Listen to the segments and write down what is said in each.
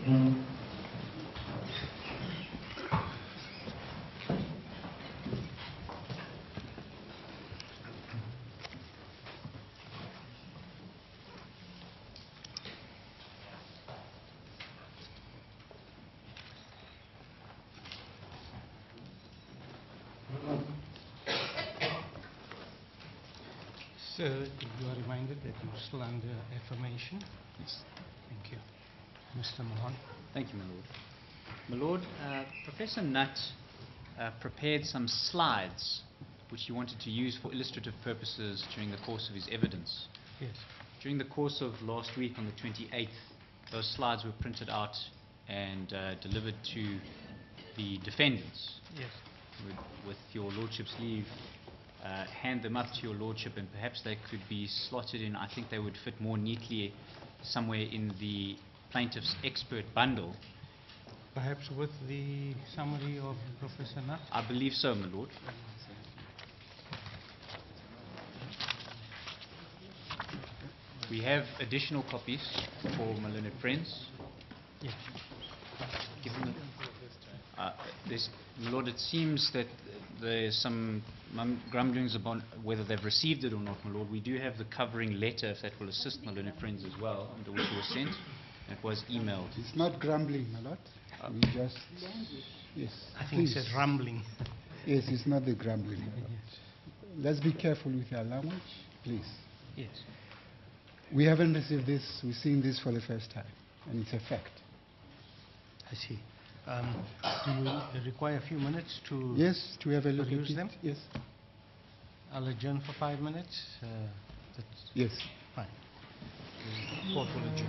Sir, you are reminded that you are still under affirmation. Yes. Thank you. Mr. Mohan. Thank you, my lord. My lord, Professor Nutt prepared some slides which he wanted to use for illustrative purposes during the course of his evidence. Yes. During the course of last week on the 28th, those slides were printed out and delivered to the defendants. Yes. With your lordship's leave, hand them up to your lordship, and perhaps they could be slotted in. I think they would fit more neatly somewhere in the plaintiff's expert bundle. Perhaps with the summary of Professor Nutt? I believe so, my lord. We have additional copies for my learned friends. Yes. Given my lord, it seems that there's some grumblings about whether they've received it or not, my lord. We do have the covering letter, if that will assist my learned friends as well, under which it was sent. It was emailed. It's not grumbling, my lord. We just... Yes. I think he said rumbling. Yes, it's not the grumbling, my lord. Let's be careful with our language, please. Yes. We haven't received this. We've seen this for the first time, and it's a fact. I see. Do you require a few minutes to Yes, to have a look at peruse it. them? Yes. I'll adjourn for 5 minutes. That's Yes. fine. The court will adjourn.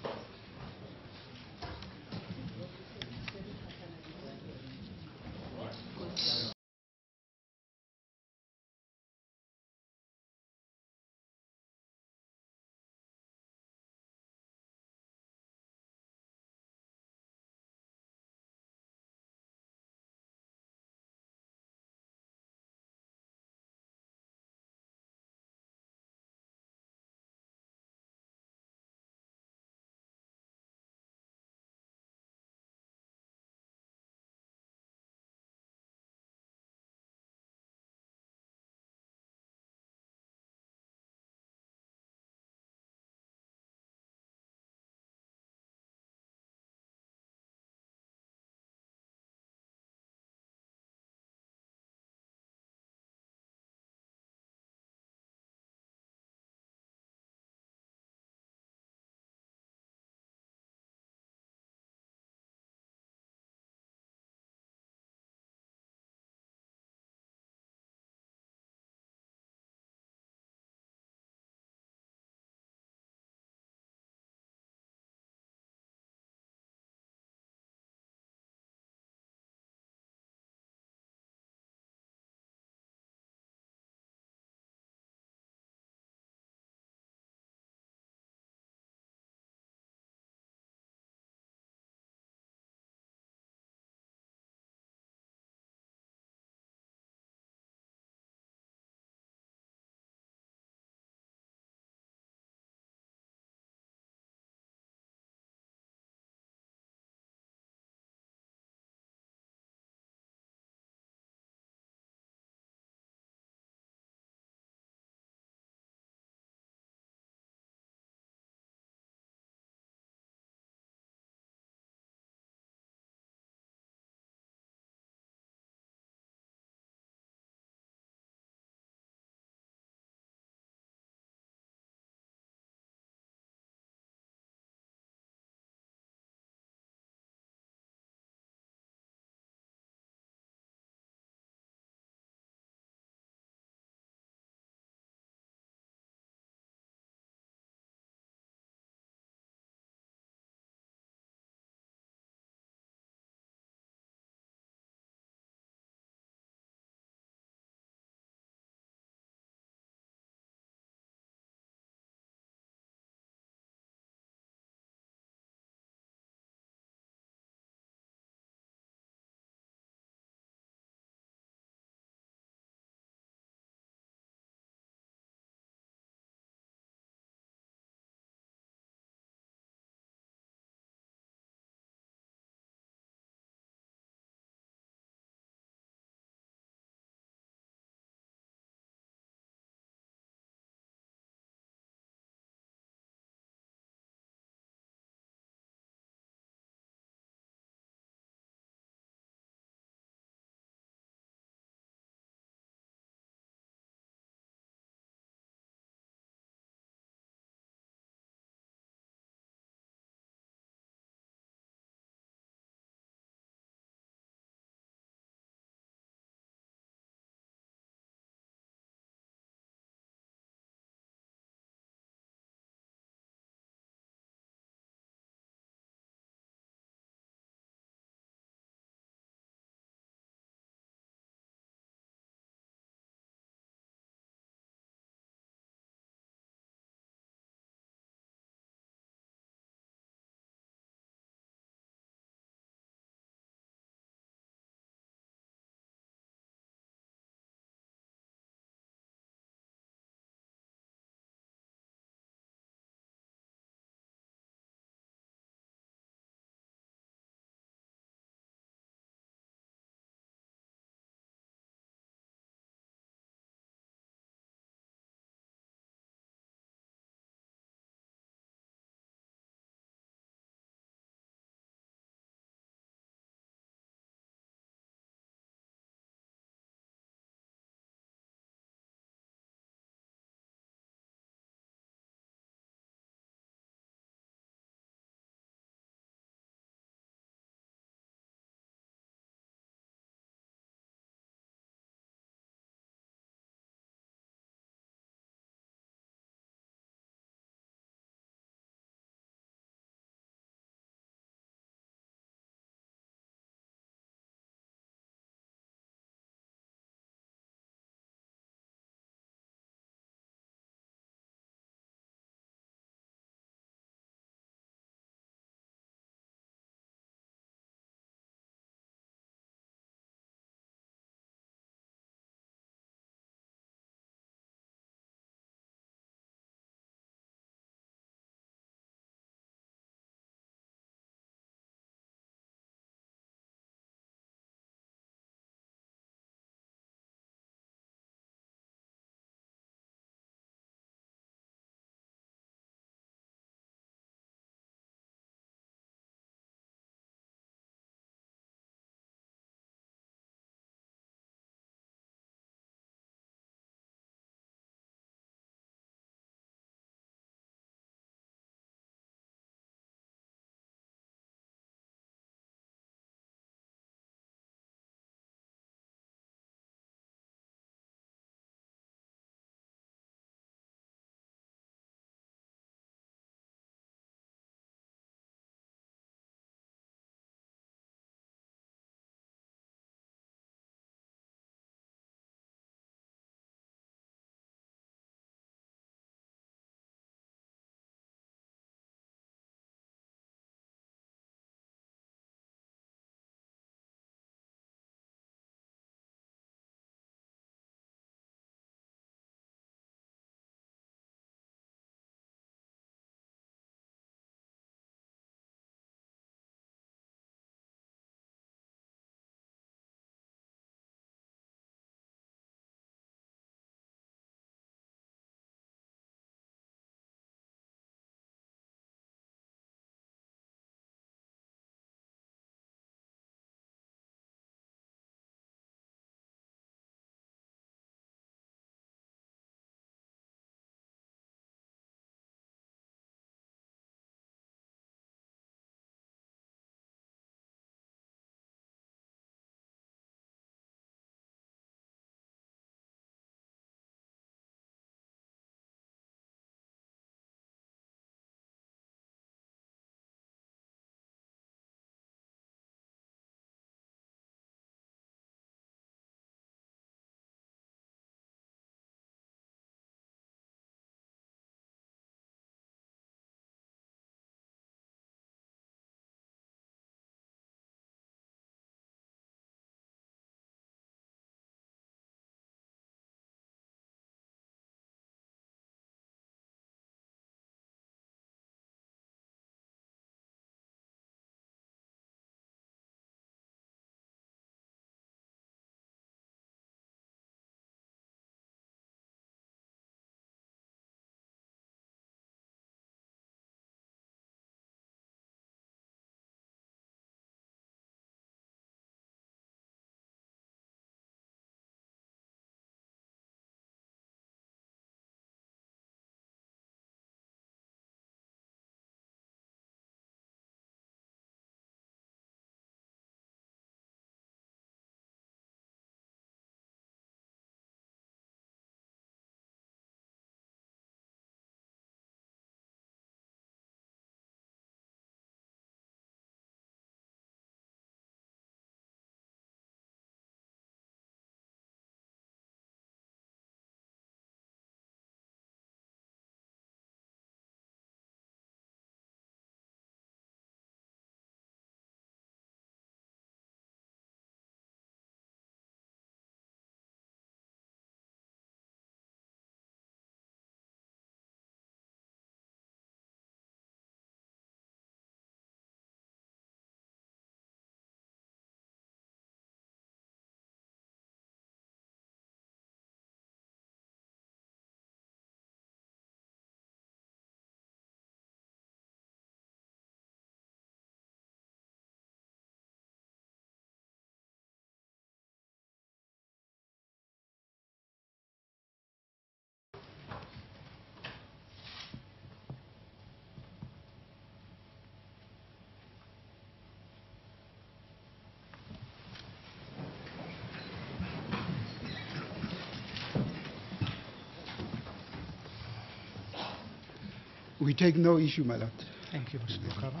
We take no issue, my lord. Thank you, Mr. Mokaba.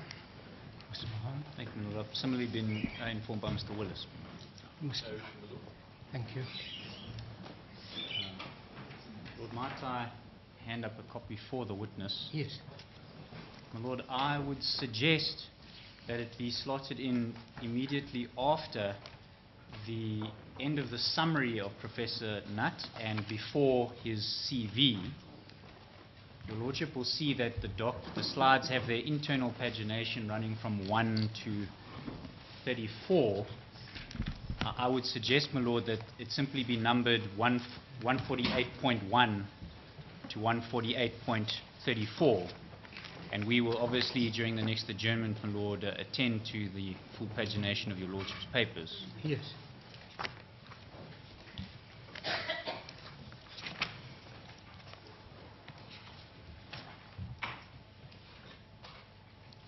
Mr. Mohan. Thank you, my lord. I've similarly been informed by Mr. Willis. Mr. Thank you. Lord, might I hand up a copy for the witness? Yes. My lord, I would suggest that it be slotted in immediately after the end of the summary of Professor Nutt and before his CV. Your Lordship will see that the slides have their internal pagination running from 1 to 34. I would suggest, my lord, that it simply be numbered 148.1 to 148.34. And we will obviously, during the next adjournment, my lord, attend to the full pagination of your Lordship's papers. Yes.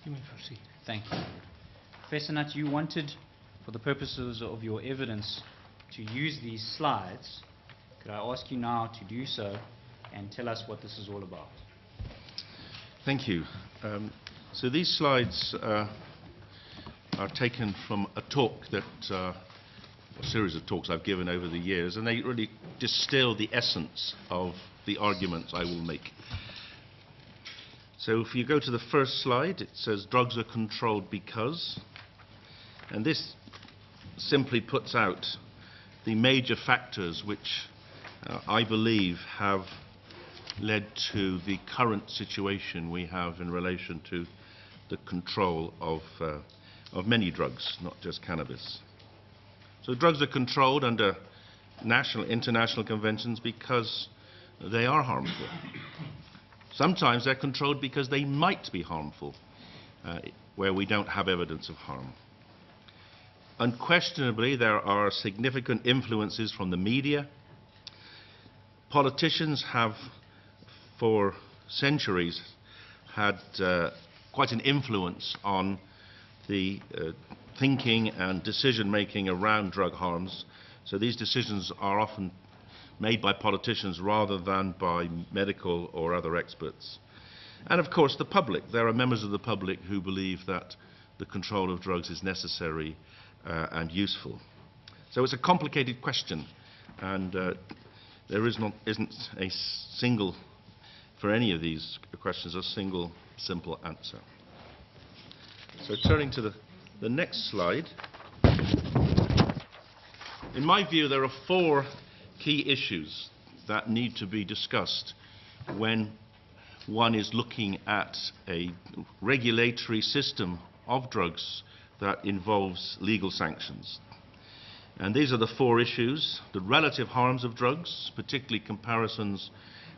You may proceed. Thank you. Professor Nutt, you wanted, for the purposes of your evidence, to use these slides. Could I ask you now to do so and tell us what this is all about? Thank you. So these slides are taken from a talk that, a series of talks I've given over the years, and they really distill the essence of the arguments I will make. So if you go to the first slide, it says drugs are controlled because, and this simply puts out the major factors which I believe have led to the current situation we have in relation to the control of many drugs, not just cannabis. So drugs are controlled under national, international conventions because they are harmful. Sometimes they're controlled because they might be harmful, where we don't have evidence of harm. Unquestionably, there are significant influences from the media. Politicians have, for centuries, had quite an influence on the thinking and decision-making around drug harms. So these decisions are often made by politicians rather than by medical or other experts. And of course the public. There are members of the public who believe that the control of drugs is necessary and useful. So it's a complicated question, and there isn't a single, for any of these questions, a single simple answer. So turning to the next slide. In my view, there are 4 key issues that need to be discussed when one is looking at a regulatory system of drugs that involves legal sanctions. And these are the 4 issues: the relative harms of drugs, particularly comparisons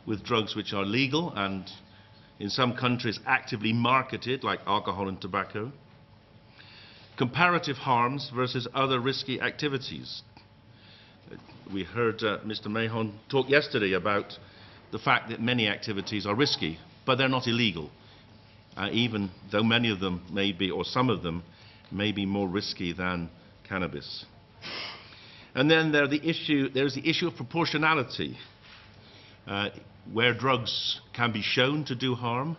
with drugs which are legal and in some countries actively marketed, like alcohol and tobacco; comparative harms versus other risky activities. We heard Mr. Mahon talk yesterday about the fact that many activities are risky, but they're not illegal, even though many of them may be, or some of them, may be more risky than cannabis. And then there's the issue of proportionality, where drugs can be shown to do harm,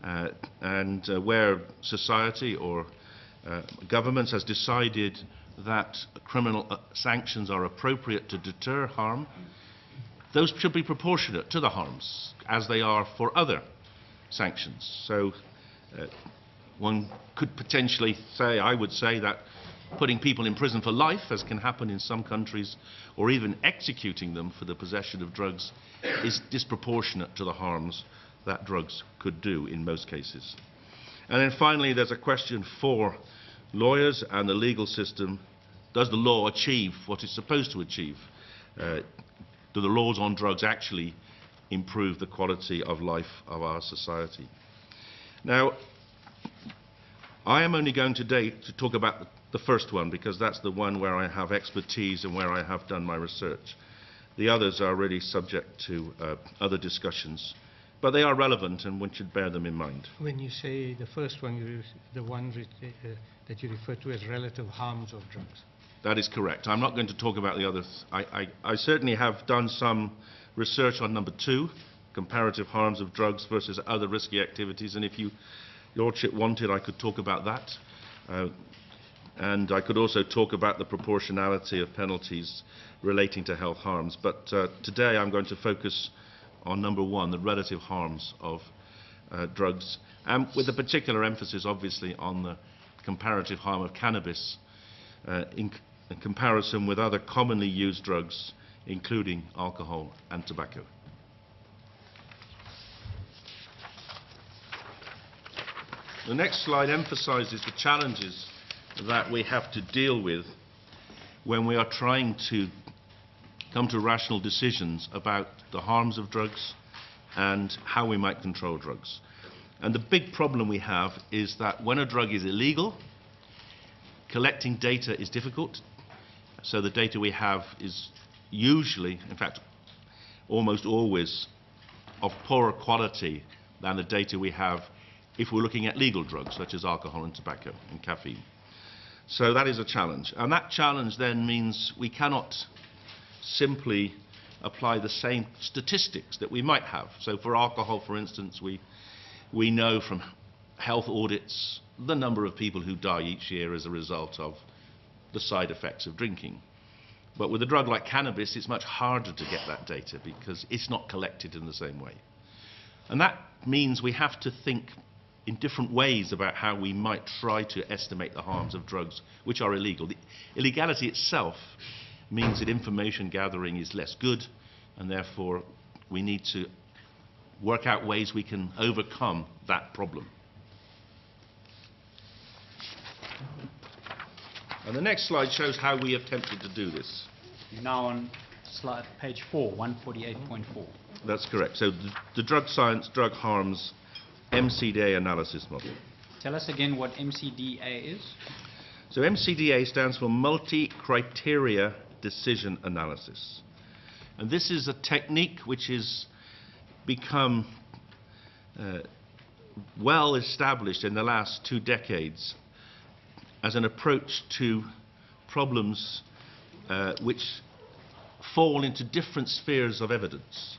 and where society or governments has decided that criminal sanctions are appropriate to deter harm. Those should be proportionate to the harms, as they are for other sanctions. So one could potentially say, I would say, that putting people in prison for life, as can happen in some countries, or even executing them for the possession of drugs, is disproportionate to the harms that drugs could do in most cases. And then finally, there's a question for lawyers and the legal system: does the law achieve what it's supposed to achieve? Do the laws on drugs actually improve the quality of life of our society? Now, I am only going today to talk about the first one, because that's the one where I have expertise and where I have done my research. The others are really subject to other discussions, but they are relevant and one should bear them in mind. When you say the first one, the one that you refer to as relative harms of drugs. That is correct. I'm not going to talk about the others. I certainly have done some research on number 2, comparative harms of drugs versus other risky activities, and if Your Lordship wanted, I could talk about that. And I could also talk about the proportionality of penalties relating to health harms. But today I'm going to focus on number one, the relative harms of drugs, and with a particular emphasis, obviously, on the comparative harm of cannabis in comparison with other commonly used drugs, including alcohol and tobacco. The next slide emphasizes the challenges that we have to deal with when we are trying to come to rational decisions about the harms of drugs and how we might control drugs. And the big problem we have is that when a drug is illegal, collecting data is difficult. So the data we have is usually, in fact, almost always, of poorer quality than the data we have if we're looking at legal drugs, such as alcohol and tobacco and caffeine. So that is a challenge. And that challenge then means we cannot simply apply the same statistics that we might have. So for alcohol, for instance, we know from health audits the number of people who die each year as a result of the side effects of drinking. But with a drug like cannabis, it's much harder to get that data because it's not collected in the same way. And that means we have to think in different ways about how we might try to estimate the harms of drugs which are illegal. The illegality itself means that information gathering is less good, and therefore we need to work out ways we can overcome that problem. And the next slide shows how we attempted to do this. You're now on slide page 4, 148.4. That's correct. So the drug science, drug harms, MCDA analysis model. Tell us again what MCDA is. So MCDA stands for Multi-Criteria Decision Analysis. And this is a technique which has become well established in the last 2 decades as an approach to problems which fall into different spheres of evidence.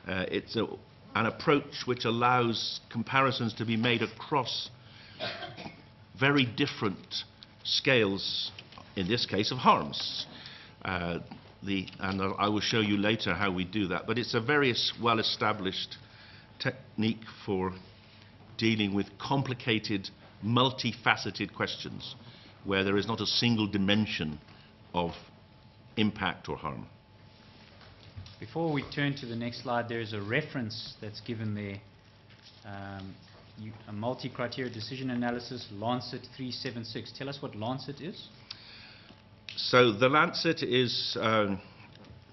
It's an approach which allows comparisons to be made across very different scales, in this case of harms. And I will show you later how we do that. But it's a very well-established technique for dealing with complicated, multifaceted questions where there is not a single dimension of impact or harm. Before we turn to the next slide, there is a reference that's given there, a multi-criteria decision analysis, Lancet 376. Tell us what Lancet is. So the Lancet is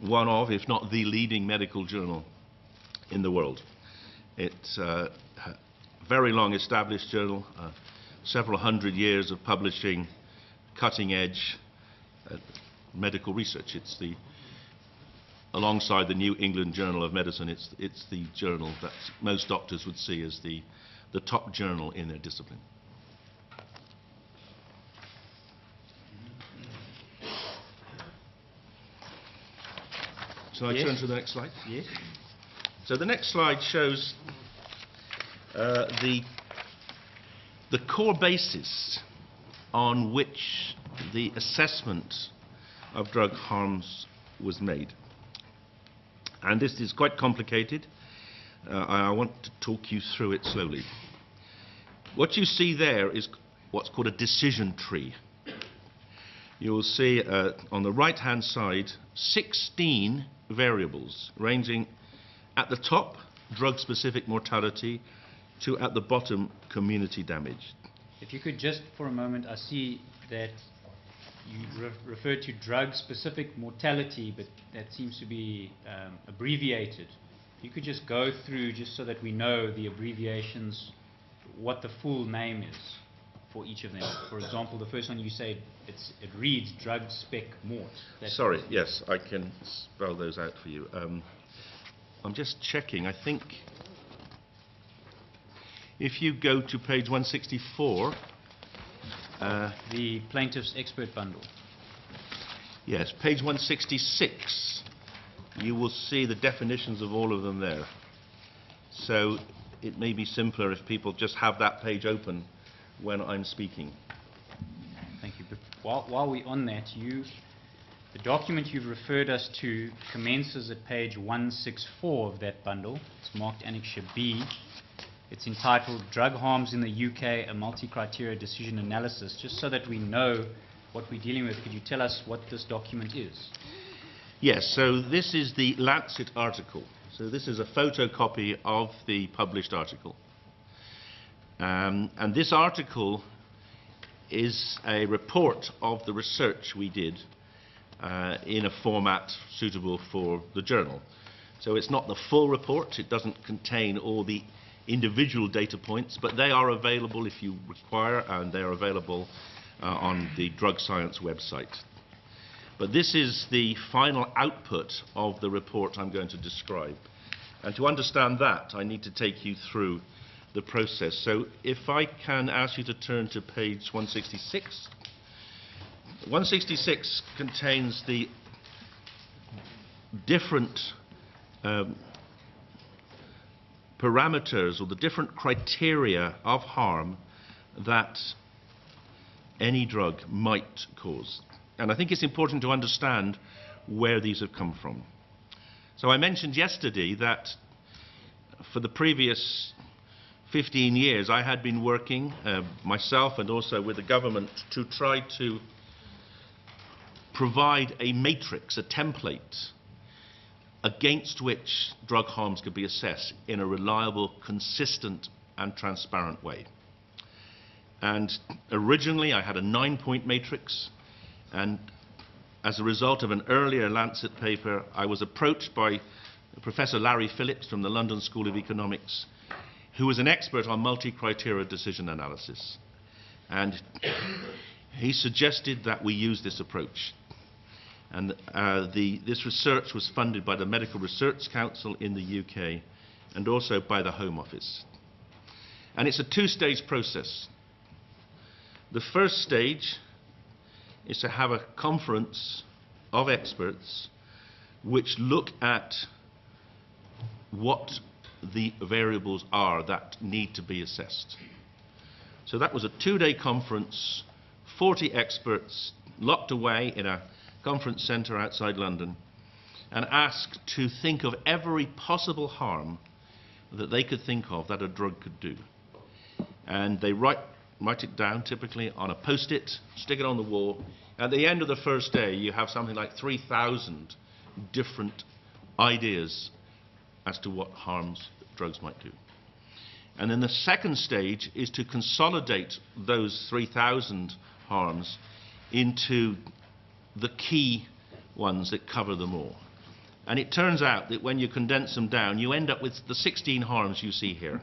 one of, if not the leading medical journal in the world. It's a very long established journal, several hundred years of publishing cutting edge medical research. It's alongside the New England Journal of Medicine, it's the journal that most doctors would see as the top journal in their discipline. Shall I turn to the next slide? Yes. So the next slide shows the core basis on which the assessment of drug harms was made. And this is quite complicated. I want to talk you through it slowly. What you see there is what's called a decision tree. You will see on the right-hand side 16 variables ranging at the top, drug-specific mortality, to at the bottom, community damage. If you could just for a moment, I see that you refer to drug-specific mortality, but that seems to be abbreviated. If you could just go through, just so that we know the abbreviations, what the full name is for each of them. For example, the first one you say, it reads drug-spec mort. Sorry, yes, I can spell those out for you. I'm just checking. I think if you go to page 164, the plaintiff's expert bundle. Yes, page 166, you will see the definitions of all of them there. So it may be simpler if people just have that page open when I'm speaking. Thank you. But while we're on that, the document you've referred us to commences at page 164 of that bundle. It's marked Annexure B. It's entitled Drug Harms in the UK, a Multi-Criteria Decision Analysis. Just so that we know what we're dealing with, could you tell us what this document is? Yes, so this is the Lancet article. So this is a photocopy of the published article. And this article is a report of the research we did in a format suitable for the journal. So it's not the full report, it doesn't contain all the individual data points, but they are available if you require, and they are available on the Drug Science website. But this is the final output of the report I'm going to describe. And to understand that, I need to take you through the process. So if I can ask you to turn to page 166. 166 contains the different parameters or the different criteria of harm that any drug might cause. And I think it's important to understand where these have come from. So I mentioned yesterday that for the previous 15 years I had been working myself and also with the government to try to provide a matrix, a template against which drug harms could be assessed in a reliable, consistent and transparent way. And originally I had a 9-point matrix, and as a result of an earlier Lancet paper, I was approached by Professor Larry Phillips from the London School of Economics, who was an expert on multi-criteria decision analysis. And he suggested that we use this approach. And this research was funded by the Medical Research Council in the UK and also by the Home Office. And it's a two-stage process. The first stage is to have a conference of experts which look at what the variables are that need to be assessed. So that was a 2-day conference, 40 experts locked away in a conference centre outside London and asked to think of every possible harm that they could think of that a drug could do. And they write it down typically on a post-it, stick it on the wall. At the end of the first day you have something like 3,000 different ideas as to what harms drugs might do. And then the second stage is to consolidate those 3,000 harms into the key ones that cover them all. And it turns out that when you condense them down, you end up with the 16 harms you see here.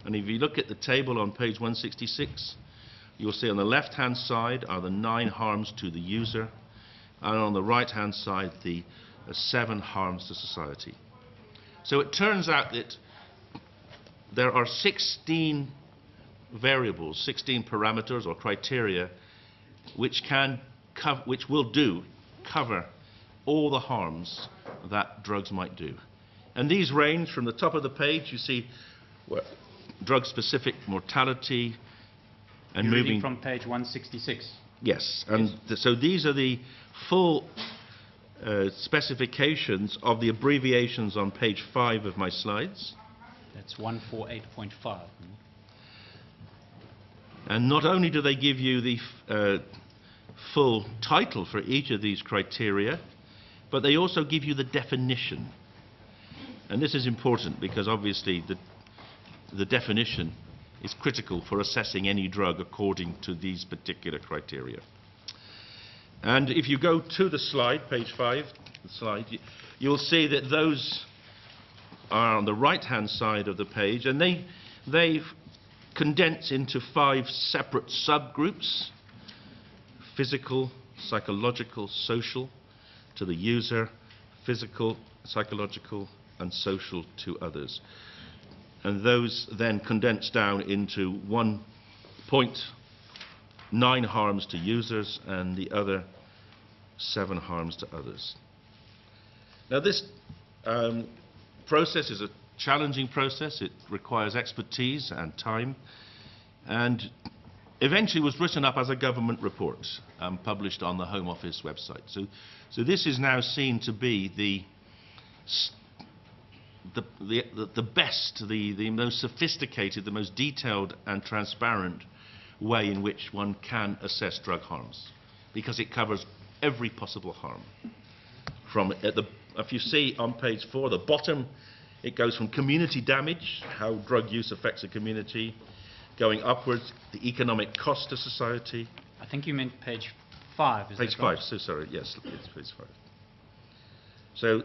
And if you look at the table on page 166, you'll see on the left-hand side are the 9 harms to the user, and on the right-hand side, the 7 harms to society. So it turns out that there are 16 variables, 16 parameters or criteria, which will cover all the harms that drugs might do. And these range from the top of the page, you see drug-specific mortality, and You're moving reading from page 166. Yes, and so these are the full specifications of the abbreviations on page 5 of my slides. That's 148.5. And not only do they give you the full title for each of these criteria, but they also give you the definition. And this is important because obviously the definition is critical for assessing any drug according to these particular criteria. And if you go to the slide, page 5, the slide, you'll see that those are on the right-hand side of the page, and they condense into 5 separate subgroups: physical, psychological, social to the user, physical, psychological, and social to others. And those then condense down into 1.9 harms to users and the other 7 harms to others. Now this process is a challenging process. It requires expertise and time, and eventually was written up as a government report and published on the Home Office website. So this is now seen to be the best, the most sophisticated, the most detailed and transparent way in which one can assess drug harms, because it covers every possible harm. If you see on page 4, the bottom, it goes from community damage, how drug use affects a community, going upwards, the economic cost to society. I think you meant page 5. Is Page that right? 5, so sorry, yes, it's page 5. So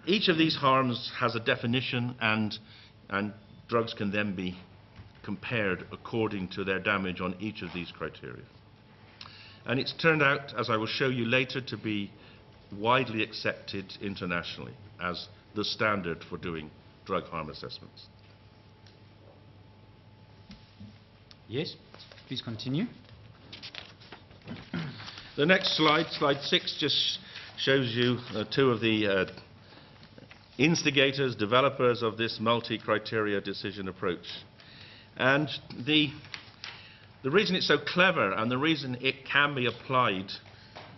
each of these harms has a definition, and drugs can then be compared according to their damage on each of these criteria. And it's turned out, as I will show you later, to be widely accepted internationally as the standard for doing drug harm assessments. Yes, please continue. The next slide, slide 6, just shows you two of the instigators, developers of this multi-criteria decision approach. And the reason it's so clever and the reason it can be applied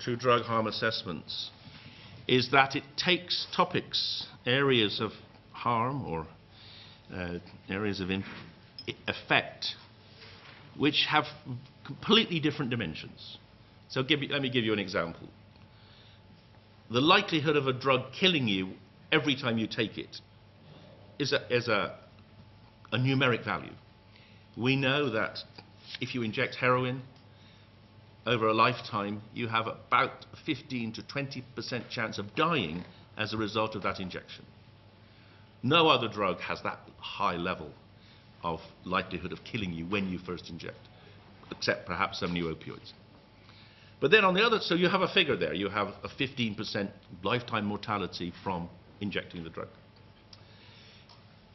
to drug harm assessments is that it takes topics, areas of harm or areas of effect, which have completely different dimensions. So let me give you an example. The likelihood of a drug killing you every time you take it is a numeric value. We know that if you inject heroin over a lifetime, you have about a 15 to 20% chance of dying as a result of that injection. No other drug has that high level of likelihood of killing you when you first inject, except perhaps some new opioids. But then on the other, so you have a figure there, you have a 15% lifetime mortality from injecting the drug.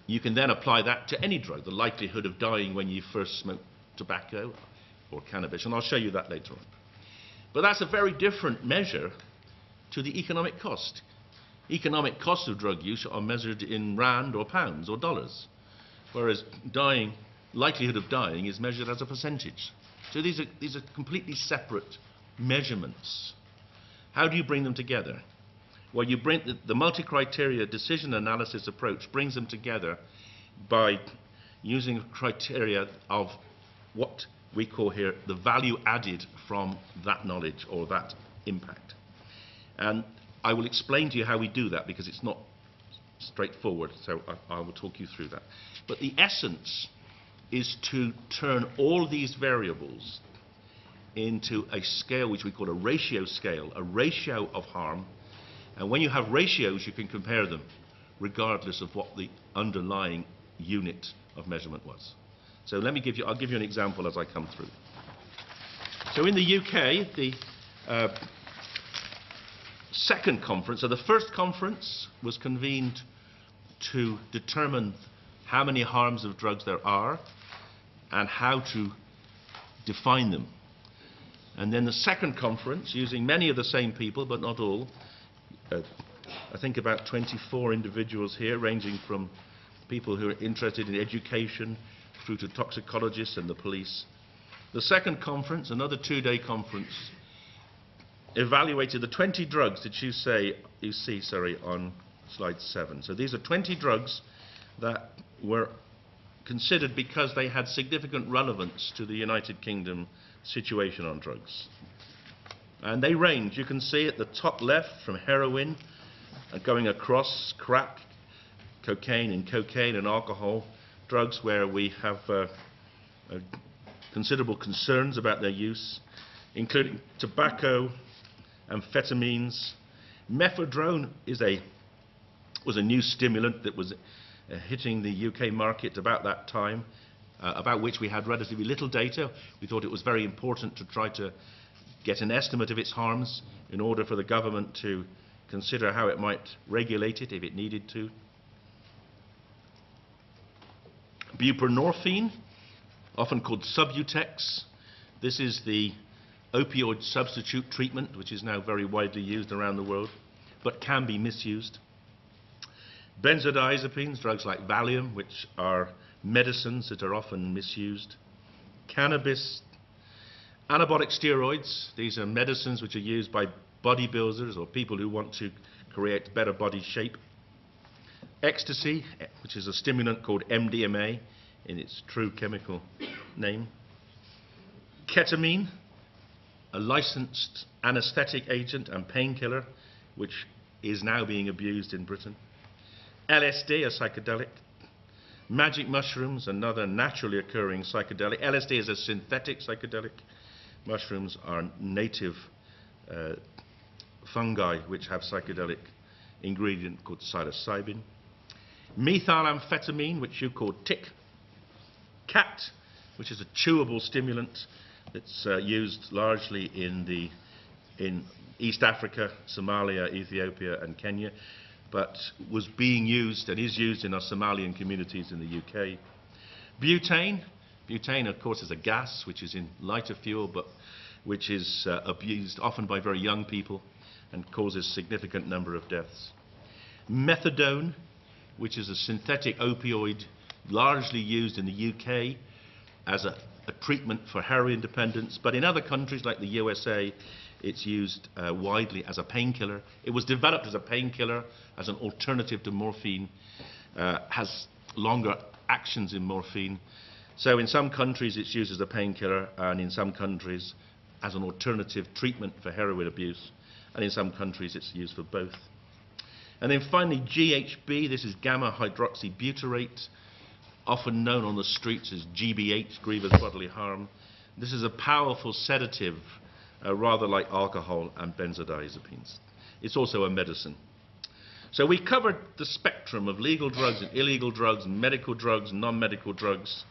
You can then apply that to any drug, the likelihood of dying when you first smoke tobacco or cannabis, and I'll show you that later on. But that's a very different measure to the economic cost. Economic costs of drug use are measured in rand or pounds or dollars, whereas likelihood of dying is measured as a percentage. So these are completely separate measurements. How do you bring them together? Well, you bring the multi-criteria decision analysis approach brings them together by using criteria of what we call here the value added from that knowledge or that impact. And I will explain to you how we do that, because it's not straightforward, so I will talk you through that. But the essence is to turn all these variables into a scale which we call a ratio scale, a ratio of harm. And when you have ratios, you can compare them regardless of what the underlying unit of measurement was. So I'll give you an example as I come through. So in the UK, the second conference, so the first conference was convened to determine how many harms of drugs there are and how to define them. And then the second conference, using many of the same people, but not all, I think about 24 individuals here, ranging from people who are interested in education through to toxicologists and the police. The second conference, another 2-day conference, evaluated the 20 drugs that you see on slide 7. So these are 20 drugs that were considered because they had significant relevance to the United Kingdom situation on drugs. And they range, you can see at the top left, from heroin going across crack, cocaine and alcohol, drugs where we have considerable concerns about their use, including tobacco, amphetamines. Methadone was a new stimulant that was hitting the UK market about that time, about which we had relatively little data. We thought it was very important to try to get an estimate of its harms in order for the government to consider how it might regulate it if it needed to. Buprenorphine, often called Subutex. This is the opioid substitute treatment, which is now very widely used around the world, but can be misused. Benzodiazepines, drugs like Valium, which are medicines that are often misused. Cannabis. Anabolic steroids, these are medicines which are used by bodybuilders or people who want to create better body shape. Ecstasy, which is a stimulant called MDMA in its true chemical name. Ketamine, a licensed anesthetic agent and painkiller, which is now being abused in Britain. LSD, a psychedelic. Magic mushrooms, another naturally occurring psychedelic. LSD is a synthetic psychedelic. Mushrooms are native fungi which have psychedelic ingredient called psilocybin. Methylamphetamine, which you call tick. Cat, which is a chewable stimulant that's used largely in East Africa, Somalia, Ethiopia and Kenya, but was being used and is used in our Somalian communities in the UK. Butane. Butane, of course, is a gas which is in lighter fuel, but which is abused often by very young people and causes significant number of deaths. Methadone, which is a synthetic opioid largely used in the UK as a treatment for heroin dependence, but in other countries like the USA, it's used widely as a painkiller. It was developed as a painkiller, as an alternative to morphine, has longer actions in morphine. So in some countries it's used as a painkiller, and in some countries as an alternative treatment for heroin abuse, and in some countries it's used for both. And then finally GHB, this is gamma hydroxybutyrate, often known on the streets as GBH, grievous bodily harm. This is a powerful sedative, rather like alcohol and benzodiazepines. It's also a medicine. So we covered the spectrum of legal drugs and illegal drugs, medical drugs, non-medical drugs,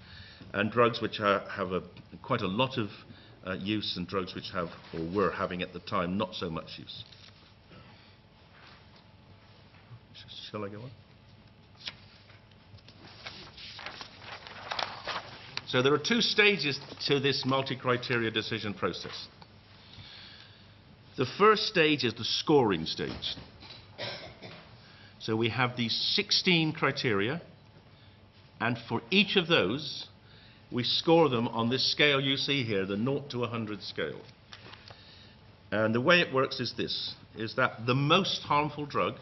and drugs which have quite a lot of use, and drugs which have, or were having at the time, not so much use. Shall I go on? So there are two stages to this multi-criteria decision process. The first stage is the scoring stage. So we have these 16 criteria, and for each of those, we score them on this scale you see here, the 0 to 100 scale. And the way it works is this, is that the most harmful drug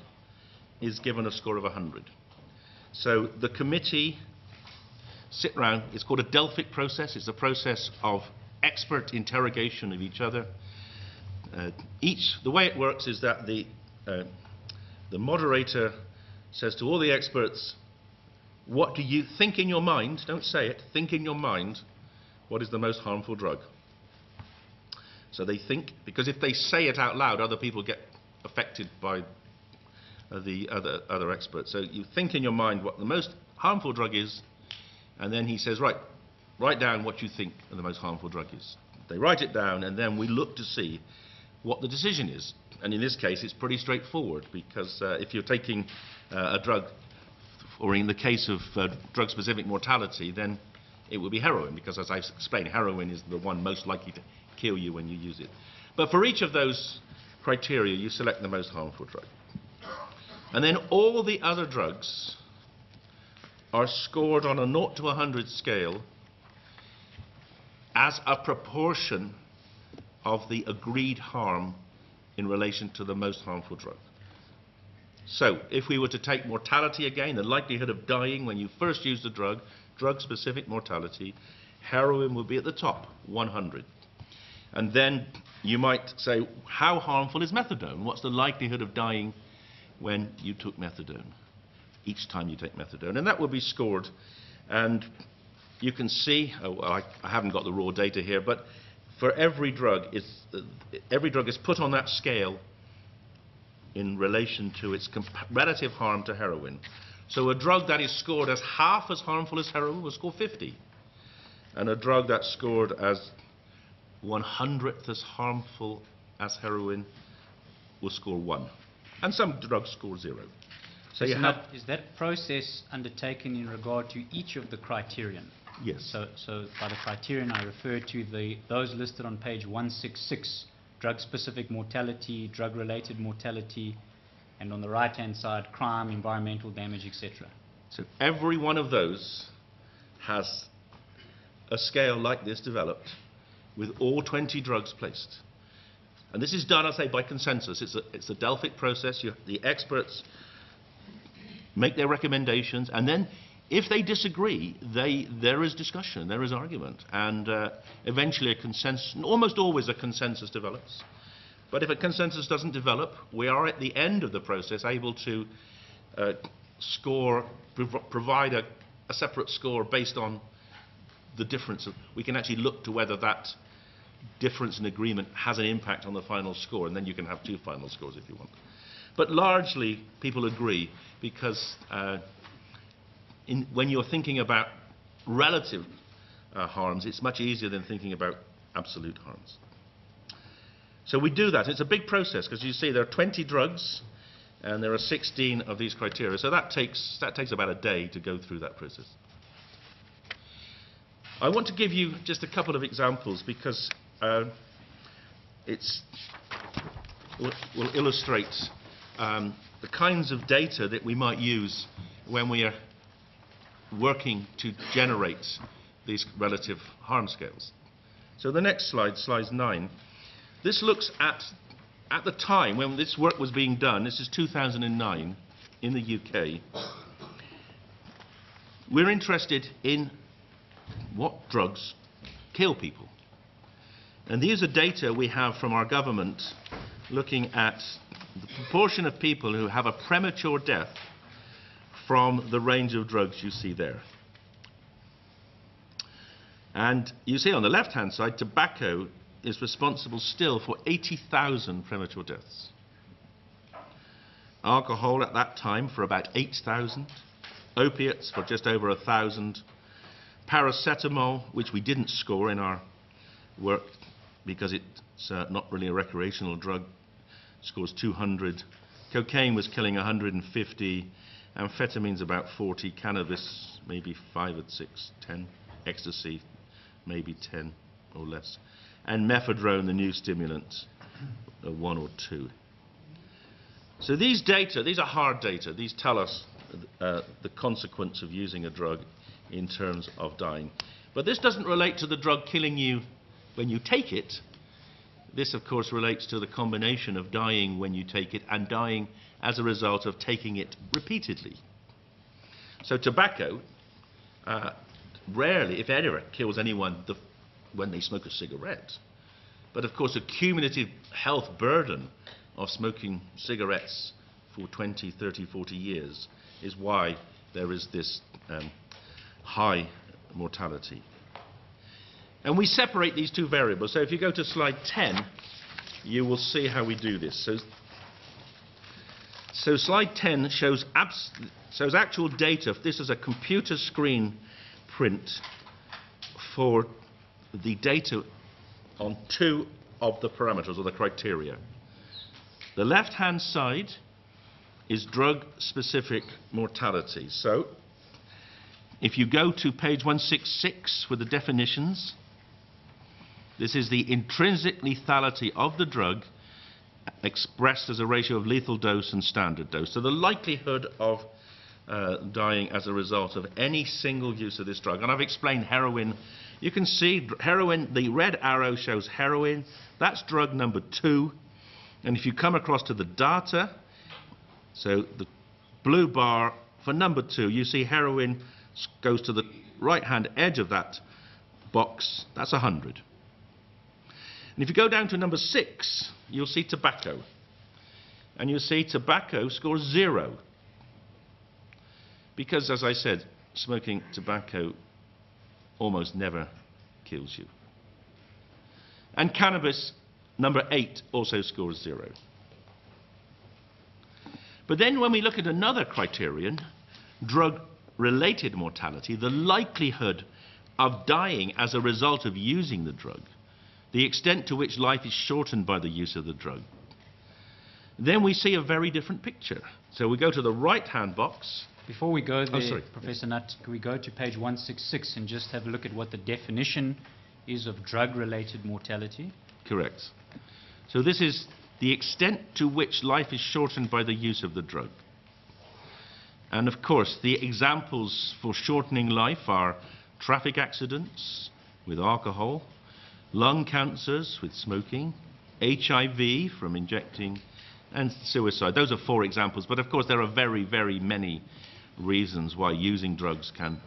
is given a score of 100. So the committee sit round, it's called a Delphic process, it's a process of expert interrogation of each other. The way it works is that the moderator says to all the experts, what do you think in your mind, don't say it, think in your mind, what is the most harmful drug? So they think, because if they say it out loud, other people get affected by the other experts. So you think in your mind what the most harmful drug is, and then he says, right, write down what you think the most harmful drug is. They write it down, and then we look to see what the decision is. And in this case, it's pretty straightforward, because if you're taking a drug, or in the case of drug-specific mortality, then it will be heroin, because as I've explained, heroin is the one most likely to kill you when you use it. But for each of those criteria, you select the most harmful drug. And then all the other drugs are scored on a 0 to 100 scale as a proportion of the agreed harm in relation to the most harmful drug. So if we were to take mortality again, the likelihood of dying when you first use the drug, drug-specific mortality, heroin would be at the top, 100. And then you might say, how harmful is methadone? What's the likelihood of dying when you took methadone, each time you take methadone? And that will be scored. And you can see, I haven't got the raw data here, but for every drug is put on that scale in relation to its relative harm to heroin. So a drug that is scored as half as harmful as heroin will score 50. And a drug that's scored as 1/100th as harmful as heroin will score 1. And some drugs score 0. So you have... Is that process undertaken in regard to each of the criterion? Yes. So by the criterion I refer to those listed on page 166, drug-specific mortality, drug-related mortality, and on the right-hand side, crime, environmental damage, etc. So every one of those has a scale like this developed with all 20 drugs placed. And this is done, I say, by consensus. It's a Delphic process. The experts make their recommendations, and then if they disagree, there is discussion, there is argument, and eventually a consensus, almost always a consensus develops. But if a consensus doesn't develop, we are at the end of the process able to provide a separate score based on the difference. We can actually look to whether that difference in agreement has an impact on the final score, and then you can have two final scores if you want. But largely, people agree because when you're thinking about relative harms, it's much easier than thinking about absolute harms. So we do that. It's a big process because you see there are 20 drugs and there are 16 of these criteria. So that takes about a day to go through that process. I want to give you just a couple of examples because will illustrate the kinds of data that we might use when we are working to generate these relative harm scales. So the next slide, slide 9, this looks at the time when this work was being done. This is 2009 in the UK. We're interested in what drugs kill people. And these are data we have from our government looking at the proportion of people who have a premature death from the range of drugs you see there. And you see on the left-hand side, tobacco is responsible still for 80,000 premature deaths. Alcohol at that time for about 8,000. Opiates for just over 1,000. Paracetamol, which we didn't score in our work because it's not really a recreational drug, scores 200. Cocaine was killing 150. Amphetamines about 40. Cannabis maybe 5 or 6, 10. Ecstasy maybe 10 or less. And mephedrone, the new stimulant, 1 or 2. So these data, these are hard data. These tell us the consequence of using a drug in terms of dying. But this doesn't relate to the drug killing you when you take it. This, of course, relates to the combination of dying when you take it and dying as a result of taking it repeatedly. So tobacco rarely, if ever, kills anyone when they smoke a cigarette. But of course, a cumulative health burden of smoking cigarettes for 20, 30, 40 years is why there is this high mortality. And we separate these two variables. So if you go to slide 10, you will see how we do this. So slide 10 shows actual data. This is a computer screen print for the data on 2 of the parameters or the criteria. The left-hand side is drug-specific mortality. So if you go to page 166 with the definitions, this is the intrinsic lethality of the drug expressed as a ratio of lethal dose and standard dose. So the likelihood of dying as a result of any single use of this drug. And I've explained heroin. You can see heroin, the red arrow shows heroin. That's drug number 2. And if you come across to the data, so the blue bar for number 2, you see heroin goes to the right-hand edge of that box. That's 100. And if you go down to number 6, you'll see tobacco. And you'll see tobacco scores 0. Because, as I said, smoking tobacco almost never kills you. And cannabis, number 8, also scores 0. But then when we look at another criterion, drug-related mortality, the likelihood of dying as a result of using the drug, the extent to which life is shortened by the use of the drug, then we see a very different picture. So we go to the right-hand box. Before we go there, sorry. Professor Nutt, can we go to page 166 and just have a look at what the definition is of drug-related mortality? Correct. So this is the extent to which life is shortened by the use of the drug. And of course, the examples for shortening life are traffic accidents with alcohol, lung cancers with smoking, HIV from injecting, and suicide. Those are 4 examples, but of course there are very, very many reasons why using drugs can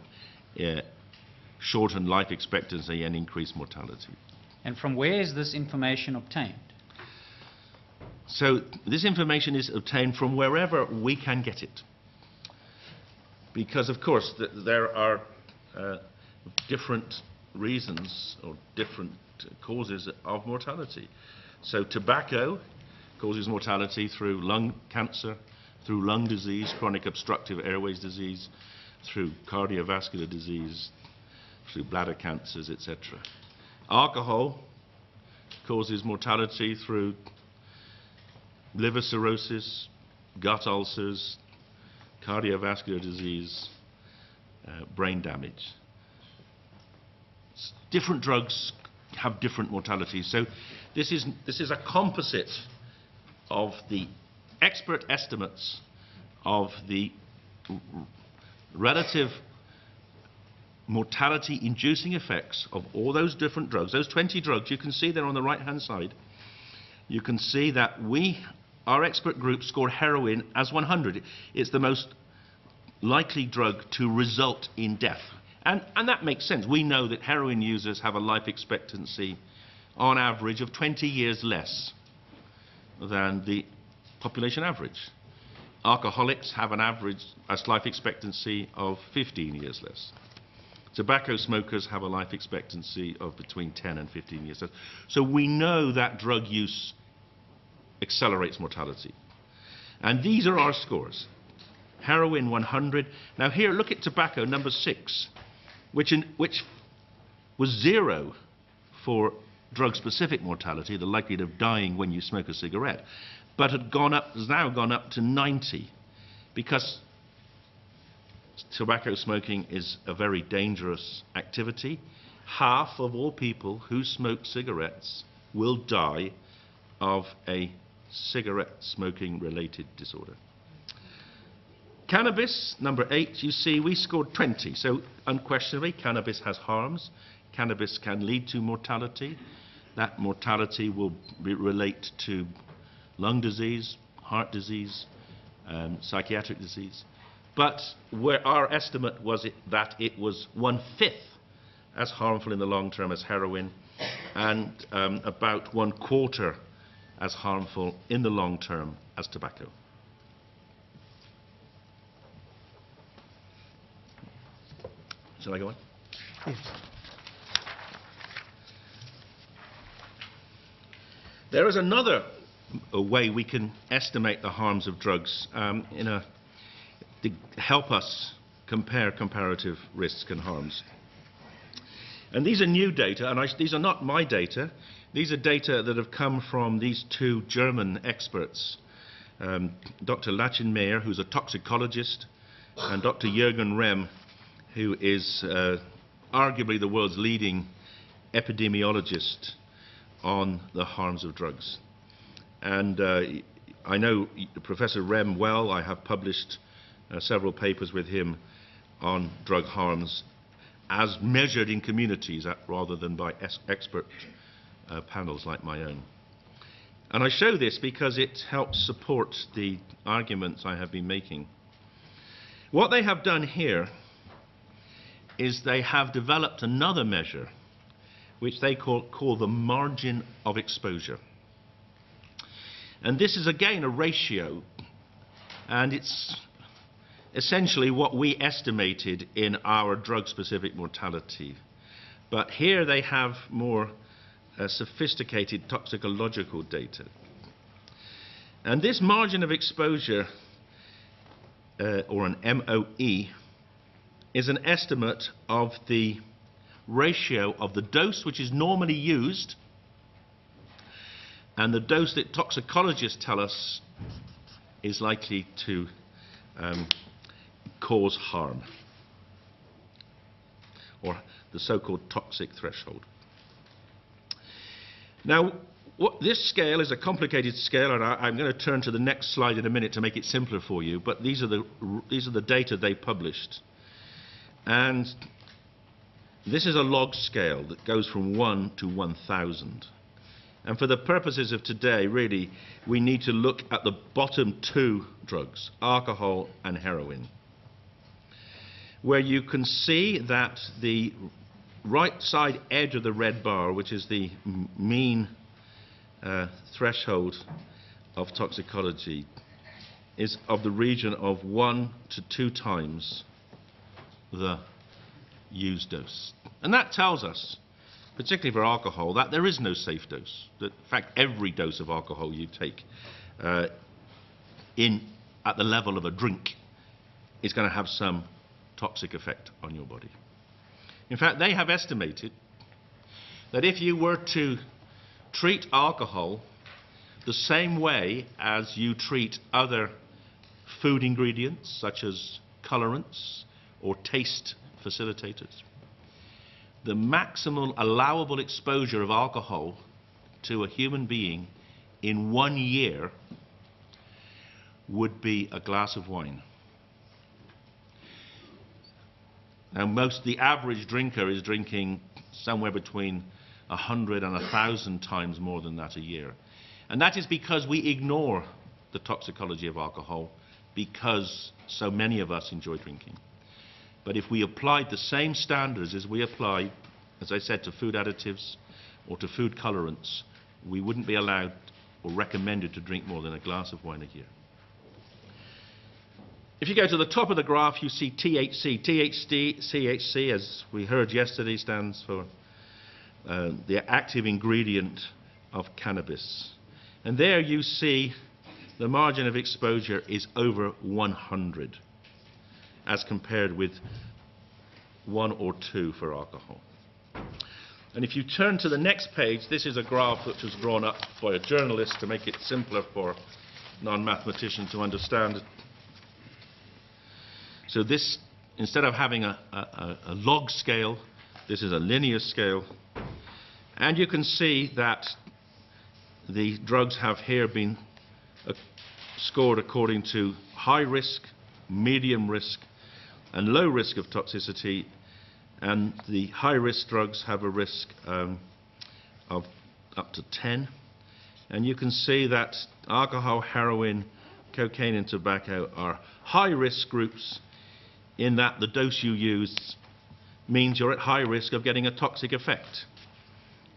shorten life expectancy and increase mortality. And from where is this information obtained? So this information is obtained from wherever we can get it. Because of course there are different reasons or different causes of mortality. So tobacco causes mortality through lung cancer, through lung disease, chronic obstructive airways disease, through cardiovascular disease, through bladder cancers, etc. Alcohol causes mortality through liver cirrhosis, gut ulcers, cardiovascular disease, brain damage. Different drugs have different mortalities. So this is a composite of the expert estimates of the relative mortality-inducing effects of all those different drugs. Those 20 drugs, you can see there on the right-hand side. You can see that our expert group scored heroin as 100. It's the most likely drug to result in death. And that makes sense. We know that heroin users have a life expectancy on average of 20 years less than the population average. Alcoholics have an average life expectancy of 15 years less. Tobacco smokers have a life expectancy of between 10 and 15 years less. So we know that drug use accelerates mortality. And these are our scores. Heroin 100. Now here, look at tobacco, number 6, which was 0 for drug-specific mortality, the likelihood of dying when you smoke a cigarette, but has now gone up to 90, because tobacco smoking is a very dangerous activity. Half of all people who smoke cigarettes will die of a cigarette smoking related disorder. Cannabis, number 8, you see we scored 20. So unquestionably, cannabis has harms. Cannabis can lead to mortality. That mortality will relate to lung disease, heart disease, psychiatric disease. But where our estimate was that it was 1/5 as harmful in the long term as heroin, and about 1/4 as harmful in the long term as tobacco. Shall I go on? Yes. There is another way we can estimate the harms of drugs to help us compare comparative risks and harms. And these are new data, and these are not my data. These are data that have come from these 2 German experts, Dr. Lachenmeyer, who's a toxicologist, and Dr. Jürgen Rehm, who is arguably the world's leading epidemiologist on the harms of drugs. And I know Professor Rehm well. I have published several papers with him on drug harms as measured in communities rather than by expert panels like my own. And I show this because it helps support the arguments I have been making. What they have done here is they have developed another measure which they call the margin of exposure. And this is again a ratio, and it's essentially what we estimated in our drug-specific mortality. But here they have more sophisticated toxicological data. And this margin of exposure, or an MOE, is an estimate of the ratio of the dose which is normally used and the dose that toxicologists tell us is likely to cause harm, or the so-called toxic threshold. Now, This scale is a complicated scale, and I'm going to turn to the next slide in a minute to make it simpler for you, but these are the data they published. And this is a log scale that goes from 1 to 1,000. And for the purposes of today, really, we need to look at the bottom two drugs, alcohol and heroin, where you can see that the right side edge of the red bar, which is the mean threshold of toxicology, is of the region of 1 to 2 times the used dose. And that tells us, particularly for alcohol, that there is no safe dose. That, in fact, every dose of alcohol you take at the level of a drink is going to have some toxic effect on your body. In fact, they have estimated that if you were to treat alcohol the same way as you treat other food ingredients, such as colorants or taste facilitators, the maximum allowable exposure of alcohol to a human being in 1 year would be a glass of wine. And the average drinker is drinking somewhere between 100 and 1,000 times more than that a year. And that is because we ignore the toxicology of alcohol, because so many of us enjoy drinking. But if we applied the same standards as we apply, as I said, to food additives or to food colorants, we wouldn't be allowed or recommended to drink more than a glass of wine a year. If you go to the top of the graph, you see THC. THC, as we heard yesterday, stands for the active ingredient of cannabis. And there you see the margin of exposure is over 100, as compared with 1 or 2 for alcohol. And if you turn to the next page, this is a graph which was drawn up by a journalist to make it simpler for non-mathematicians to understand. So this, instead of having a log scale, this is a linear scale. And you can see that the drugs have here been scored according to high risk, medium risk, and low risk of toxicity. And the high risk drugs have a risk of up to 10. And you can see that alcohol, heroin, cocaine, and tobacco are high risk groups, in that the dose you use means you're at high risk of getting a toxic effect.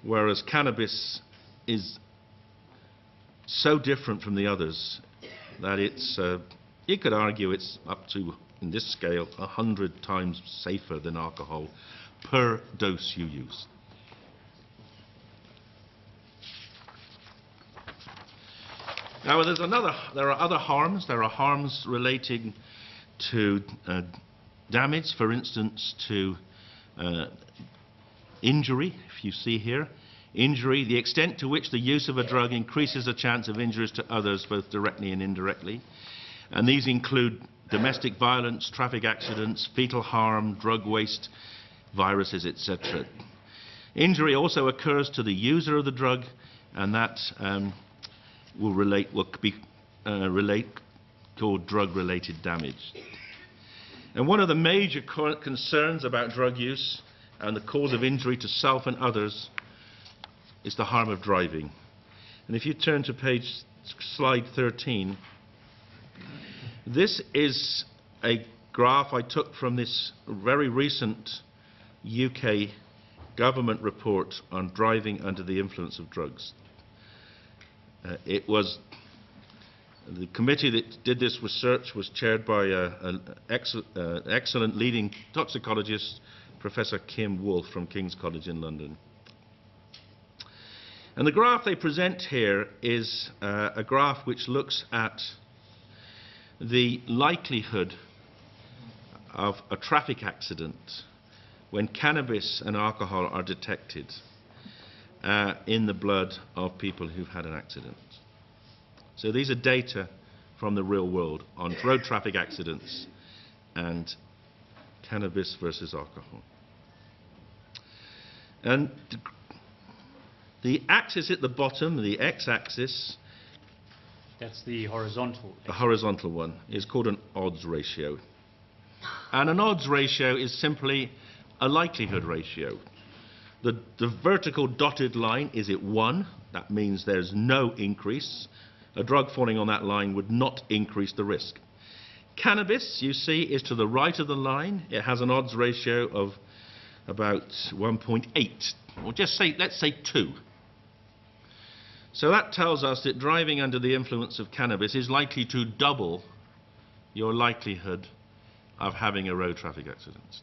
Whereas cannabis is so different from the others that it's, you could argue it's up to, in this scale, 100 times safer than alcohol per dose you use. Now, there are other harms. There are harms relating to damage, for instance, to injury. If you see here, injury, the extent to which the use of a drug increases the chance of injuries to others, both directly and indirectly. And these include domestic violence, traffic accidents, fetal harm, drug waste, viruses, etc. Injury also occurs to the user of the drug, and that will be called drug-related damage. And one of the major concerns about drug use and the cause of injury to self and others is the harm of driving. And if you turn to slide 13, this is a graph I took from this very recent UK government report on driving under the influence of drugs. The committee that did this research was chaired by an excellent leading toxicologist, Professor Kim Wolfe from King's College in London. And the graph they present here is a graph which looks at the likelihood of a traffic accident when cannabis and alcohol are detected in the blood of people who've had an accident. So these are data from the real world on road traffic accidents and cannabis versus alcohol. And The axis at the bottom, the x-axis, That's the horizontal. the horizontal one, is called an odds ratio. And an odds ratio is simply a likelihood ratio. The vertical dotted line is at 1. That means there's no increase. A drug falling on that line would not increase the risk. Cannabis, you see, is to the right of the line. It has an odds ratio of about 1.8, or just say, let's say 2. So that tells us that driving under the influence of cannabis is likely to double your likelihood of having a road traffic accident.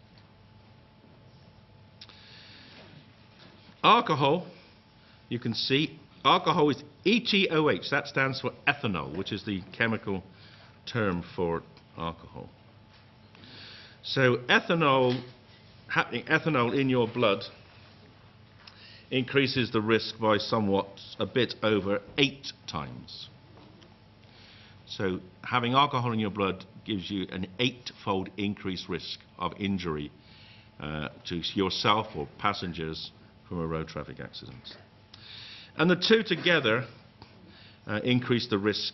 Alcohol, you can see, alcohol is ETOH. That stands for ethanol, which is the chemical term for alcohol. So ethanol, having ethanol in your blood increases the risk by somewhat a bit over 8 times. So having alcohol in your blood gives you an 8-fold increased risk of injury to yourself or passengers from a road traffic accident. And the two together increase the risk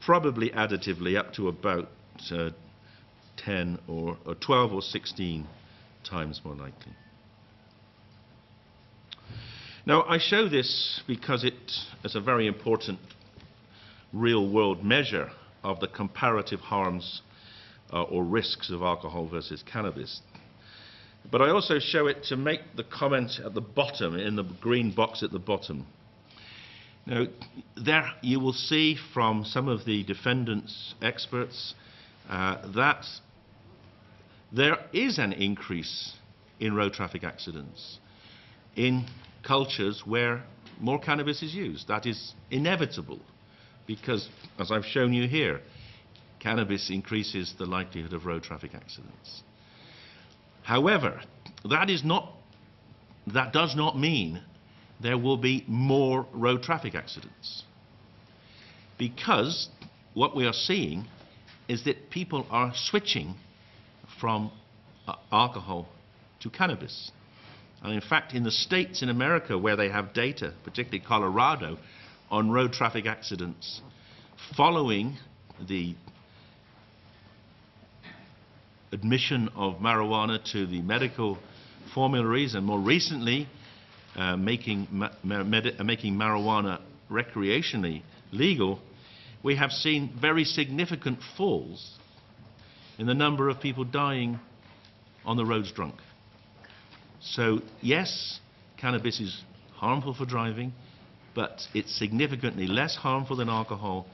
probably additively up to about 10 or 12 or 16 times more likely. Now, I show this because it is a very important real-world measure of the comparative harms or risks of alcohol versus cannabis. But I also show it to make the comment at the bottom, in the green box at the bottom. Now, there you will see from some of the defendants' experts that there is an increase in road traffic accidents in cultures where more cannabis is used. That is inevitable because, as I've shown you here, cannabis increases the likelihood of road traffic accidents. However, that does not mean there will be more road traffic accidents, because what we are seeing is that people are switching from alcohol to cannabis. And in fact, in the states in America where they have data, particularly Colorado, on road traffic accidents following the admission of marijuana to the medical formularies, and more recently making marijuana recreationally legal, we have seen very significant falls in the number of people dying on the roads drunk. So yes, cannabis is harmful for driving, but it's significantly less harmful than alcohol,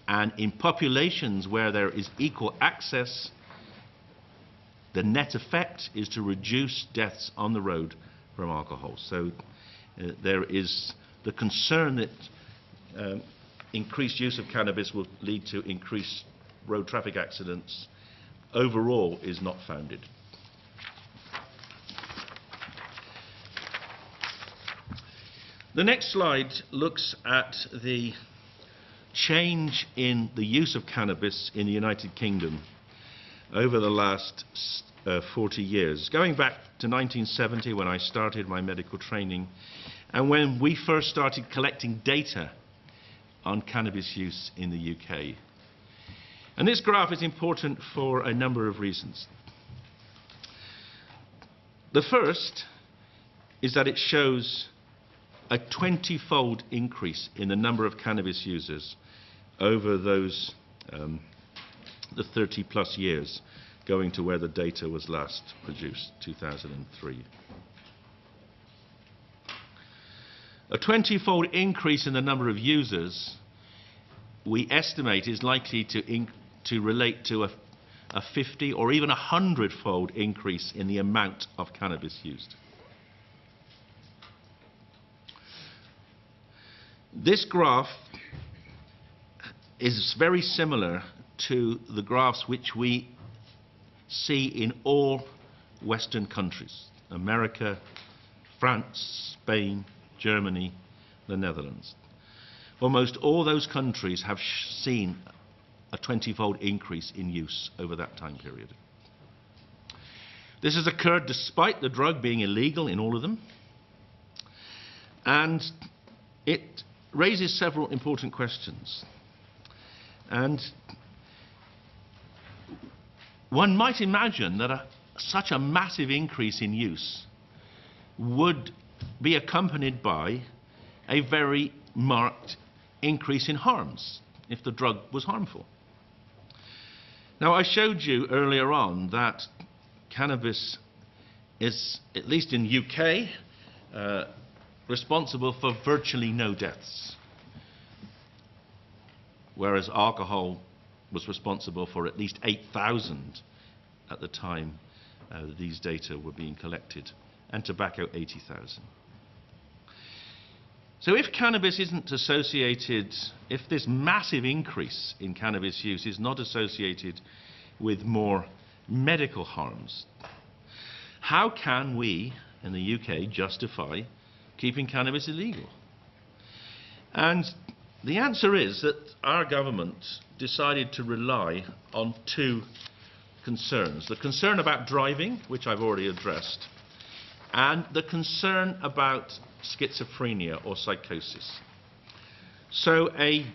and in populations where there is equal access, the net effect is to reduce deaths on the road from alcohol. So there is the concern that increased use of cannabis will lead to increased road traffic accidents overall is not founded. The next slide looks at the change in the use of cannabis in the United Kingdom over the last 40 years, going back to 1970 when I started my medical training and when we first started collecting data on cannabis use in the UK. And this graph is important for a number of reasons. The first is that it shows a 20-fold increase in the number of cannabis users over those the 30-plus years, going to where the data was last produced, 2003. A 20-fold increase in the number of users, we estimate, is likely to relate to a 50 or even 100-fold increase in the amount of cannabis used. This graph is very similar to the graphs which we see in all Western countries: America, France, Spain, Germany, the Netherlands. Almost all those countries have seen a 20-fold increase in use over that time period. This has occurred despite the drug being illegal in all of them, And it raises several important questions. And one might imagine that such a massive increase in use would be accompanied by a very marked increase in harms if the drug was harmful. Now, I showed you earlier on that cannabis is, at least in UK, responsible for virtually no deaths, whereas alcohol was responsible for at least 8,000 at the time these data were being collected, and tobacco 80,000. So if cannabis isn't associated, if this massive increase in cannabis use is not associated with more medical harms, how can we in the UK justify keeping cannabis illegal? And the answer is that our government decided to rely on two concerns. The concern about driving, which I've already addressed, and the concern about schizophrenia or psychosis. So a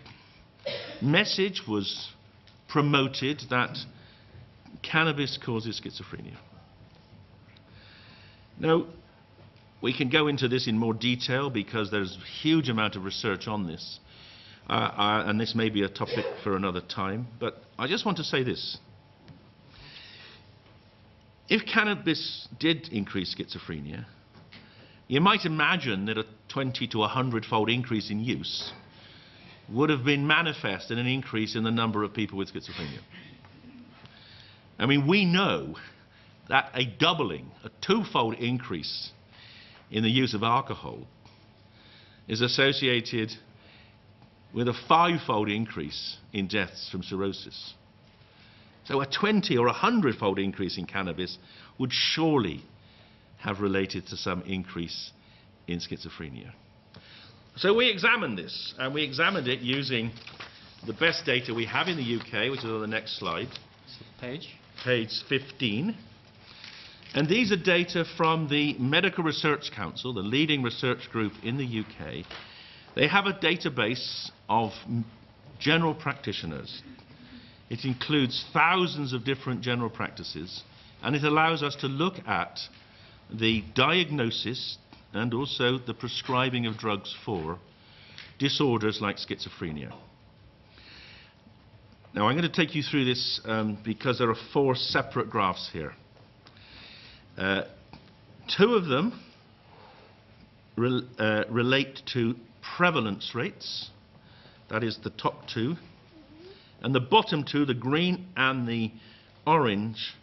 message was promoted that cannabis causes schizophrenia. Now, we can go into this in more detail because there's a huge amount of research on this, and this may be a topic for another time, but I just want to say this. If cannabis did increase schizophrenia, you might imagine that a 20 to 100-fold increase in use would have been manifest in an increase in the number of people with schizophrenia. I mean, we know that a doubling, a twofold increase in the use of alcohol is associated with a fivefold increase in deaths from cirrhosis. So a 20 or 100-fold increase in cannabis would surely have related to some increase in schizophrenia. So we examined this, and we examined it using the best data we have in the UK, which is on the next slide. Page 15. And these are data from the Medical Research Council, the leading research group in the UK. They have a database of general practitioners. It includes thousands of different general practices, and it allows us to look at the diagnosis and also the prescribing of drugs for disorders like schizophrenia. Now, I'm going to take you through this because there are 4 separate graphs here. 2 of them relate to prevalence rates. That is the top 2. And the bottom 2, the green and the orange,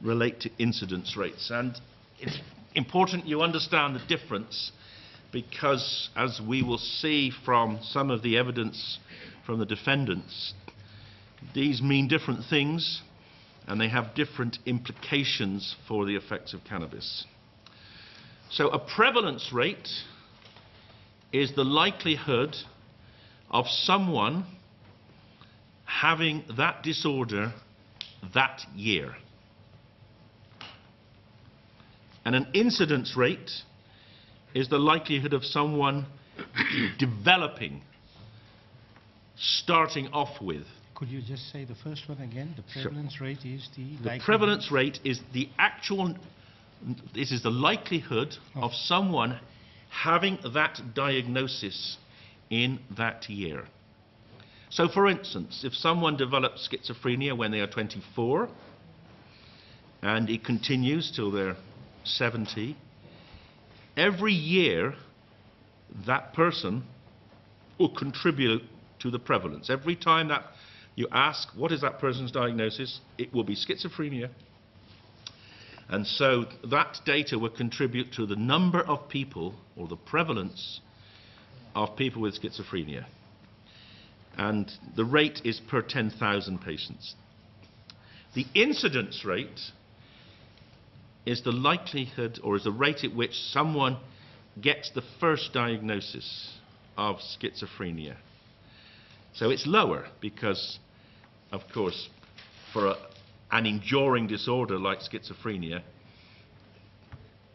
relate to incidence rates. And it's important you understand the difference because, as we will see from some of the evidence from the defendants, these mean different things and they have different implications for the effects of cannabis. So a prevalence rate is the likelihood of someone having that disorder that year. And an incidence rate is the likelihood of someone developing, starting off with. Could you just say the first one again? The prevalence rate is the prevalence rate is the actual, this is the likelihood of someone having that diagnosis in that year. So, for instance, if someone develops schizophrenia when they are 24 and it continues till they're 70, every year that person will contribute to the prevalence. Every time that you ask what is that person's diagnosis, it will be schizophrenia. And so that data will contribute to the number of people or the prevalence of people with schizophrenia. And the rate is per 10,000 patients. The incidence rate is the likelihood or is the rate at which someone gets the first diagnosis of schizophrenia. So it's lower because, of course, for an enduring disorder like schizophrenia,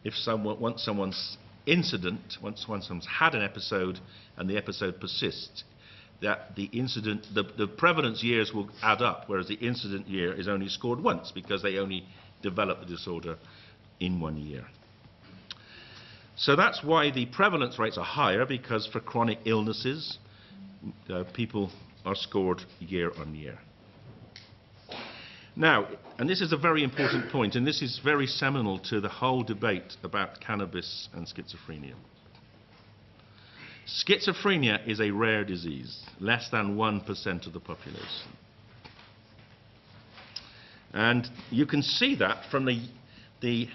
if someone, once someone's incident, once someone's had an episode and the episode persists, that the incident, the prevalence years will add up, whereas the incident year is only scored once because they only develop the disorder in 1 year. So that's why the prevalence rates are higher, because for chronic illnesses, people are scored year on year. Now, and this is a very important point, and this is very seminal to the whole debate about cannabis and schizophrenia. Schizophrenia is a rare disease, less than 1% of the population. And you can see that from the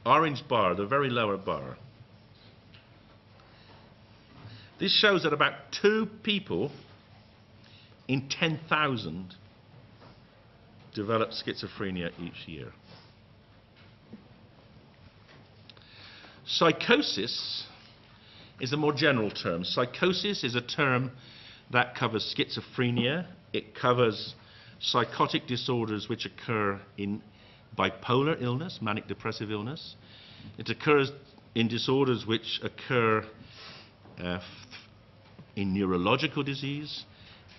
orange bar, the very lower bar. This shows that about 2 people in 10,000 develop schizophrenia each year. Psychosis is a more general term. Psychosis is a term that covers schizophrenia. It covers psychotic disorders which occur in bipolar illness, manic depressive illness. It occurs in disorders which occur in neurological disease,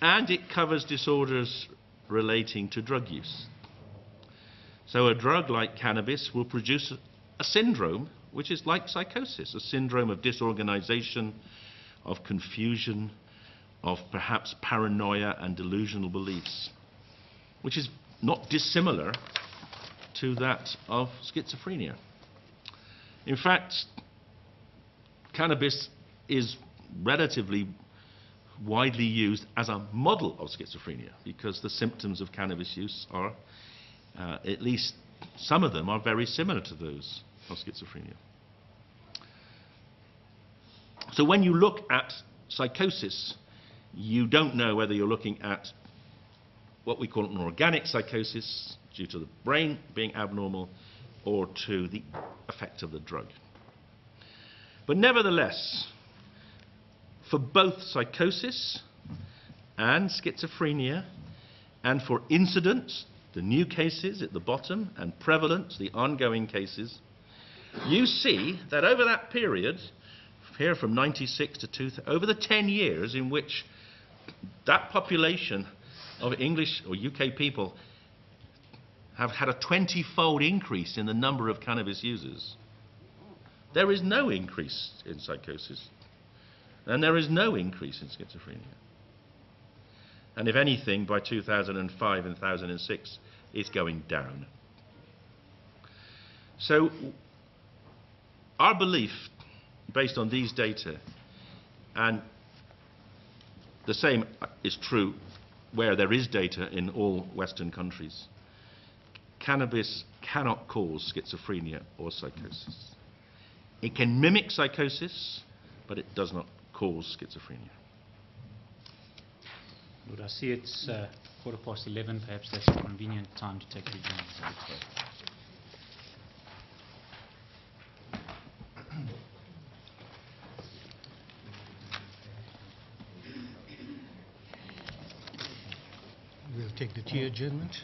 and it covers disorders relating to drug use. So a drug like cannabis will produce a syndrome which is like psychosis, a syndrome of disorganization, of confusion, of perhaps paranoia and delusional beliefs, which is not dissimilar to that of schizophrenia. In fact, cannabis is relatively widely used as a model of schizophrenia, because the symptoms of cannabis use are, at least some of them, are very similar to those of schizophrenia. So when you look at psychosis, you don't know whether you're looking at what we call an organic psychosis due to the brain being abnormal or to the effect of the drug. But nevertheless, for both psychosis and schizophrenia, and for incidence, the new cases at the bottom, and prevalence, the ongoing cases, you see that over that period, here from 96 to 2000, over the 10 years in which that population of English or UK people have had a 20-fold increase in the number of cannabis users, there is no increase in psychosis, and there is no increase in schizophrenia. And if anything, by 2005 and 2006, it's going down. So our belief, based on these data, and the same is true where there is data in all Western countries, cannabis cannot cause schizophrenia or psychosis. It can mimic psychosis, but it does not cause schizophrenia. Lord, I see it's 11:15. Perhaps that's a convenient time to take the exam. We'll take the tea adjournment.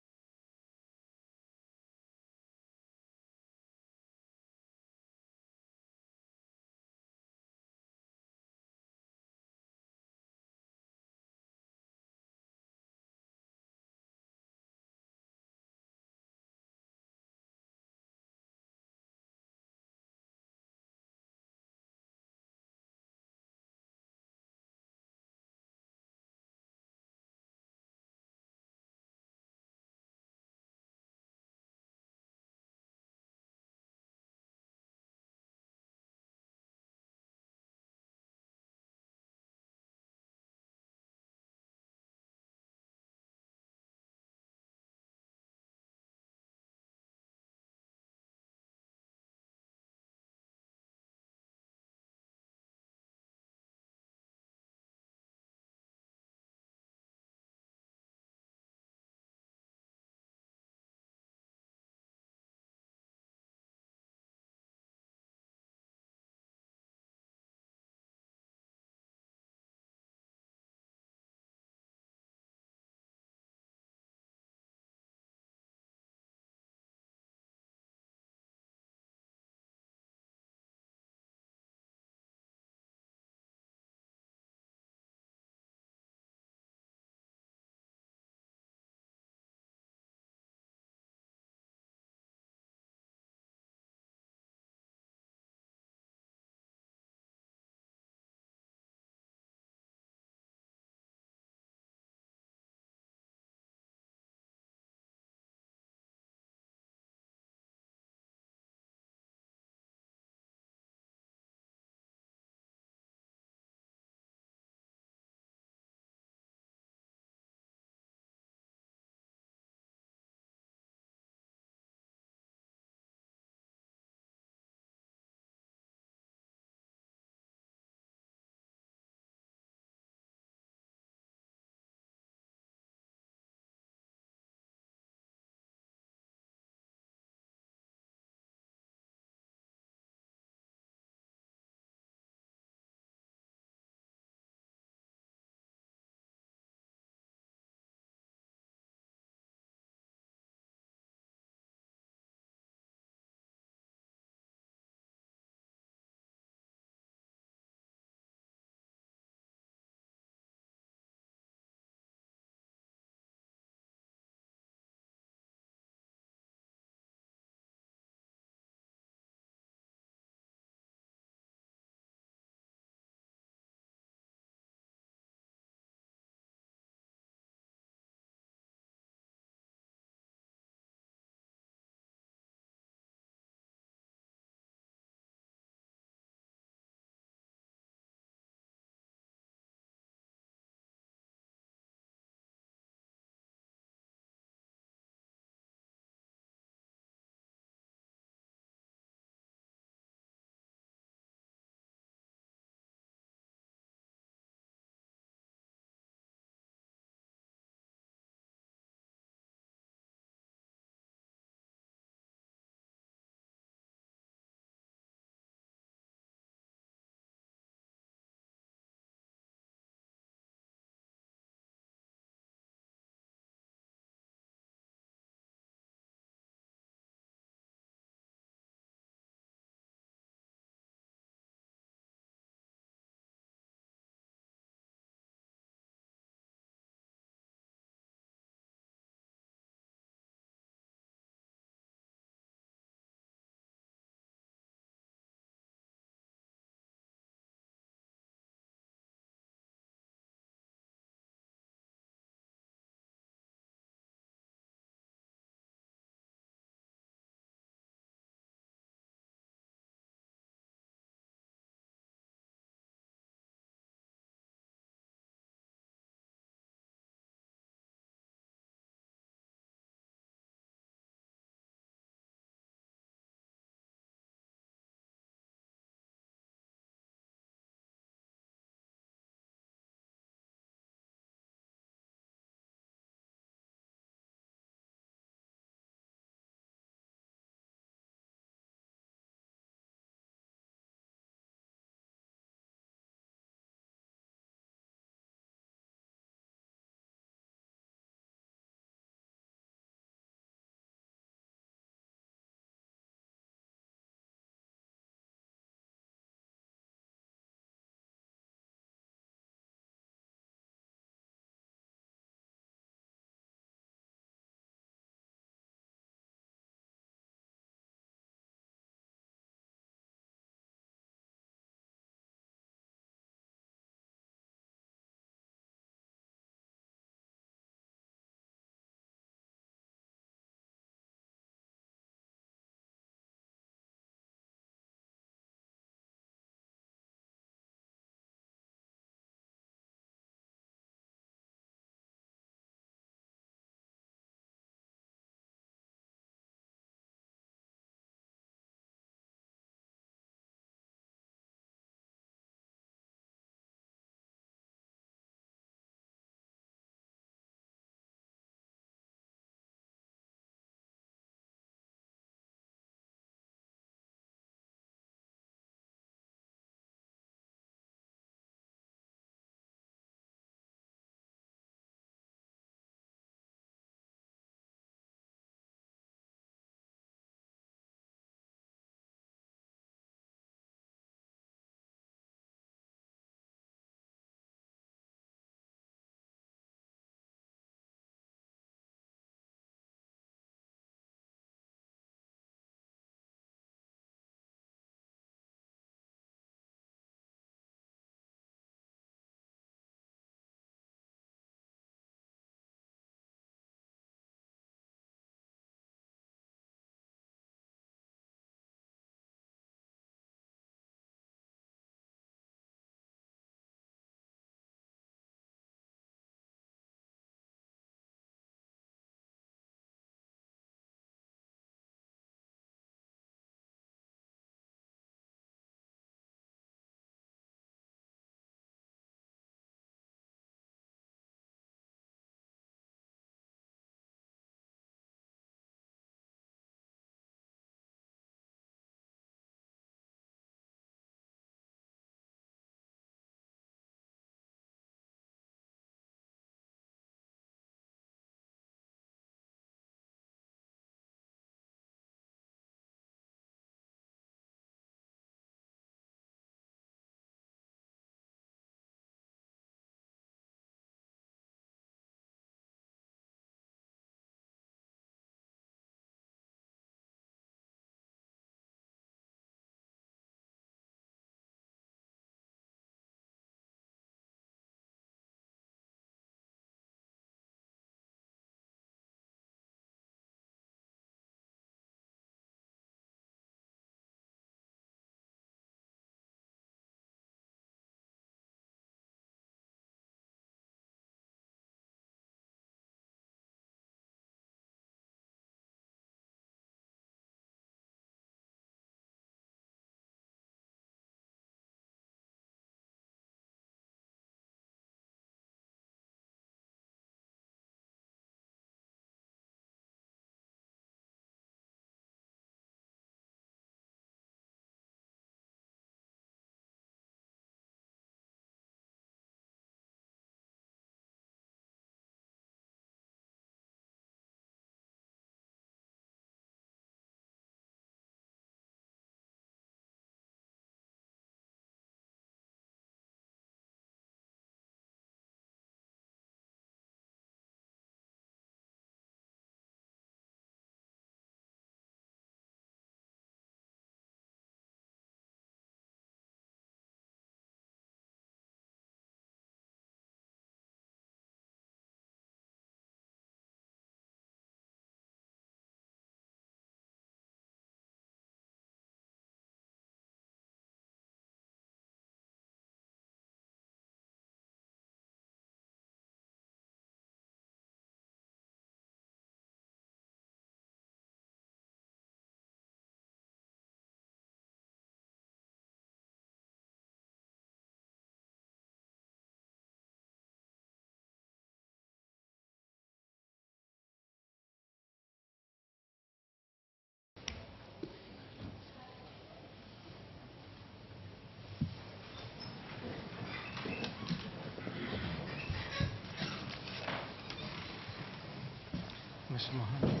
Mr. Mohammed.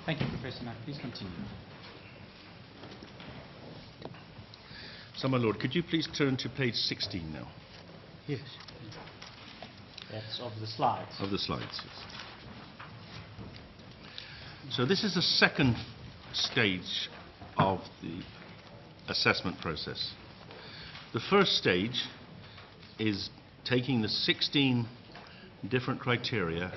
Thank you, Professor Knight. Please continue. So, my Lord, could you please turn to page 16 now Yes. That's of the slides. of the slides? Yes. So this is the second stage of the assessment process. The first stage is taking the 16 different criteria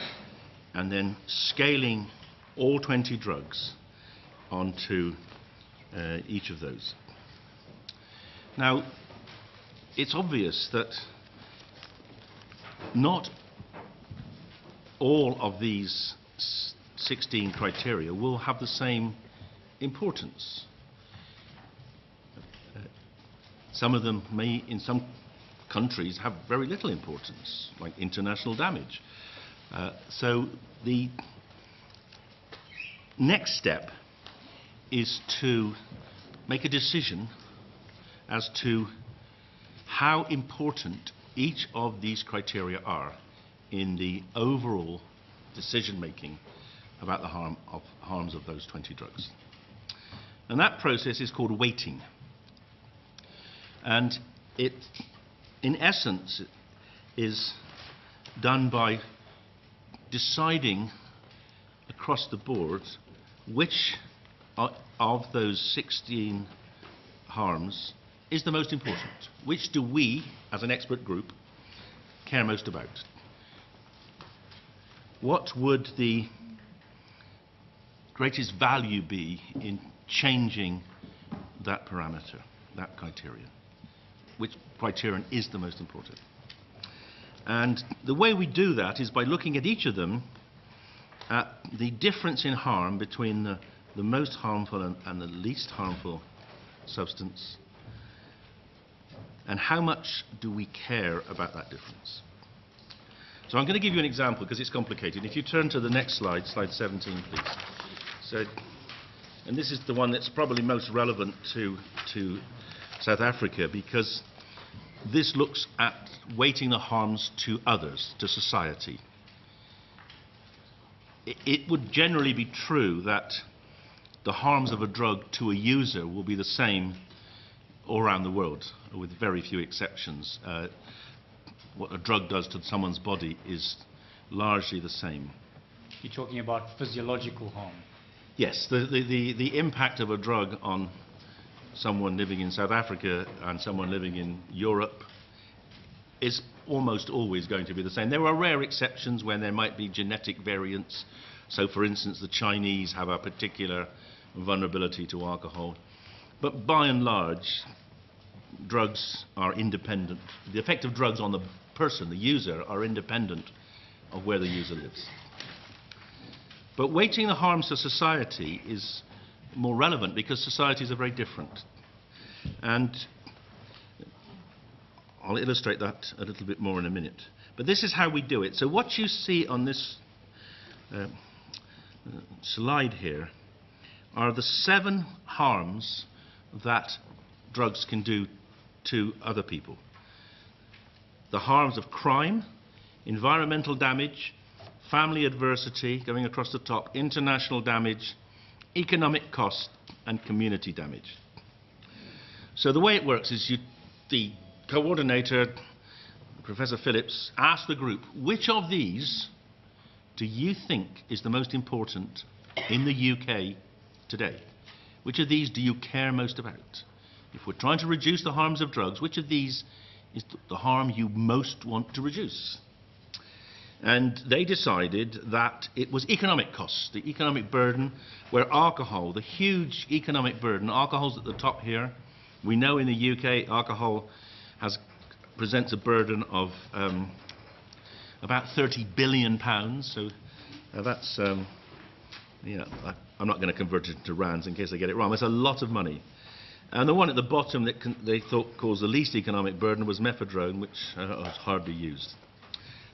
and then scaling all 20 drugs onto each of those. Now, it's obvious that not all of these 16 criteria will have the same importance. Some of them may, in some countries, have very little importance, like international damage. So the next step is to make a decision as to how important each of these criteria are in the overall decision-making about the harms of those 20 drugs. And that process is called weighting. And it, in essence, is done by deciding across the board which of those 16 harms is the most important. Which do we, as an expert group, care most about? What would the greatest value be in changing that parameter, that criterion? Which criterion is the most important? And the way we do that is by looking at each of them at the difference in harm between the most harmful and the least harmful substance, and how much do we care about that difference. So I'm going to give you an example because it's complicated. If you turn to the next slide, slide 17, please. So, and this is the one that's probably most relevant to South Africa, because this looks at weighting the harms to others, to society. It would generally be true that the harms of a drug to a user will be the same all around the world, with very few exceptions. What a drug does to someone's body is largely the same. You're talking about physiological harm. Yes, the impact of a drug on someone living in South Africa and someone living in Europe is almost always going to be the same. There are rare exceptions when there might be genetic variants. So, for instance, the Chinese have a particular vulnerability to alcohol. But by and large, drugs are independent. The effect of drugs on the person, the user, are independent of where the user lives. But weighting the harms to society is more relevant because societies are very different. And I'll illustrate that a little bit more in a minute. But this is how we do it. So what you see on this slide here are the 7 harms that drugs can do to other people. The harms of crime, environmental damage, family adversity, going across the top, international damage, economic cost, and community damage. So the way it works is the coordinator, Professor Phillips, asks the group, which of these do you think is the most important in the UK today? Which of these do you care most about? If we're trying to reduce the harms of drugs, which of these is the harm you most want to reduce? And they decided that it was economic costs, the economic burden, where alcohol, the huge economic burden, alcohol's at the top here. We know in the UK alcohol presents a burden of about £30 billion. So that's, yeah, I'm not going to convert it into rands in case I get it wrong. It's a lot of money. And the one at the bottom that they thought caused the least economic burden was mephedrone, which was hardly used.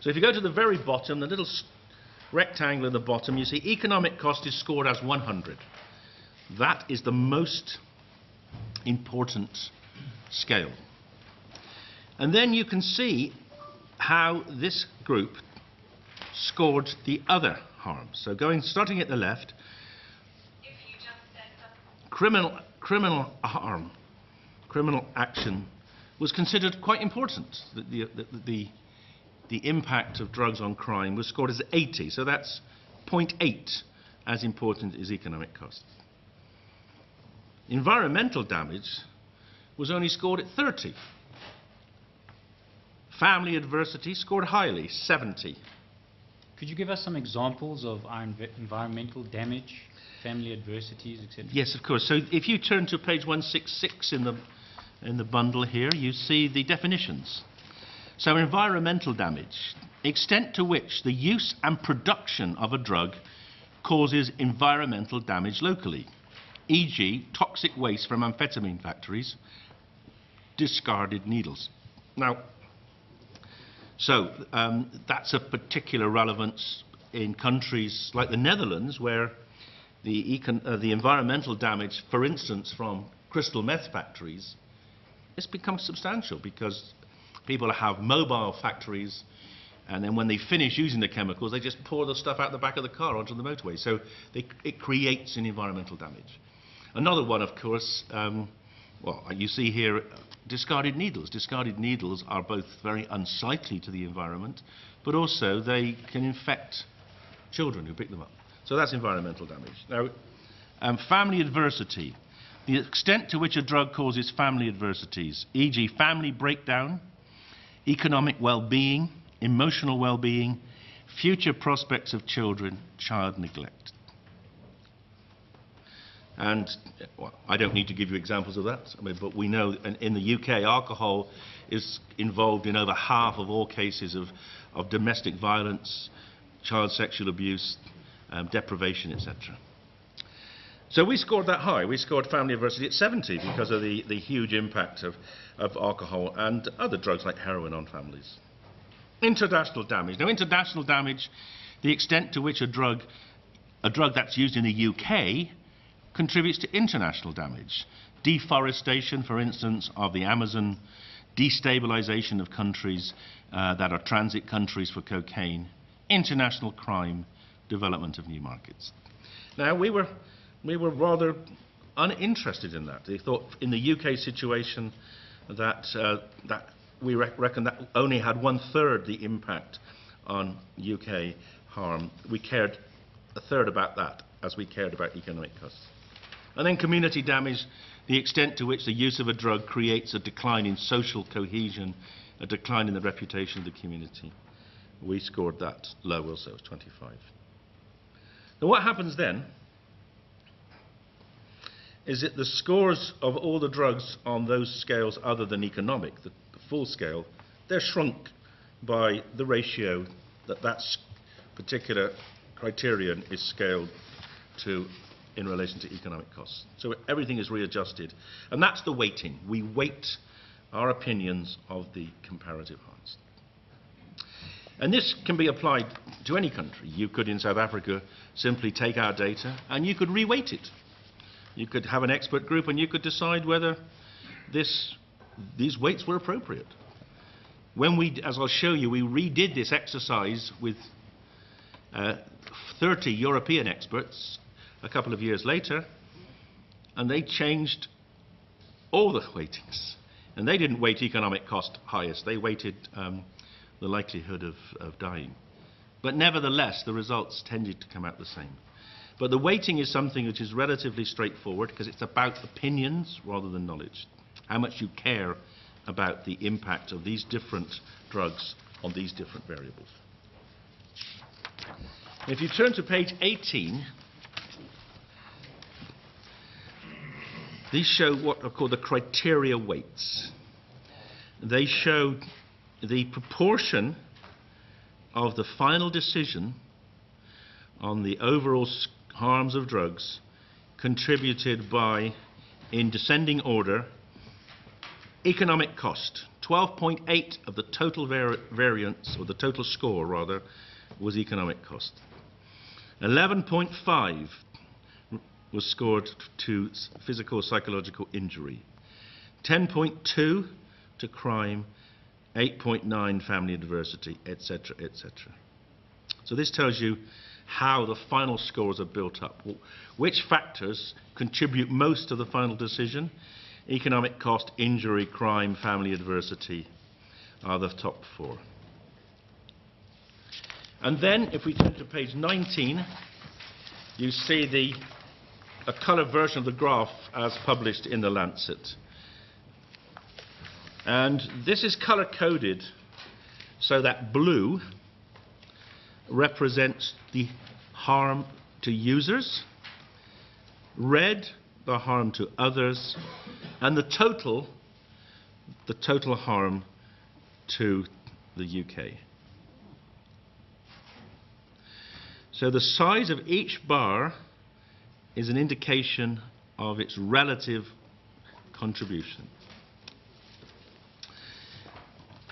So if you go to the very bottom, the little rectangle at the bottom, you see economic cost is scored as 100. That is the most important scale. And then you can see how this group scored the other harms. So starting at the left, criminal harm, criminal action was considered quite important. The impact of drugs on crime was scored as 80, so that's 0.8 as important as economic costs. Environmental damage was only scored at 30. Family adversity scored highly, 70. Could you give us some examples of our environmental damage, family adversities, etc.? Yes, of course. So if you turn to page 166 in the bundle here, you see the definitions. So environmental damage, extent to which the use and production of a drug causes environmental damage locally, e.g. toxic waste from amphetamine factories, discarded needles. Now, that's of particular relevance in countries like the Netherlands, where the environmental damage, for instance, from crystal meth factories, has become substantial because people have mobile factories, and then when they finish using the chemicals, they just pour the stuff out the back of the car onto the motorway. So it creates an environmental damage. Another one, of course, well, you see here, discarded needles. Discarded needles are both very unsightly to the environment, but also they can infect children who pick them up. So that's environmental damage. Now, family adversity. The extent to which a drug causes family adversities, e.g. family breakdown, economic well-being, emotional well-being, future prospects of children, child neglect. And well, I don't need to give you examples of that, but we know in the UK alcohol is involved in over half of all cases of domestic violence, child sexual abuse, deprivation, etc. So we scored that high. We scored family adversity at 70 because of the huge impact of alcohol and other drugs like heroin on families. International damage. Now, international damage, the extent to which a drug that's used in the UK contributes to international damage. Deforestation, for instance, of the Amazon, destabilization of countries that are transit countries for cocaine, international crime, development of new markets. Now, we were rather uninterested in that. They thought in the UK situation that we reckon that only had 1/3 the impact on UK harm. We cared 1/3 about that as we cared about economic costs. And then community damage, the extent to which the use of a drug creates a decline in social cohesion, a decline in the reputation of the community. We scored that low also, it was 25. Now what happens then is that the scores of all the drugs on those scales other than economic, the full scale, they're shrunk by the ratio that particular criterion is scaled to in relation to economic costs. So everything is readjusted. And that's the weighting. We weight our opinions of the comparative harms. And this can be applied to any country. You could, in South Africa, simply take our data and you could reweight it. You could have an expert group and you could decide whether these weights were appropriate. When as I'll show you, we redid this exercise with 30 European experts a couple of years later, and they changed all the weightings. And they didn't weight economic cost highest, they weighted the likelihood of dying. But nevertheless, the results tended to come out the same. But the weighting is something which is relatively straightforward because it's about opinions rather than knowledge. How much you care about the impact of these different drugs on these different variables. If you turn to page 18, these show what are called the criteria weights. They show the proportion of the final decision on the overall harms of drugs contributed by, in descending order, economic cost. 12.8 of the total variance, or the total score rather, was economic cost. 11.5 was scored to physical psychological injury. 10.2 to crime, 8.9 family adversity, etc., etc. So this tells you how the final scores are built up. Which factors contribute most to the final decision? Economic cost, injury, crime, family adversity are the top 4. And then, if we turn to page 19, you see a colour version of the graph as published in the Lancet. And this is colour-coded so that blue represents the harm to users, red the harm to others, and the total harm to the UK. So the size of each bar is an indication of its relative contribution.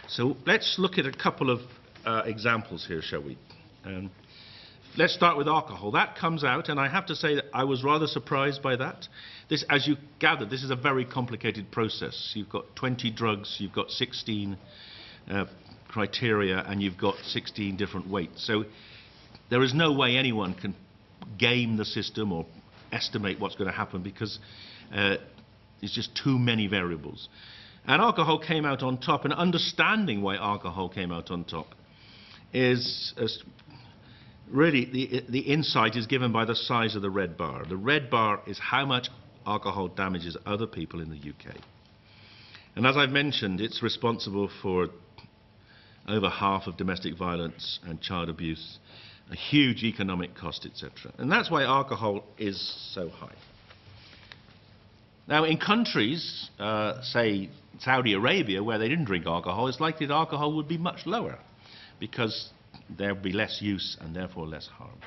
So let's look at a couple of examples here, shall we? Let's start with alcohol. That comes out, and I have to say that I was rather surprised by that. This, as you gather, this is a very complicated process. You've got 20 drugs, you've got 16 criteria, and you've got 16 different weights. So there is no way anyone can game the system or estimate what's going to happen, because there's just too many variables. And alcohol came out on top, and understanding why alcohol came out on top is really the insight is given by the size of the red bar. The red bar is how much alcohol damages other people in the UK. And as I've mentioned, it's responsible for over half of domestic violence and child abuse, a huge economic cost, etc. And that's why alcohol is so high. Now, in countries, say Saudi Arabia, where they didn't drink alcohol, it's likely that alcohol would be much lower, because there would be less use and therefore less harm.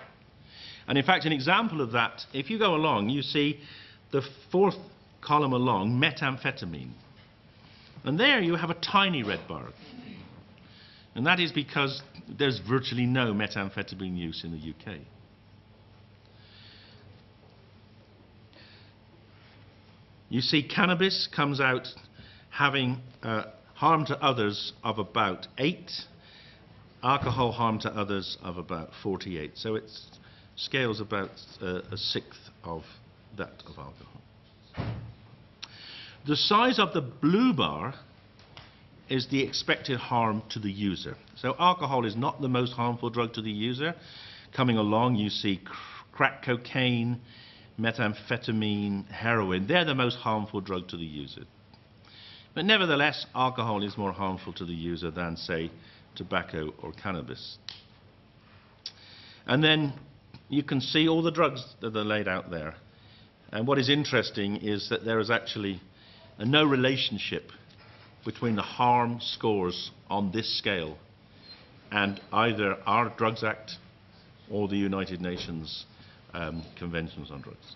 And in fact, an example of that, if you go along, you see the 4th column along, methamphetamine. And there you have a tiny red bar. And that is because there's virtually no methamphetamine use in the UK. You see cannabis comes out having harm to others of about 8, alcohol harm to others of about 48. So it scales about a sixth of that of alcohol. The size of the blue bar is the expected harm to the user. So alcohol is not the most harmful drug to the user. Coming along, you see crack cocaine, methamphetamine, heroin. They're the most harmful drug to the user. But nevertheless, alcohol is more harmful to the user than, say, tobacco or cannabis. And then you can see all the drugs that are laid out there. And what is interesting is that there is actually no relationship between the harm scores on this scale and either our Drugs Act or the United Nations Conventions on Drugs.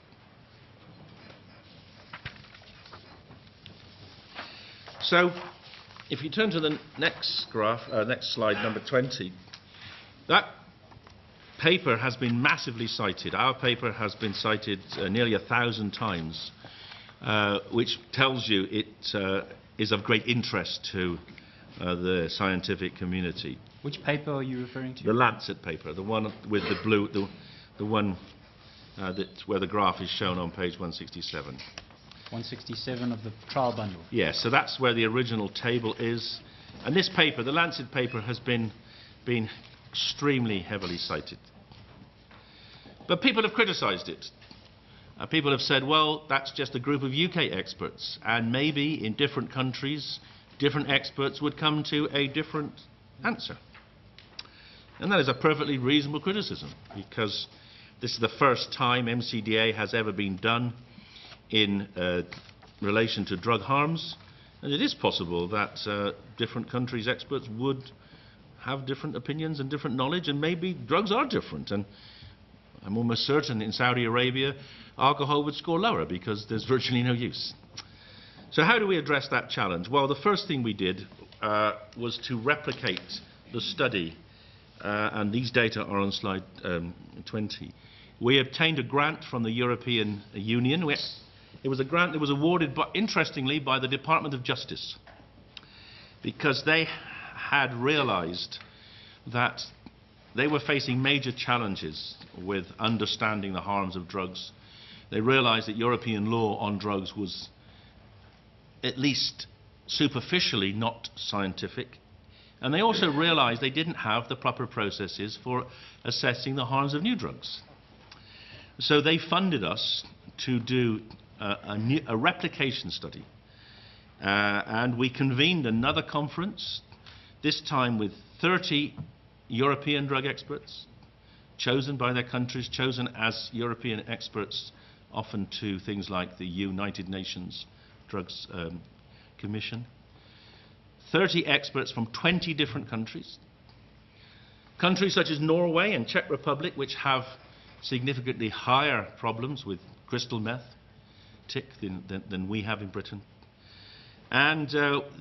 So, if you turn to the next graph, next slide, number 20, that paper has been massively cited. Our paper has been cited nearly 1,000 times, which tells you it is of great interest to the scientific community. Which paper are you referring to? The Lancet paper, the one with the blue, the one where the graph is shown on page 167. 167 of the trial bundle. Yes, so that's where the original table is. And this paper, the Lancet paper, has been extremely heavily cited. But people have criticised it. People have said, well, that's just a group of UK experts, and maybe in different countries, different experts would come to a different answer. And that is a perfectly reasonable criticism, because this is the first time MCDA has ever been done in relation to drug harms, and it is possible that different countries' experts would have different opinions and different knowledge, and maybe drugs are different. And I'm almost certain in Saudi Arabia, alcohol would score lower because there's virtually no use. So how do we address that challenge? Well, the first thing we did was to replicate the study, and these data are on slide 20. We obtained a grant from the European Union. It was a grant that was awarded, interestingly, by the Department of they were facing major challenges with understanding the harms of drugs. They realized that European law on drugs was at least superficially not scientific. And they also realized they didn't have the proper processes for assessing the harms of new drugs. So they funded us to do a replication study. And we convened another conference, this time with 30 European drug experts, chosen by their countries, chosen as European experts, often to things like the United Nations Drugs Commission. 30 experts from 20 different countries. Countries such as Norway and Czech Republic, which have significantly higher problems with crystal meth, TIC, than we have in Britain. And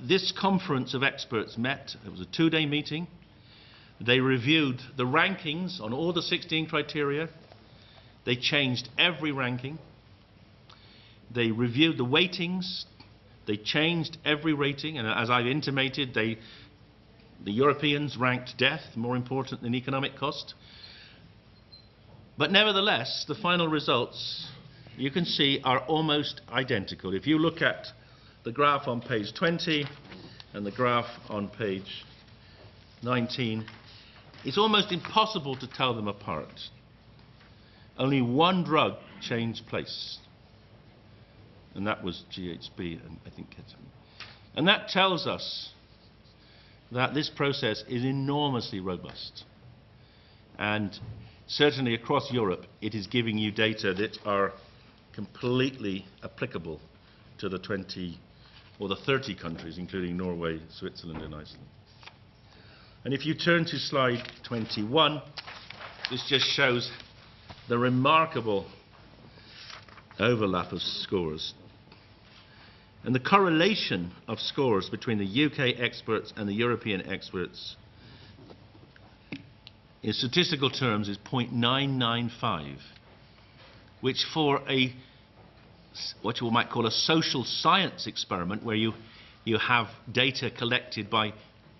this conference of experts met. It was a 2-day meeting. They reviewed the rankings on all the 16 criteria. They changed every ranking. They reviewed the weightings. They changed every rating. And as I've intimated, the Europeans ranked death more important than economic cost. But nevertheless, the final results, you can see, are almost identical. If you look at the graph on page 20 and the graph on page 19, it's almost impossible to tell them apart. Only one drug changed place, and that was GHB, and I think ketamine. And that tells us that this process is enormously robust. And certainly across Europe, it is giving you data that are completely applicable to the 20 or the 30 countries, including Norway, Switzerland, and Iceland. And if you turn to slide 21, this just shows the remarkable overlap of scores. And the correlation of scores between the UK experts and the European experts in statistical terms is 0.995, which for what you might call a social science experiment, where you have data collected by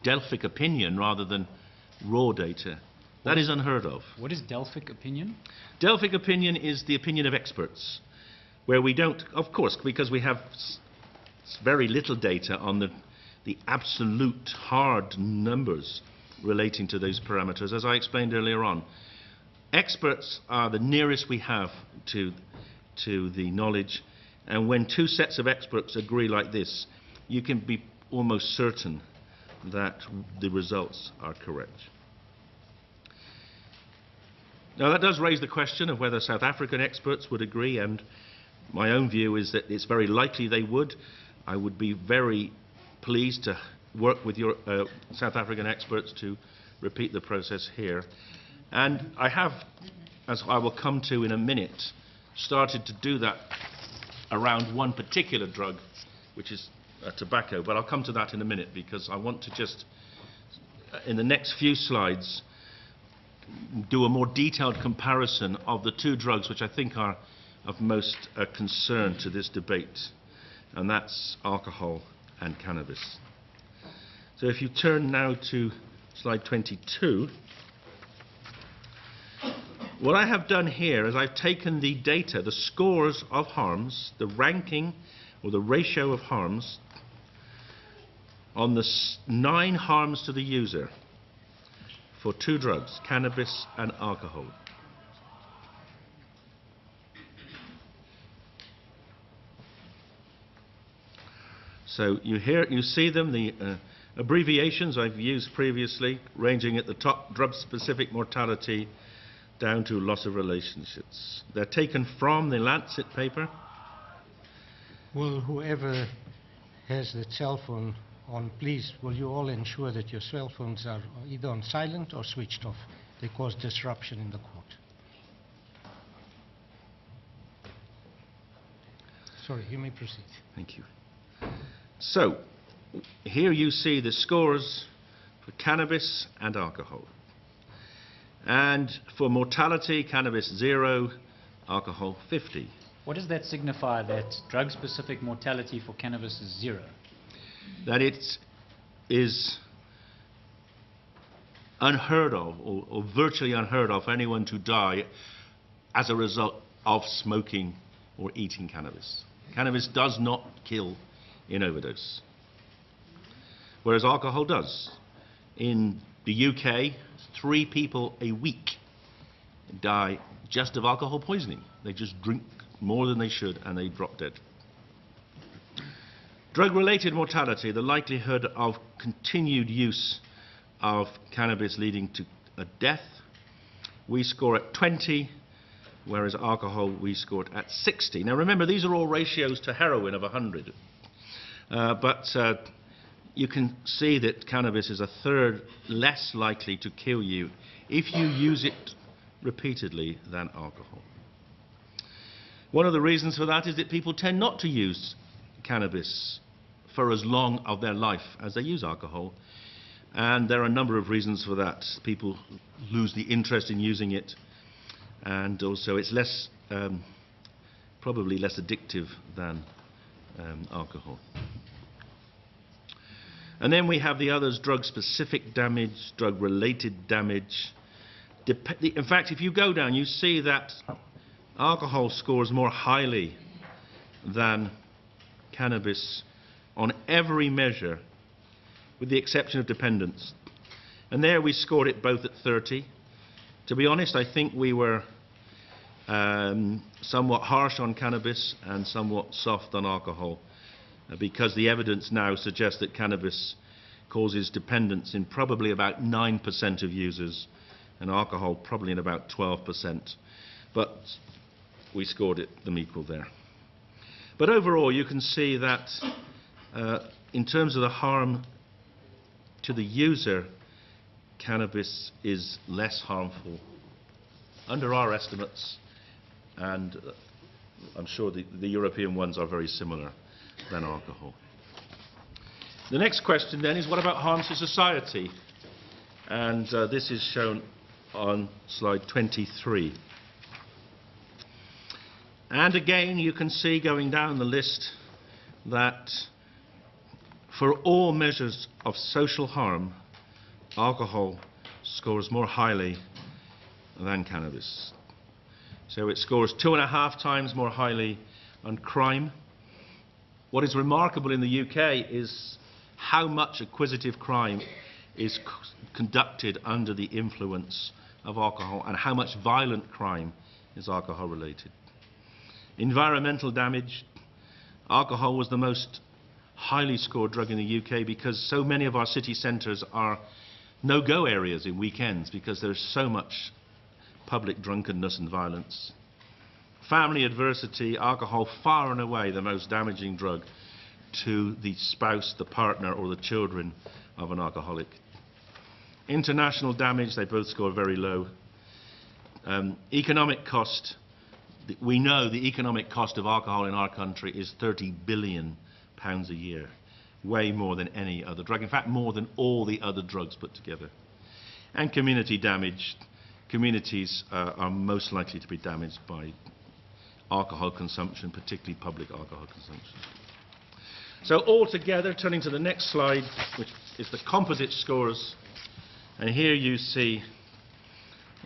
Delphic opinion rather than raw data, that is unheard of. What is Delphic opinion? Delphic opinion is the opinion of experts, where we don't, of course, because we have very little data on the absolute hard numbers relating to those parameters, as I explained earlier on. Experts are the nearest we have to the knowledge, and when two sets of experts agree like this, you can be almost certain that the results are correct. Now that does raise the question of whether South African experts would agree, and my own view is that it's very likely they would. I would be very pleased to work with your South African experts to repeat the process here. And I have, as I will come to in a minute, started to do that around one particular drug, which is tobacco. But I'll come to that in a minute, because I want to just, in the next few slides, do a more detailed comparison of the two drugs which I think are of most concern to this debate, and that's alcohol and cannabis. So if you turn now to slide 22, what I have done here is I've taken the data, the scores of harms, the ranking or the ratio of harms on the 9 harms to the user for two drugs, cannabis and alcohol. So you see them, the abbreviations I've used previously, ranging at the top, drug-specific mortality, down to loss of relationships. They're taken from the Lancet paper. Will whoever has the cell phone on, please, will you all ensure that your cell phones are either on silent or switched off? They cause disruption in the court. Sorry, you may proceed. Thank you. So, here you see the scores for cannabis and alcohol. And for mortality, cannabis 0, alcohol 50. What does that signify, that drug-specific mortality for cannabis is 0? That it is unheard of, or virtually unheard of, for anyone to die as a result of smoking or eating cannabis. Cannabis does not kill in overdose, whereas alcohol does. In the UK, 3 people a week die just of alcohol poisoning. They just drink more than they should and they drop dead. Drug-related mortality, the likelihood of continued use of cannabis leading to a death, we score at 20, whereas alcohol we scored at 60. Now remember, these are all ratios to heroin of 100. But you can see that cannabis is a third less likely to kill you if you use it repeatedly than alcohol. One of the reasons for that is that people tend not to use cannabis for as long of their life as they use alcohol. And there are a number of reasons for that. People lose the interest in using it, and also it's less, probably less addictive than alcohol. And then we have the others: drug-specific damage, drug-related damage. In fact, if you go down, you see that alcohol scores more highly than cannabis on every measure, with the exception of dependence. And there we scored it both at 30. To be honest, I think we were somewhat harsh on cannabis and somewhat soft on alcohol, because the evidence now suggests that cannabis causes dependence in probably about 9% of users, and alcohol probably in about 12%. But we scored them equal there. But overall, you can see that in terms of the harm to the user, cannabis is less harmful under our estimates, and I'm sure the European ones are very similar, than alcohol. The next question then is, what about harm to society? And this is shown on slide 23. And again, you can see going down the list that for all measures of social harm, alcohol scores more highly than cannabis. So it scores 2.5 times more highly on crime. What is remarkable in the UK is how much acquisitive crime is conducted under the influence of alcohol, and how much violent crime is alcohol related. Environmental damage, alcohol was the most highly scored drug in the UK, because so many of our city centres are no-go areas in weekends because there's so much public drunkenness and violence. Family adversity, alcohol far and away the most damaging drug to the spouse, the partner or the children of an alcoholic. International damage, they both score very low. Economic cost, we know the economic cost of alcohol in our country is £30 billion a year, way more than any other drug, in fact more than all the other drugs put together. And community damage, communities are most likely to be damaged by alcohol consumption, particularly public alcohol consumption. So altogether, turning to the next slide, which is the composite scores, and here you see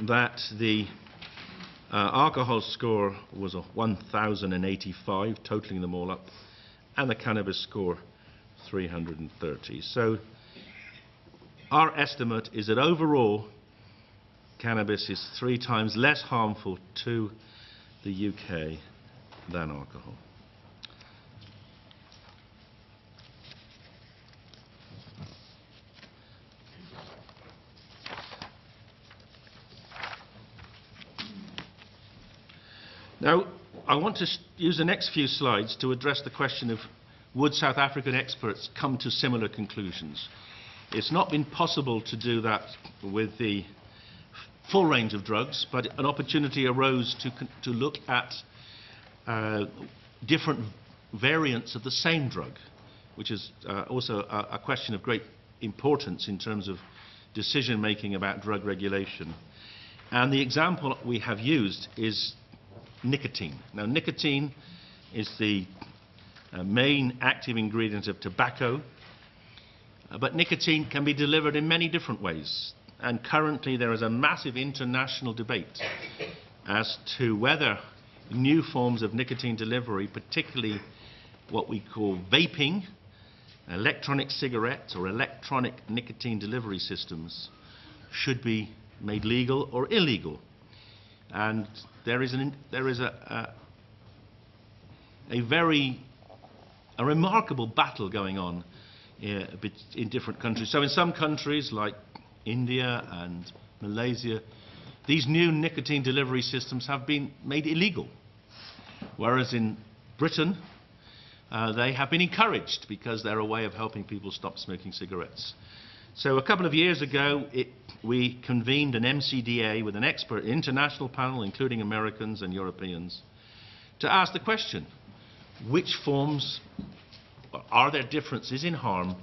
that the alcohol score was a 1,085, totaling them all up, and the cannabis score 330. So our estimate is that overall cannabis is 3 times less harmful to the UK than alcohol. Now, I want to use the next few slides to address the question of, would South African experts come to similar conclusions? It's not been possible to do that with the full range of drugs, but an opportunity arose to look at different variants of the same drug, which is also a question of great importance in terms of decision making about drug regulation. And the example we have used is nicotine. Now, nicotine is the main active ingredient of tobacco, but nicotine can be delivered in many different ways. and currently there is a massive international debate as to whether new forms of nicotine delivery, particularly what we call vaping, electronic cigarettes or electronic nicotine delivery systems, should be made legal or illegal. And there is a remarkable battle going on in different countries. So in some countries like India and Malaysia, these new nicotine delivery systems have been made illegal, whereas in Britain they have been encouraged because they're a way of helping people stop smoking cigarettes. So a couple of years ago we convened an MCDA with an expert international panel, including Americans and Europeans, to ask the question, which forms, are there differences in harm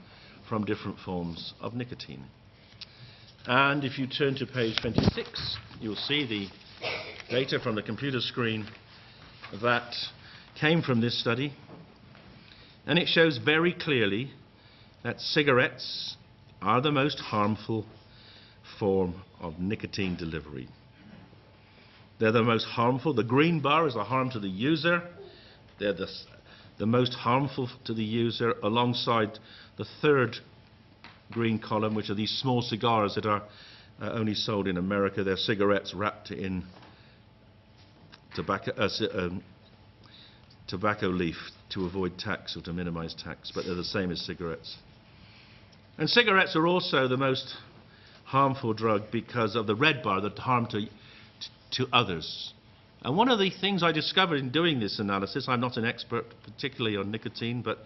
from different forms of nicotine? And if you turn to page 26, you'll see the data from the computer screen that came from this study. And it shows very clearly that cigarettes are the most harmful form of nicotine delivery. They're the most harmful. The green bar is a harm to the user. They're the most harmful to the user, alongside the third green column, which are these small cigars that are only sold in America. They're cigarettes wrapped in tobacco leaf to avoid tax or to minimize tax, but they're the same as cigarettes. And cigarettes are also the most harmful drug because of the red bar, the harm to others. And one of the things I discovered in doing this analysis, I'm not an expert particularly on nicotine, but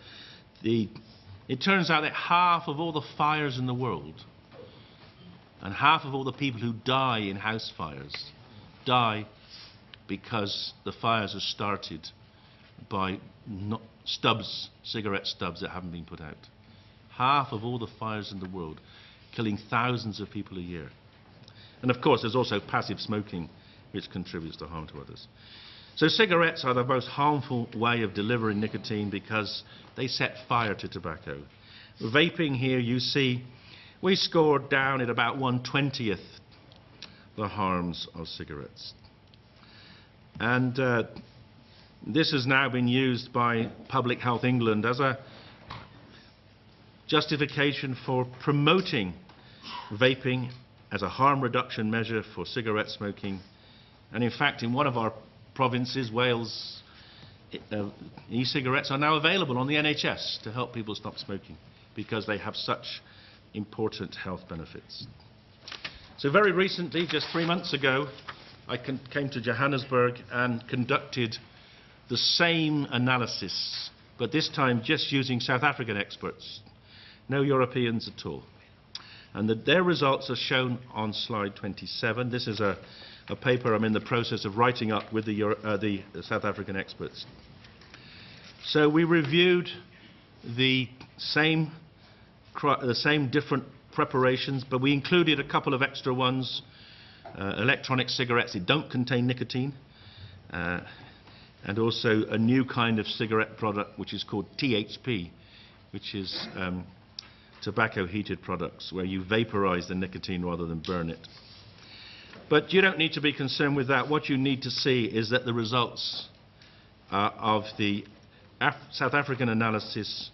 it turns out that half of all the fires in the world and half of all the people who die in house fires die because the fires are started by cigarette stubs that haven't been put out. Half of all the fires in the world, killing thousands of people a year. And of course there's also passive smoking, which contributes to harm to others. So cigarettes are the most harmful way of delivering nicotine because they set fire to tobacco. Vaping here, you see, we scored down at about 1/20th the harms of cigarettes. And this has now been used by Public Health England as a justification for promoting vaping as a harm reduction measure for cigarette smoking. And in fact, in one of our provinces, Wales, e-cigarettes are now available on the NHS to help people stop smoking because they have such important health benefits. So very recently, just 3 months ago, I came to Johannesburg and conducted the same analysis, but this time just using South African experts, no Europeans at all. And their results are shown on slide 27. This is a paper I'm in the process of writing up with the South African experts. So we reviewed the same different preparations, but we included a couple of extra ones. Electronic cigarettes that don't contain nicotine, and also a new kind of cigarette product which is called THP, which is tobacco heated products, where you vaporize the nicotine rather than burn it. But you don't need to be concerned with that. What you need to see is that the results of the South African analysis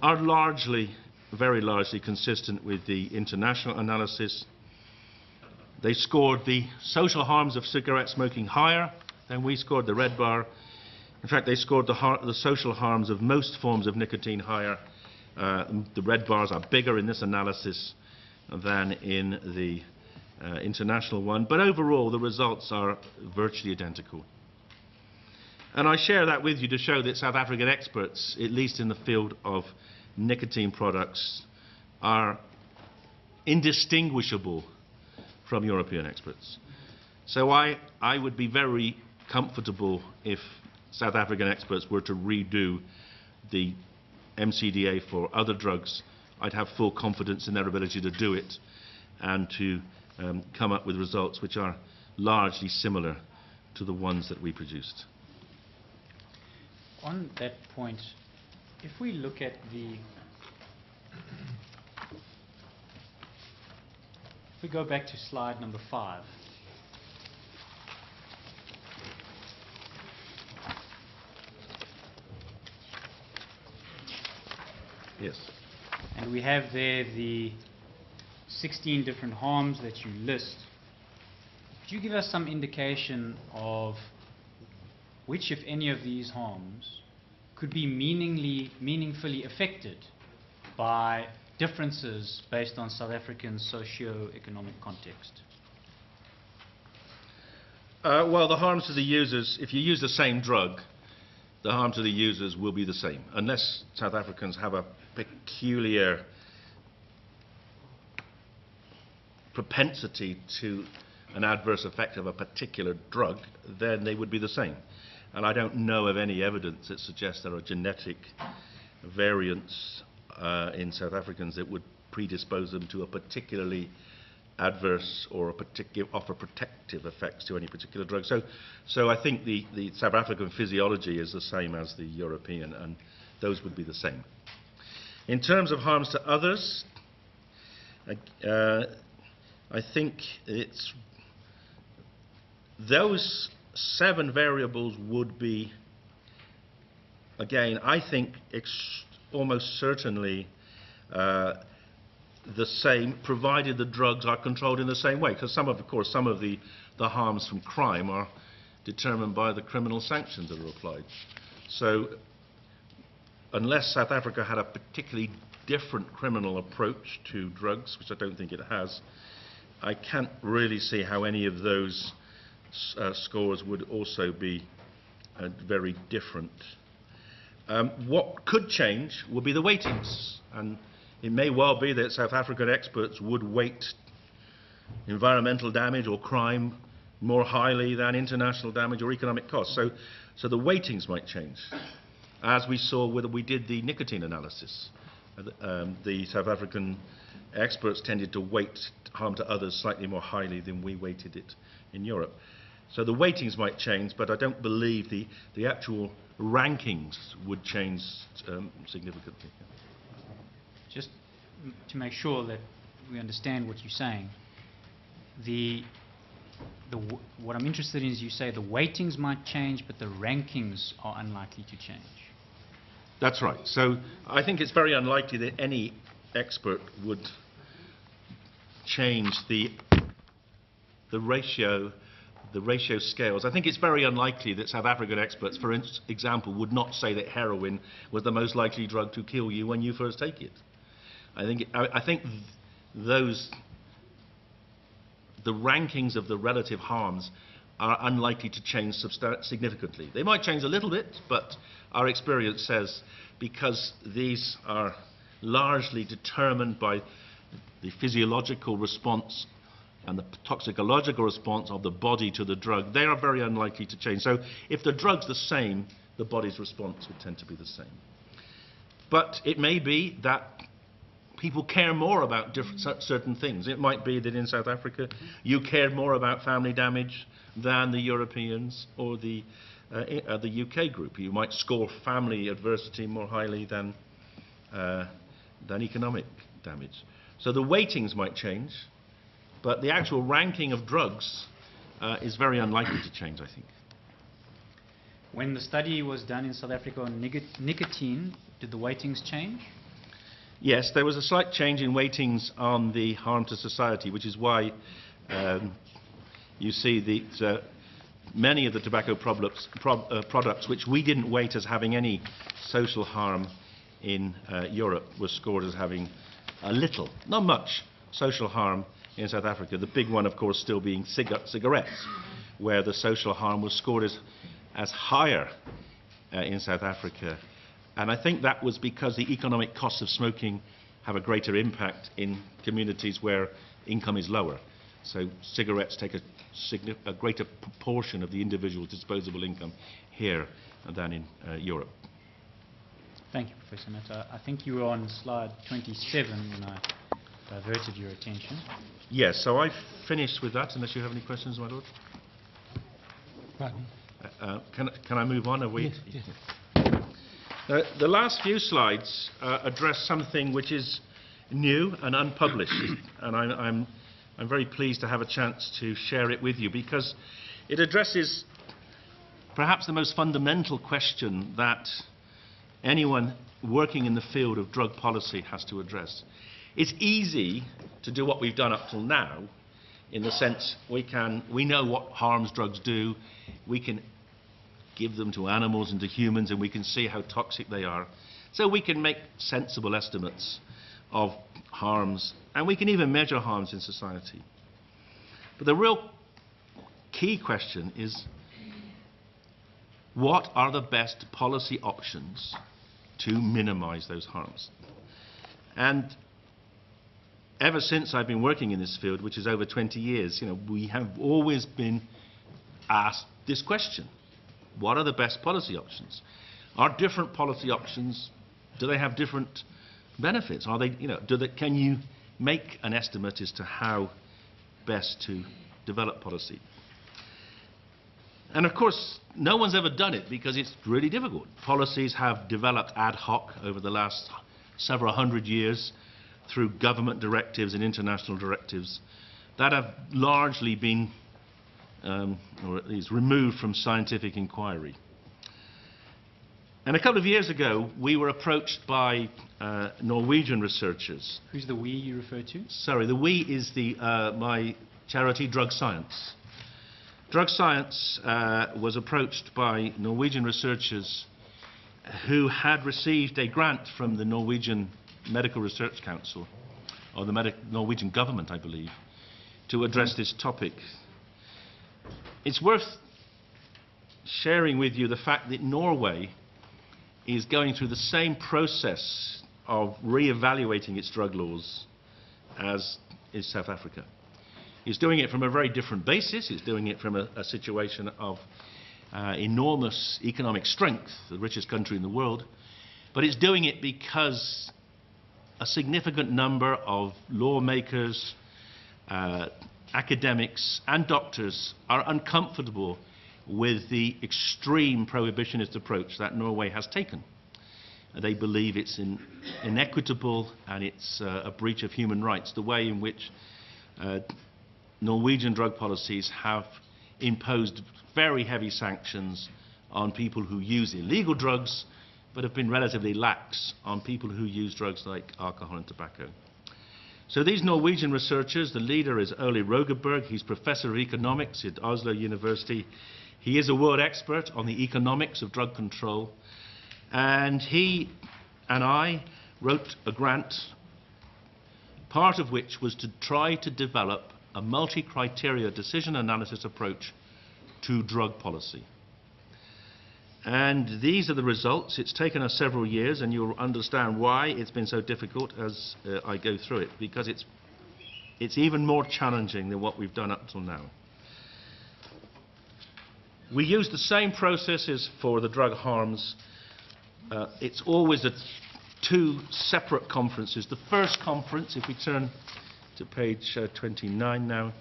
are very largely consistent with the international analysis. They scored the social harms of cigarette smoking higher than we scored, the red bar. In fact, they scored the social harms of most forms of nicotine higher. The red bars are bigger in this analysis than in the international one, but overall the results are virtually identical. And I share that with you to show that South African experts, at least in the field of nicotine products, are indistinguishable from European experts. So I would be very comfortable if South African experts were to redo the MCDA for other drugs. I'd have full confidence in their ability to do it and to come up with results which are largely similar to the ones that we produced. On that point, if we look at If we go back to slide number 5. Yes. And we have there the 16 different harms that you list. Could you give us some indication of which, if any, of these harms could be meaningfully affected by differences based on South African socio-economic context? Well, the harms to the users, if you use the same drug, the harm to the users will be the same, unless South Africans have a peculiar propensity to an adverse effect of a particular drug, then they would be the same. And I don't know of any evidence that suggests there are genetic variants in South Africans that would predispose them to a particularly adverse or offer protective effects to any particular drug. So I think the South African physiology is the same as the European, and those would be the same. In terms of harms to others, I think it's those 7 variables would be, again, I think almost certainly the same, provided the drugs are controlled in the same way. Because of course, some of the harms from crime are determined by the criminal sanctions that are applied. So, unless South Africa had a particularly different criminal approach to drugs, which I don't think it has, I can't really see how any of those scores would also be very different. What could change would be the weightings, and it may well be that South African experts would weight environmental damage or crime more highly than international damage or economic costs. So the weightings might change, as we saw when we did the nicotine analysis. The South African experts tended to weight harm to others slightly more highly than we weighted it in Europe. So the weightings might change, but I don't believe the actual rankings would change significantly. Just to make sure that we understand what you're saying, what I'm interested in is you say the weightings might change, but the rankings are unlikely to change. That's right. So I think it's very unlikely that any expert would change the ratio scales. I think it's very unlikely that South African experts, for example, would not say that heroin was the most likely drug to kill you when you first take it. I think the rankings of the relative harms are unlikely to change significantly. They might change a little bit, but our experience says because these are largely determined by the physiological response and the toxicological response of the body to the drug, they are very unlikely to change. So if the drug's the same, the body's response would tend to be the same. But it may be that people care more about certain things. It might be that in South Africa you cared more about family damage than the Europeans or the UK group. You might score family adversity more highly than economic damage. So the weightings might change, but the actual ranking of drugs is very unlikely to change, I think. When the study was done in South Africa on nicotine, did the weightings change? Yes, there was a slight change in weightings on the harm to society, which is why you see that many of the tobacco products which we didn't weight as having any social harm in Europe were scored as having a little, not much, social harm in South Africa. The big one, of course, still being cigarettes, where the social harm was scored as higher in South Africa. And I think that was because the economic costs of smoking have a greater impact in communities where income is lower. So cigarettes take a greater proportion of the individual's disposable income here than in Europe. Thank you, Professor Mata. I think you were on slide 27 when I diverted your attention. Yes, so I've finished with that, unless you have any questions, my Lord. Pardon? Can I move on? Are we? Yes. The last few slides address something which is new and unpublished, and I'm I'm very pleased to have a chance to share it with you because it addresses perhaps the most fundamental question that anyone working in the field of drug policy has to address. It's easy to do what we've done up till now, in the sense we know what harms drugs do, we can give them to animals and to humans, and we can see how toxic they are. So we can make sensible estimates of harms, and we can even measure harms in society. But the real key question is, what are the best policy options to minimize those harms? And ever since I've been working in this field, which is over 20 years, we have always been asked this question. What are the best policy options? Are different policy options, do they have different benefits? Are they, can you make an estimate as to how best to develop policy? And of course, no one's ever done it because it's really difficult. Policies have developed ad hoc over the last several hundred years through government directives and international directives that have largely been, or at least removed from scientific inquiry. And a couple of years ago, we were approached by Norwegian researchers. Who's the we you refer to? Sorry, the we is my charity, Drug Science. Drug Science was approached by Norwegian researchers who had received a grant from the Norwegian Medical Research Council, or the Norwegian government, I believe, to address this topic. It's worth sharing with you the fact that Norway is going through the same process of re-evaluating its drug laws as is South Africa. It's doing it from a very different basis. It's doing it from a situation of enormous economic strength, the richest country in the world. But it's doing it because a significant number of lawmakers, academics and doctors are uncomfortable with the extreme prohibitionist approach that Norway has taken. They believe it's inequitable and it's a breach of human rights, the way in which Norwegian drug policies have imposed very heavy sanctions on people who use illegal drugs, but have been relatively lax on people who use drugs like alcohol and tobacco. So these Norwegian researchers, the leader is Ole Rogeberg. He's professor of economics at Oslo University. He is a world expert on the economics of drug control. And he and I wrote a grant, part of which was to try to develop a multi-criteria decision analysis approach to drug policy. And these are the results. It's taken us several years, and you'll understand why it's been so difficult as I go through it, because it's even more challenging than what we've done up till now. We use the same processes for the drug harms. It's always at two separate conferences. The first conference, if we turn to page 29 now,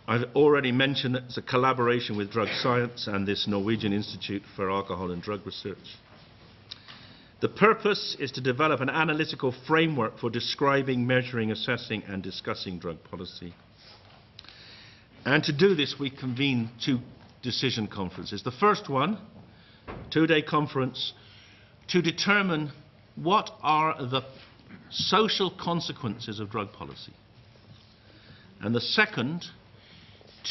I've already mentioned that it's a collaboration with Drug Science and this Norwegian Institute for Alcohol and Drug Research. The purpose is to develop an analytical framework for describing, measuring, assessing and discussing drug policy. And to do this, we convene two decision conferences. The first one, two-day conference, to determine what are the social consequences of drug policy. And the second,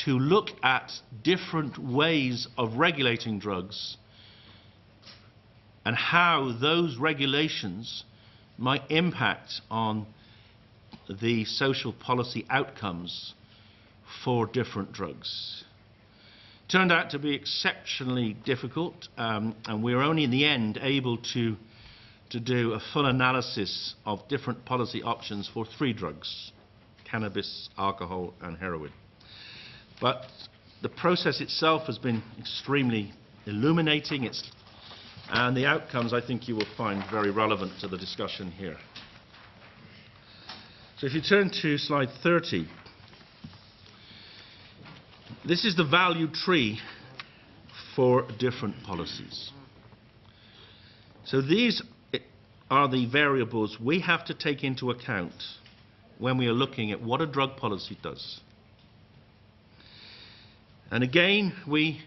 to look at different ways of regulating drugs and how those regulations might impact on the social policy outcomes for different drugs. Turned out to be exceptionally difficult, and we were only in the end able to do a full analysis of different policy options for 3 drugs: cannabis, alcohol and heroin. But the process itself has been extremely illuminating, and the outcomes I think you will find very relevant to the discussion here. So if you turn to slide 30, this is the value tree for different policies. So these are the variables we have to take into account when we are looking at what a drug policy does. And again, we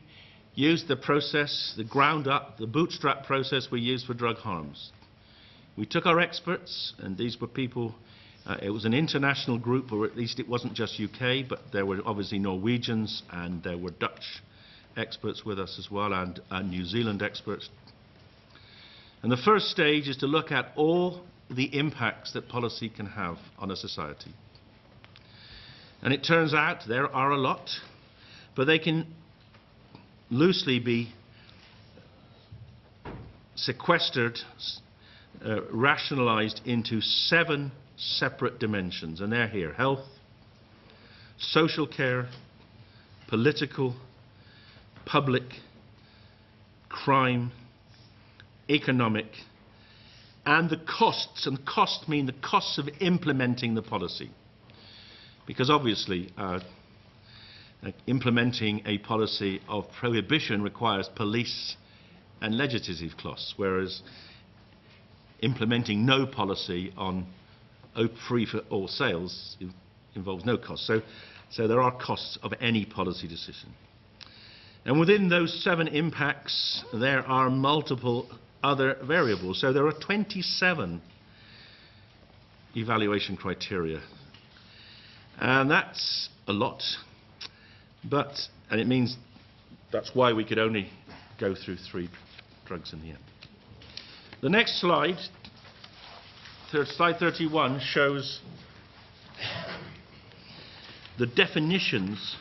use the process, the ground up, the bootstrap process we use for drug harms. We took our experts, and these were people, it was an international group, or at least it wasn't just UK, but there were obviously Norwegians and there were Dutch experts with us as well, and New Zealand experts. And the first stage is to look at all the impacts that policy can have on a society. And it turns out there are a lot, but they can loosely be sequestered, rationalized into 7 separate dimensions, and they're here: health, social care, political, public, crime, economic, and the costs. And costs mean the costs of implementing the policy, because obviously implementing a policy of prohibition requires police and legislative costs, whereas implementing no policy on free for all sales involves no cost. So there are costs of any policy decision. And within those 7 impacts, there are multiple other variables. So there are 27 evaluation criteria. And that's a lot. And it means that's why we could only go through 3 drugs in the end. The next slide, slide 31, shows the definitions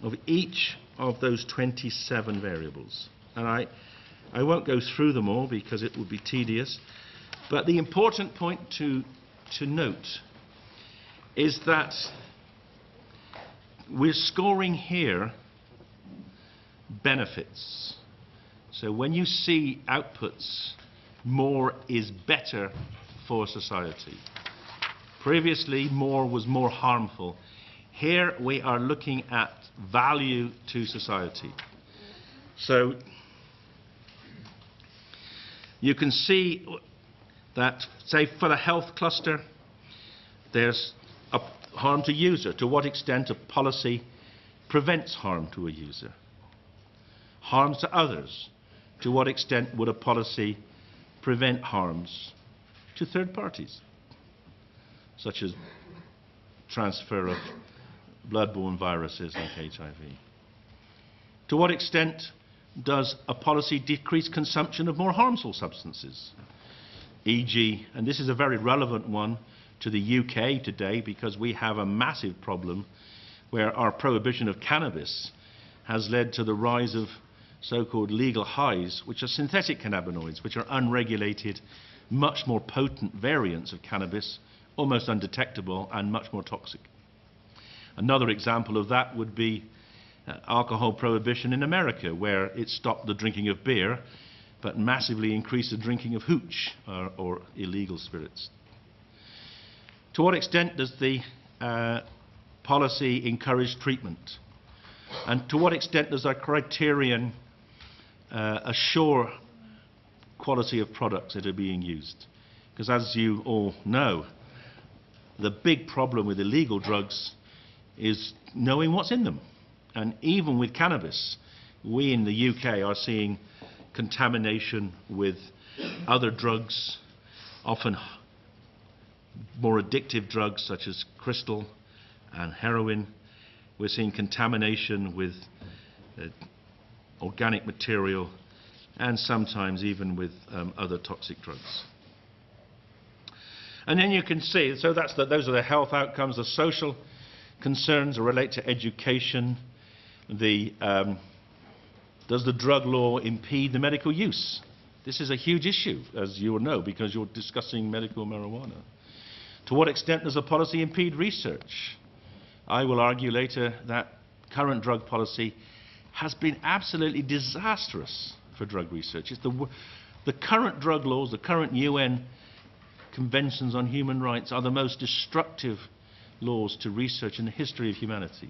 of each of those 27 variables. And I won't go through them all because it would be tedious, but the important point to note is that we're scoring here benefits. So when you see outputs, more is better for society. Previously, more was more harmful. Here we are looking at value to society. So you can see that, say, for the health cluster, there's a harm to user. To what extent a policy prevents harm to a user? Harms to others. To what extent would a policy prevent harms to third parties, such as transfer of bloodborne viruses like HIV? To what extent does a policy decrease consumption of more harmful substances? E.g., and this is a very relevant one to the UK today, because we have a massive problem where our prohibition of cannabis has led to the rise of so-called legal highs, which are synthetic cannabinoids, which are unregulated, much more potent variants of cannabis, almost undetectable and much more toxic. Another example of that would be alcohol prohibition in America, where it stopped the drinking of beer but massively increased the drinking of hooch, or illegal spirits. To what extent does the policy encourage treatment? And to what extent does our criterion assure quality of products that are being used? Because as you all know, the big problem with illegal drugs is knowing what's in them. And even with cannabis, we in the UK are seeing contamination with other drugs, often more addictive drugs such as crystal and heroin. We're seeing contamination with organic material, and sometimes even with other toxic drugs. And then you can see, so those are the health outcomes. The social concerns relate to education. Does the drug law impede the medical use? This is a huge issue, as you will know, because you're discussing medical marijuana. To what extent does a policy impede research? I will argue later that current drug policy has been absolutely disastrous for drug research. It's the current drug laws, the current UN conventions on human rights are the most destructive laws to research in the history of humanity.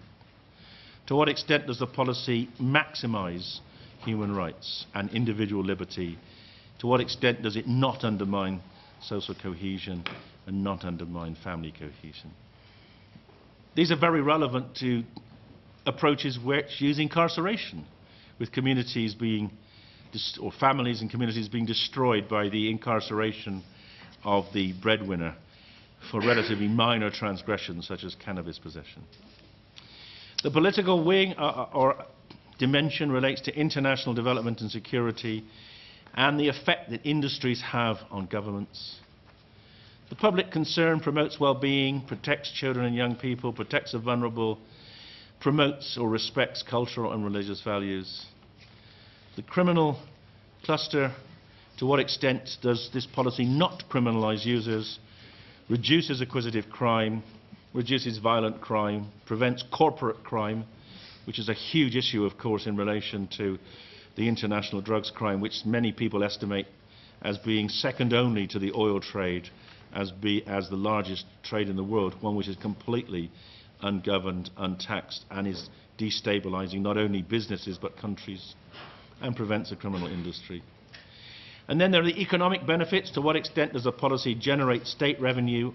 To what extent does the policy maximize human rights and individual liberty To what extent does it not undermine social cohesion and not undermine family cohesion? These are very relevant to approaches which use incarceration, with communities being, or families and communities being destroyed by the incarceration of the breadwinner for relatively minor transgressions such as cannabis possession. The political wing or dimension relates to international development and security and the effect that industries have on governments. The public concern promotes well-being, protects children and young people, protects the vulnerable, promotes or respects cultural and religious values. The criminal cluster, to what extent does this policy not criminalise users, reduces acquisitive crime, reduces violent crime, prevents corporate crime, which is a huge issue, of course, in relation to the international drugs crime, which many people estimate as being second only to the oil trade, as the largest trade in the world, one which is completely ungoverned, untaxed, and is destabilising not only businesses but countries, and prevents a criminal industry. And then there are the economic benefits. To what extent does a policy generate state revenue?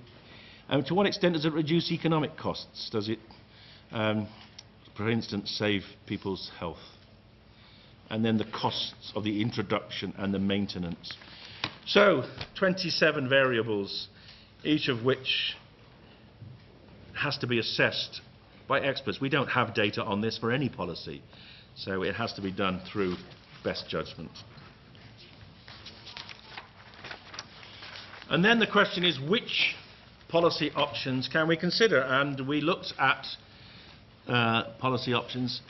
And to what extent does it reduce economic costs? Does it, for instance, save people's health? And then the costs of the introduction and the maintenance. So, 27 variables, each of which has to be assessed by experts. We don't have data on this for any policy, so it has to be done through best judgment. And then the question is, which policy options can we consider? And we looked at policy options.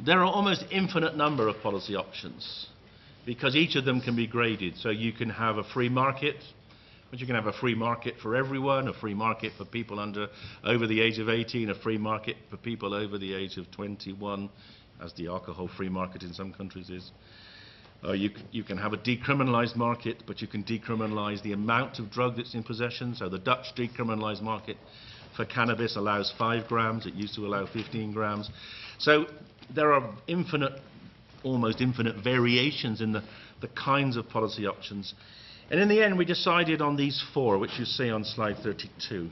There are almost infinite number of policy options because each of them can be graded. So you can have a free market, but you can have a free market for everyone, a free market for people over the age of 18, a free market for people over the age of 21, as the alcohol-free market in some countries is. You can have a decriminalised market, but you can decriminalise the amount of drug that's in possession. So the Dutch decriminalised market for cannabis allows 5 grams. It used to allow 15 grams. So there are almost infinite variations in the kinds of policy options. And in the end, we decided on these 4, which you see on slide 32.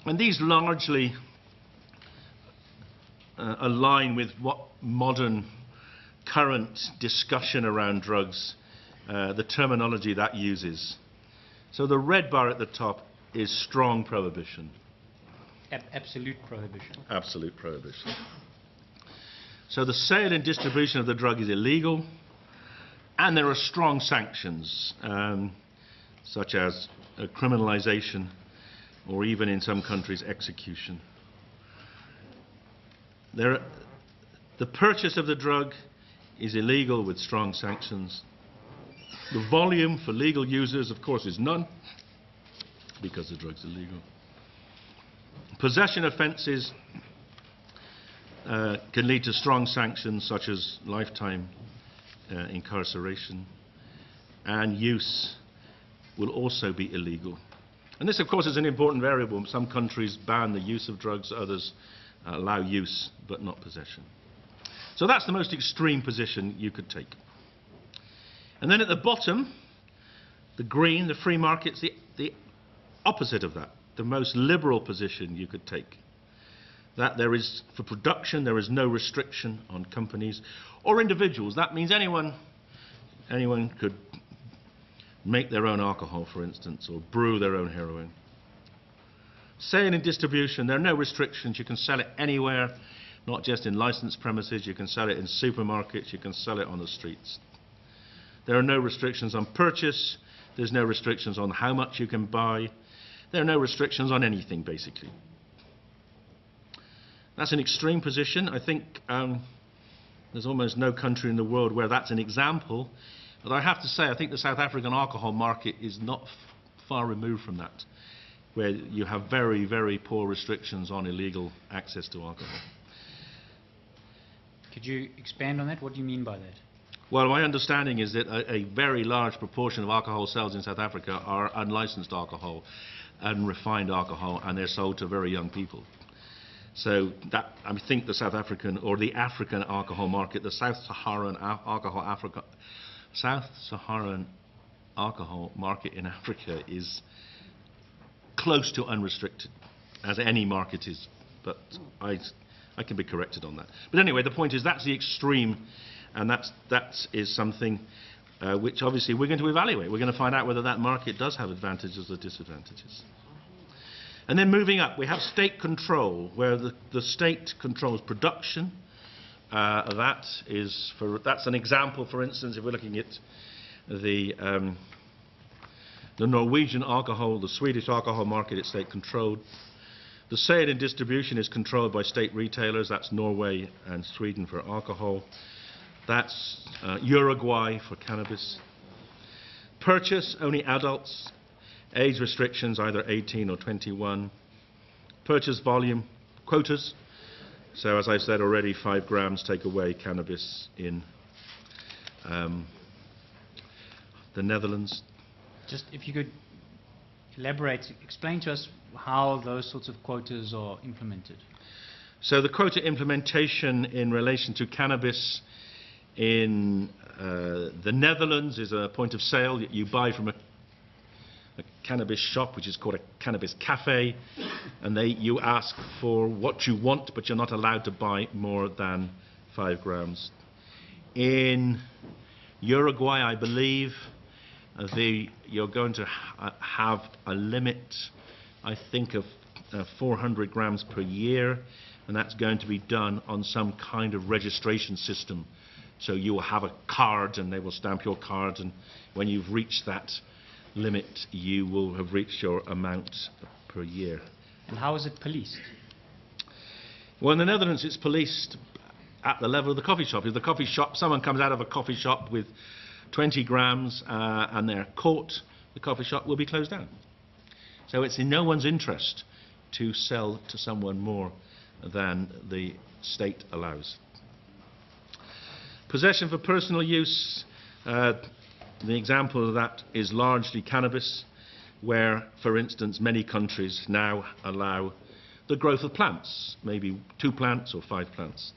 And these largely align with what modern current discussion around drugs, the terminology that uses. So the red bar at the top is strong prohibition. Absolute prohibition. Absolute prohibition. So the sale and distribution of the drug is illegal, and there are strong sanctions, such as criminalisation, or even in some countries execution. The purchase of the drug is illegal with strong sanctions. The volume for legal users, of course, is none, because the drug's illegal. Possession offences can lead to strong sanctions such as lifetime incarceration, and use will also be illegal. And this, of course, is an important variable. Some countries ban the use of drugs, others allow use but not possession. So that's the most extreme position you could take. And then at the bottom, the green, the free market's the opposite of that, the most liberal position you could take. That there is, for production, there is no restriction on companies or individuals. That means anyone could make their own alcohol, for instance, or brew their own heroin. Sale and distribution, there are no restrictions. You can sell it anywhere, not just in licensed premises. You can sell it in supermarkets. You can sell it on the streets. There are no restrictions on purchase. There's no restrictions on how much you can buy. There are no restrictions on anything, basically. That's an extreme position. I think there's almost no country in the world where that's an example. But I have to say, I think the South African alcohol market is not far removed from that, where you have very, very poor restrictions on illegal access to alcohol. Could you expand on that? What do you mean by that? Well, my understanding is that a very large proportion of alcohol sales in South Africa are unlicensed alcohol, unrefined alcohol, and they're sold to very young people. So that, I think the South African or the African alcohol market, the Sub-Saharan alcohol market in Africa is close to unrestricted, as any market is. But I can be corrected on that. But anyway, the point is that's the extreme, and that is something which obviously we're going to evaluate. We're going to find out whether that market does have advantages or disadvantages. And then moving up, we have state control, where the state controls production. That's an example, for instance, if we're looking at the Norwegian alcohol, the Swedish alcohol market, it's state controlled. The sale and distribution is controlled by state retailers. That's Norway and Sweden for alcohol. That's Uruguay for cannabis. Purchase, only adults. Age restrictions, either 18 or 21. Purchase volume, quotas. So as I said already, 5 grams take away cannabis in the Netherlands. Just if you could elaborate, explain to us how those sorts of quotas are implemented. So the quota implementation in relation to cannabis in the Netherlands is a point of sale. You buy from a cannabis shop, which is called a cannabis cafe, and you ask for what you want, but you're not allowed to buy more than 5 grams. In Uruguay, I believe, you're going to have a limit, I think, of 400 grams per year, and that's going to be done on some kind of registration system. So you will have a card, and they will stamp your card, and when you've reached that limit, you will have reached your amount per year. And how is it policed? Well, in the Netherlands, it's policed at the level of the coffee shop. If the coffee shop, someone comes out of a coffee shop with 20 grams and they're caught, the coffee shop will be closed down. So it's in no one's interest to sell to someone more than the state allows. Possession for personal use, the example of that is largely cannabis, where, for instance, many countries now allow the growth of plants, maybe 2 plants or 5 plants.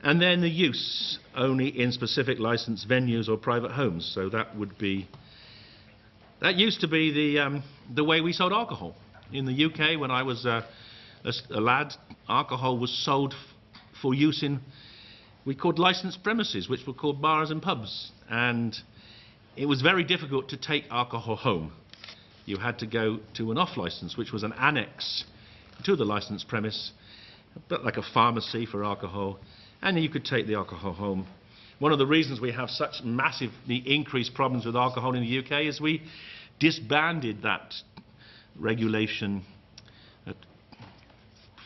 And then the use only in specific licensed venues or private homes. So that used to be the way we sold alcohol. In the UK, when I was a lad, alcohol was sold for use in, we called licensed premises, which were called bars and pubs. And it was very difficult to take alcohol home. You had to go to an off-license, which was an annex to the licensed premise, a bit like a pharmacy for alcohol, and you could take the alcohol home. One of the reasons we have such massively increased problems with alcohol in the UK is we disbanded that regulation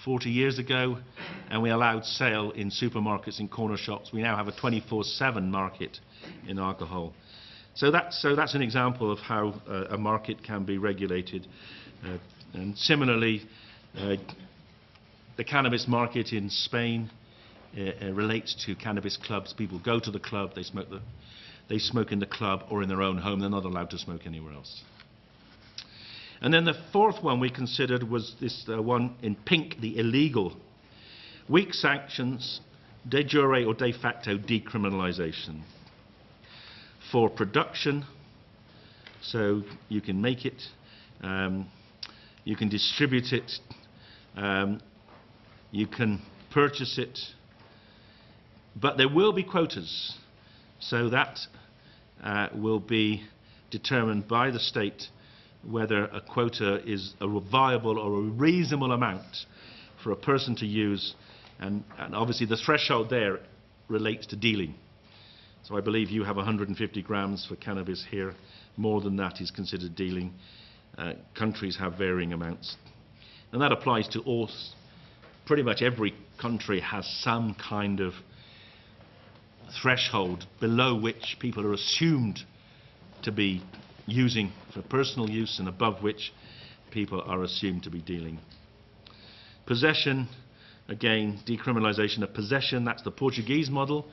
40 years ago, and we allowed sale in supermarkets and corner shops. We now have a 24/7 market in alcohol. So that's an example of how a market can be regulated. And similarly, the cannabis market in Spain relates to cannabis clubs. People go to the club, they smoke in the club or in their own home. They're not allowed to smoke anywhere else. And then the fourth one we considered was this one in pink, the illegal. Weak sanctions, de jure or de facto decriminalisation. For production, so you can make it, you can distribute it, you can purchase it, but there will be quotas, so that will be determined by the state whether a quota is a viable or a reasonable amount for a person to use, and obviously the threshold there relates to dealing. So I believe you have 150 grams for cannabis here. More than that is considered dealing. Countries have varying amounts. And that applies to all, pretty much every country has some kind of threshold below which people are assumed to be using for personal use and above which people are assumed to be dealing. Possession, again, decriminalisation of possession, that's the Portuguese model,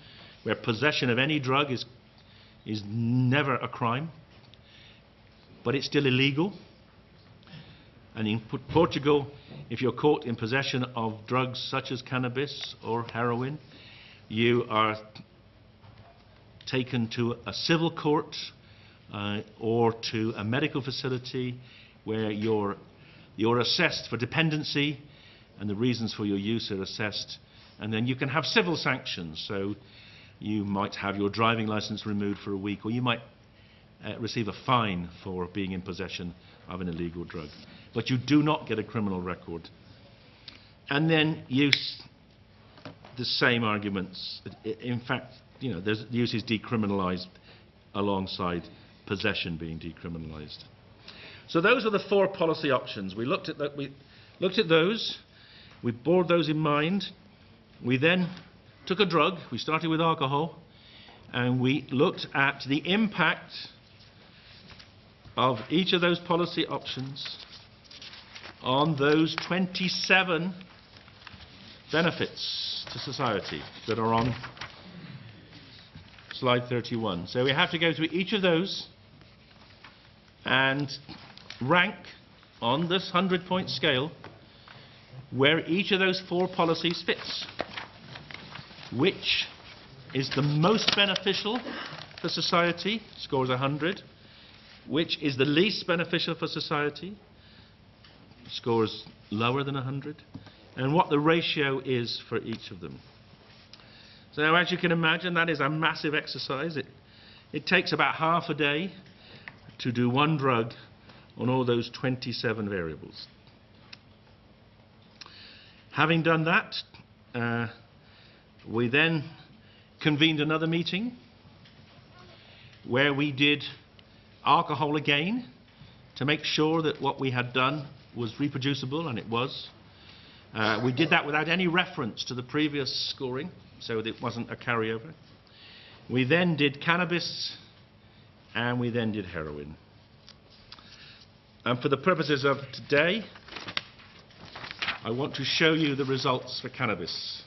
where possession of any drug is never a crime, but it's still illegal. And in Portugal, if you're caught in possession of drugs such as cannabis or heroin, you are taken to a civil court or to a medical facility where you're assessed for dependency, and the reasons for your use are assessed. And then you can have civil sanctions. So you might have your driving license removed for a week, or you might receive a fine for being in possession of an illegal drug. But you do not get a criminal record. And then use the same arguments. In fact, you know, use is decriminalised alongside possession being decriminalised. So those are the 4 policy options. We looked at those. We bore those in mind. We then took a drug. We started with alcohol, and we looked at the impact of each of those policy options on those 27 benefits to society that are on slide 31. So we have to go through each of those and rank on this 100-point scale where each of those 4 policies fits. Which is the most beneficial for society, scores 100. Which is the least beneficial for society, scores lower than 100. And what the ratio is for each of them. So now, as you can imagine, that is a massive exercise. It takes about half a day to do one drug on all those 27 variables. Having done that, we then convened another meeting where we did alcohol again to make sure that what we had done was reproducible, and it was. We did that without any reference to the previous scoring, so that it wasn't a carryover. We then did cannabis, and we then did heroin. And for the purposes of today, I want to show you the results for cannabis.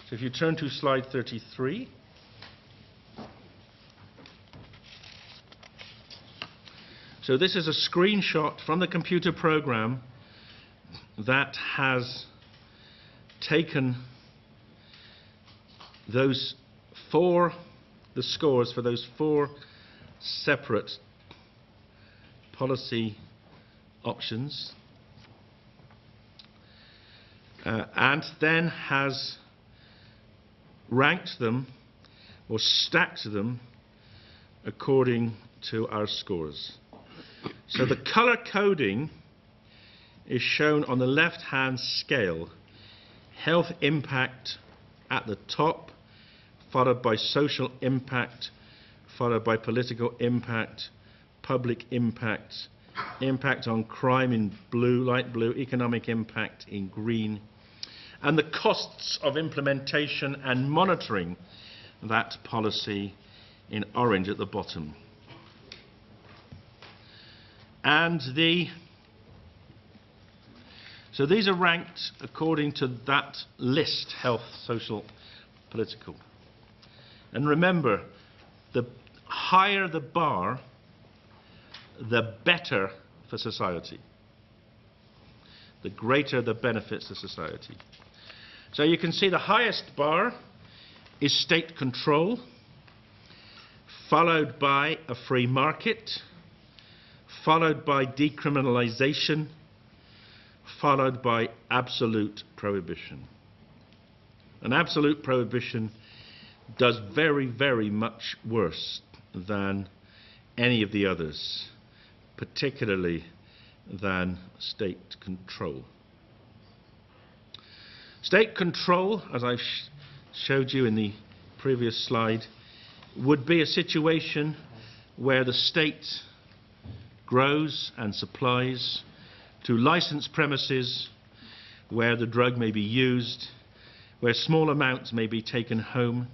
So if you turn to slide 33. So this is a screenshot from the computer program that has taken the scores for those 4 separate policy options, and then has ranked them or stacked them according to our scores. So the colour coding is shown on the left-hand scale. Health impact at the top, followed by social impact, followed by political impact, public impact, impact on crime in blue, light blue, economic impact in green, and the costs of implementation and monitoring that policy in orange at the bottom. And so these are ranked according to that list: health, social, political. And remember, the higher the bar, the better for society. The greater the benefits to society. So you can see the highest bar is state control, followed by a free market, followed by decriminalisation, followed by absolute prohibition. An absolute prohibition does very, very much worse than any of the others, particularly than state control. State control, as I showed you in the previous slide, would be a situation where the state grows and supplies to licensed premises where the drug may be used, where small amounts may be taken home,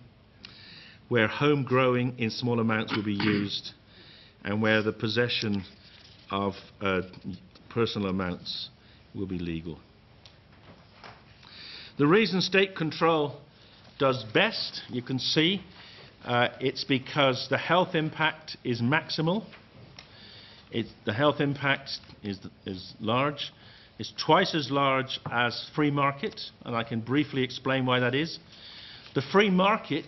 where home growing in small amounts will be used, and where the possession of personal amounts will be legal. The reason state control does best, you can see, it's because the health impact is maximal. The health impact is large, is twice as large as free market, and I can briefly explain why that is. The free market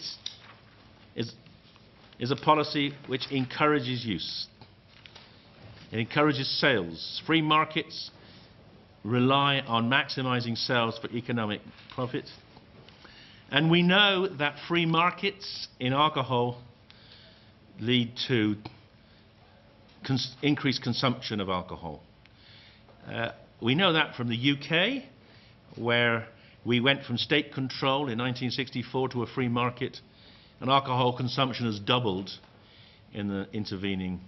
is a policy which encourages use. It encourages sales. Free markets rely on maximizing sales for economic profit. And we know that free markets in alcohol lead to increased consumption of alcohol. We know that from the UK, where we went from state control in 1964 to a free market, and alcohol consumption has doubled in the intervening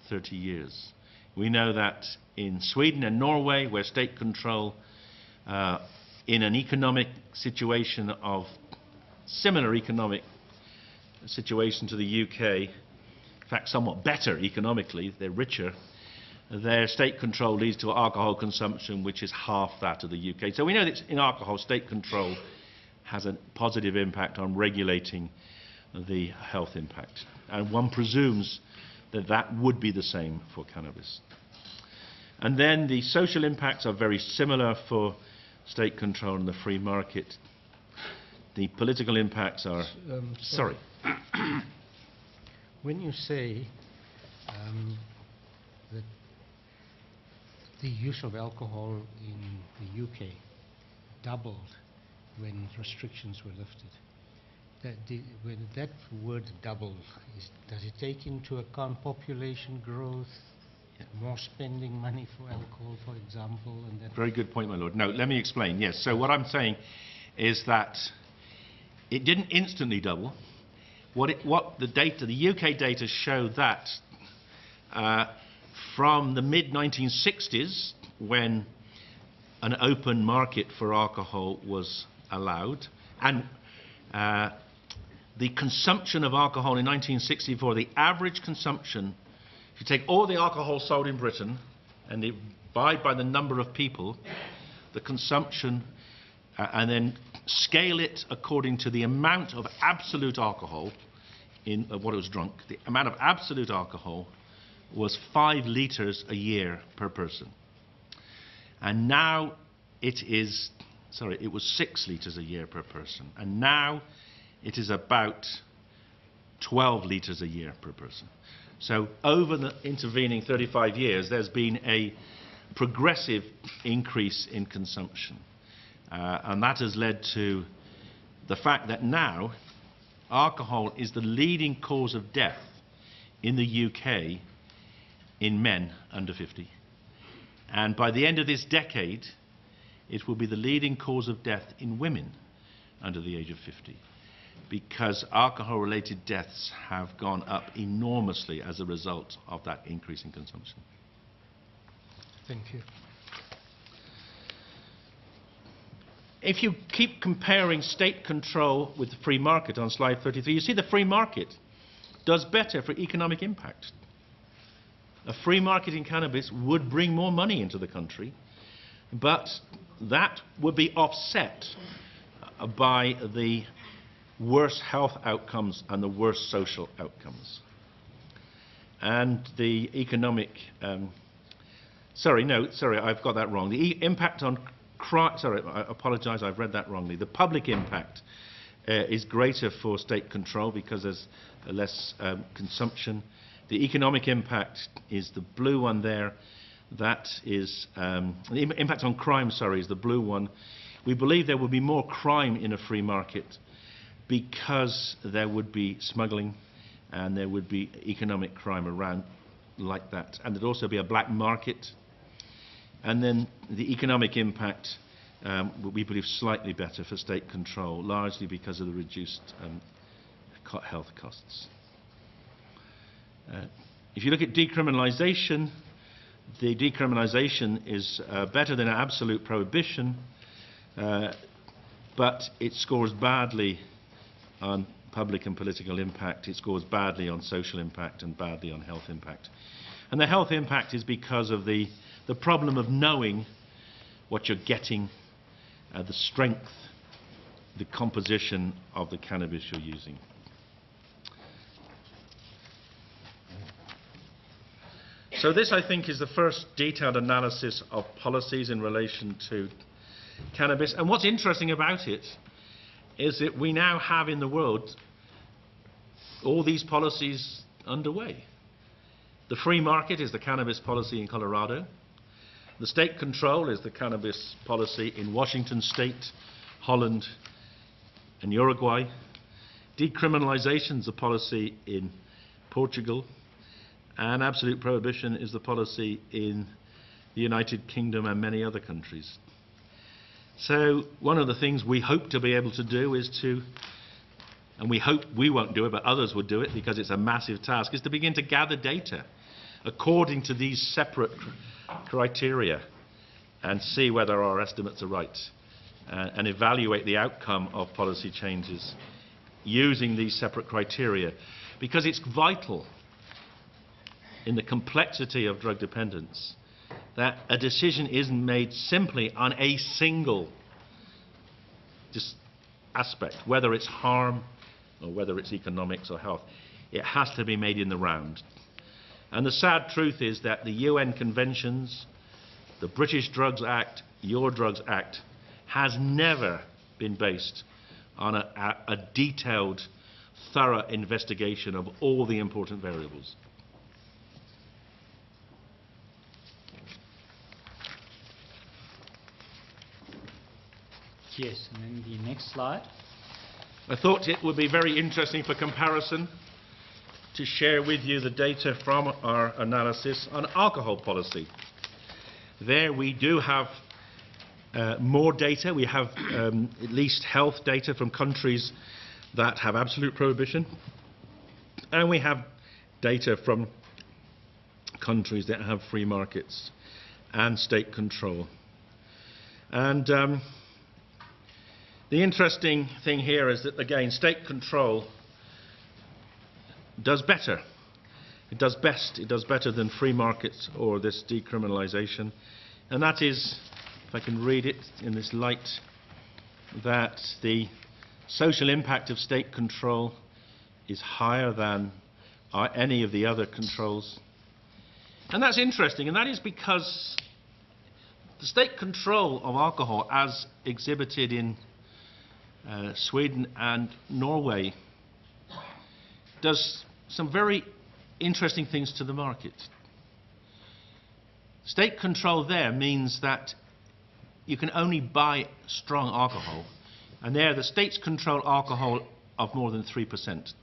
30 years. We know that in Sweden and Norway, where state control, in an economic situation of similar economic situation to the UK, in fact somewhat better economically, they're richer, their state control leads to alcohol consumption which is half that of the UK. So we know that in alcohol, state control has a positive impact on regulating the health impact. And one presumes that that would be the same for cannabis. And then the social impacts are very similar for state control and the free market. The political impacts are... sorry. When you say that the use of alcohol in the UK doubled when restrictions were lifted, when that word doubled, does it take into account population growth, more spending money for alcohol, for example? And that Very good point, my lord. No, let me explain. Yes, so what I'm saying is that it didn't instantly double. What the data, the UK data show that from the mid-1960s, when an open market for alcohol was allowed, and the consumption of alcohol in 1964, the average consumption, if you take all the alcohol sold in Britain and divide by the number of people, the consumption, and then scale it according to the amount of absolute alcohol in what it was drunk, the amount of absolute alcohol was 5 litres a year per person. And now it was 6 litres a year per person. And now it is about 12 litres a year per person. So over the intervening 35 years, there's been a progressive increase in consumption. And that has led to the fact that now alcohol is the leading cause of death in the UK in men under 50. And by the end of this decade, it will be the leading cause of death in women under the age of 50, because alcohol-related deaths have gone up enormously as a result of that increase in consumption. Thank you. If you keep comparing state control with the free market on slide 33, you see the free market does better for economic impact. A free market in cannabis would bring more money into the country, but that would be offset by the worse health outcomes and the worse social outcomes. And the economic... I've got that wrong. The impact on crime... Sorry, I apologise, I've read that wrongly. The public impact is greater for state control because there's less consumption. The economic impact is the blue one there. That is... the impact on crime, is the blue one. We believe there will be more crime in a free market because there would be smuggling and there would be economic crime around like that. And there'd also be a black market. And then the economic impact, we believe, slightly better for state control, largely because of the reduced health costs. If you look at decriminalisation, the decriminalisation is better than an absolute prohibition, but it scores badly on public and political impact. It scores badly on social impact and badly on health impact. And the health impact is because of the problem of knowing what you're getting, the strength, the composition of the cannabis you're using. So this, I think, is the first detailed analysis of policies in relation to cannabis. And what's interesting about it is that we now have in the world all these policies underway. The free market is the cannabis policy in Colorado. The state control is the cannabis policy in Washington State, Holland, and Uruguay. Decriminalisation is the policy in Portugal. And absolute prohibition is the policy in the United Kingdom and many other countries. So one of the things we hope to be able to do is to, and we hope we won't do it, but others would do it because it's a massive task, is to begin to gather data according to these separate criteria and see whether our estimates are right and evaluate the outcome of policy changes using these separate criteria, because it's vital in the complexity of drug dependence that a decision isn't made simply on a single aspect, whether it's harm or whether it's economics or health. It has to be made in the round. And the sad truth is that the UN conventions, the British Drugs Act, Your Drugs Act, has never been based on a detailed, thorough investigation of all the important variables. Yes, and then the next slide. I thought it would be very interesting for comparison to share with you the data from our analysis on alcohol policy. There we do have more data. We have at least health data from countries that have absolute prohibition, and we have data from countries that have free markets and state control. And the interesting thing here is that, again, state control does better. It does best. It does better than free markets or this decriminalisation. And that is, if I can read it in this light, that the social impact of state control is higher than any of the other controls. And that's interesting, and that is because the state control of alcohol, as exhibited in Sweden and Norway, does some very interesting things to the market. State control there means that you can only buy strong alcohol, and there the states control alcohol of more than 3%.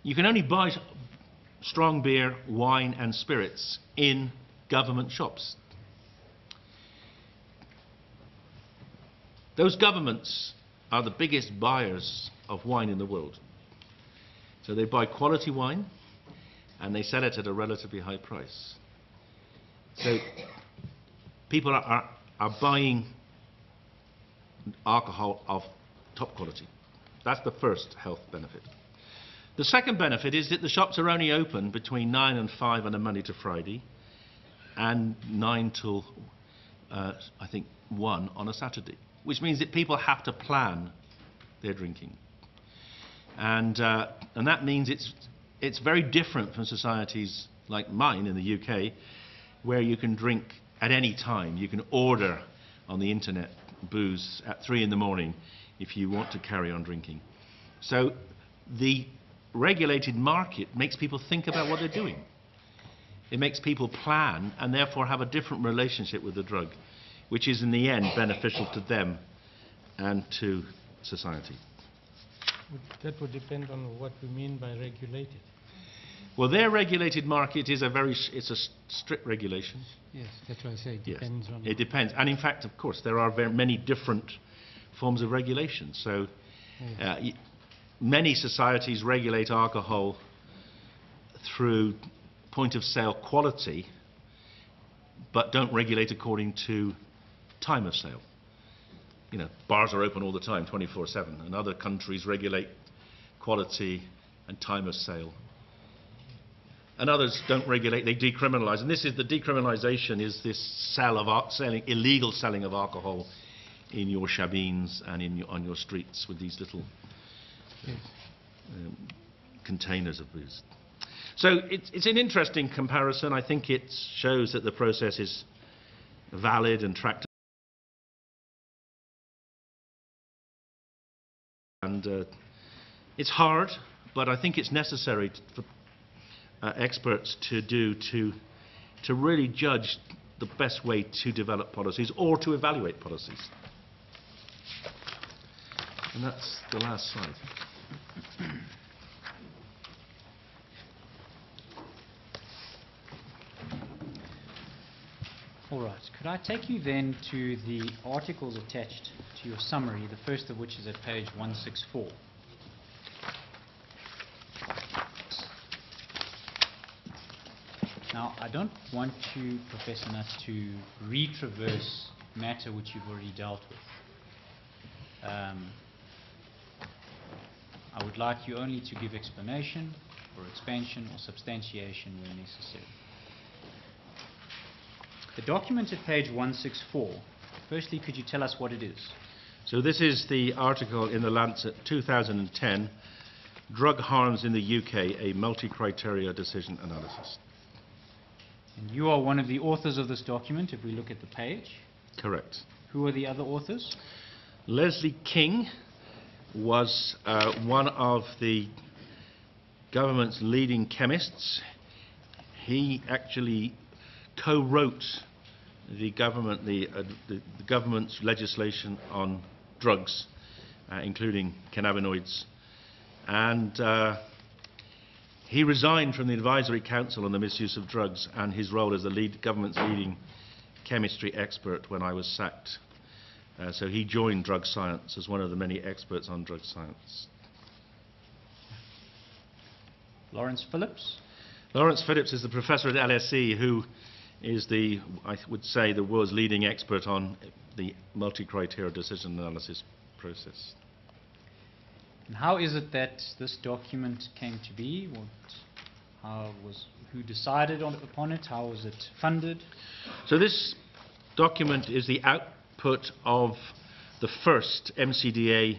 You can only buy strong beer, wine and spirits in government shops. Those governments are the biggest buyers of wine in the world. So they buy quality wine and they sell it at a relatively high price. So people are buying alcohol of top quality. That's the first health benefit. The second benefit is that the shops are only open between 9 and 5 on a Monday to Friday and 9 till, I think, 1 on a Saturday, which means that people have to plan their drinking. And that means it's very different from societies like mine in the UK, where you can drink at any time. You can order on the internet booze at 3 in the morning if you want to carry on drinking. So the regulated market makes people think about what they're doing. It makes people plan and therefore have a different relationship with the drug, which is in the end beneficial to them and to society. That would depend on what we mean by regulated. Well, their regulated market is it's a strict regulation. Yes, that's why I say it depends on... It depends. And in fact, of course, there are very many different forms of regulation. So many societies regulate alcohol through point of sale quality, but don't regulate according to time of sale. You know, bars are open all the time, 24/7, and other countries regulate quality and time of sale. And others don't regulate, they decriminalise. And this is the decriminalisation is this illegal selling of alcohol in your shabines and on your streets with these little containers of booze. So it's an interesting comparison. I think it shows that the process is valid and tractable. And it's hard, but I think it's necessary for experts to really judge the best way to develop policies or to evaluate policies. And that's the last slide. All right. Could I take you then to the articles attached to your summary, the first of which is at page 164. Now, I don't want you, Professor Nutt, to retraverse matter which you've already dealt with. I would like you only to give explanation or expansion or substantiation where necessary. The document at page 164, firstly, could you tell us what it is? So this is the article in the Lancet 2010, Drug Harms in the UK, a multi-criteria decision analysis. And you are one of the authors of this document, if we look at the page. Correct. Who are the other authors? Leslie King was one of the government's leading chemists. He actually co-wrote the government's legislation on drugs, including cannabinoids, and he resigned from the Advisory Council on the Misuse of Drugs and his role as the government's leading chemistry expert when I was sacked. So he joined drug science as one of the many experts on drug science. Lawrence Phillips? Lawrence Phillips is the professor at LSE who is I would say, the world's leading expert on the multi-criteria decision analysis process. And how is it that this document came to be? Who decided upon it? How was it funded? So this document is the output of the first MCDA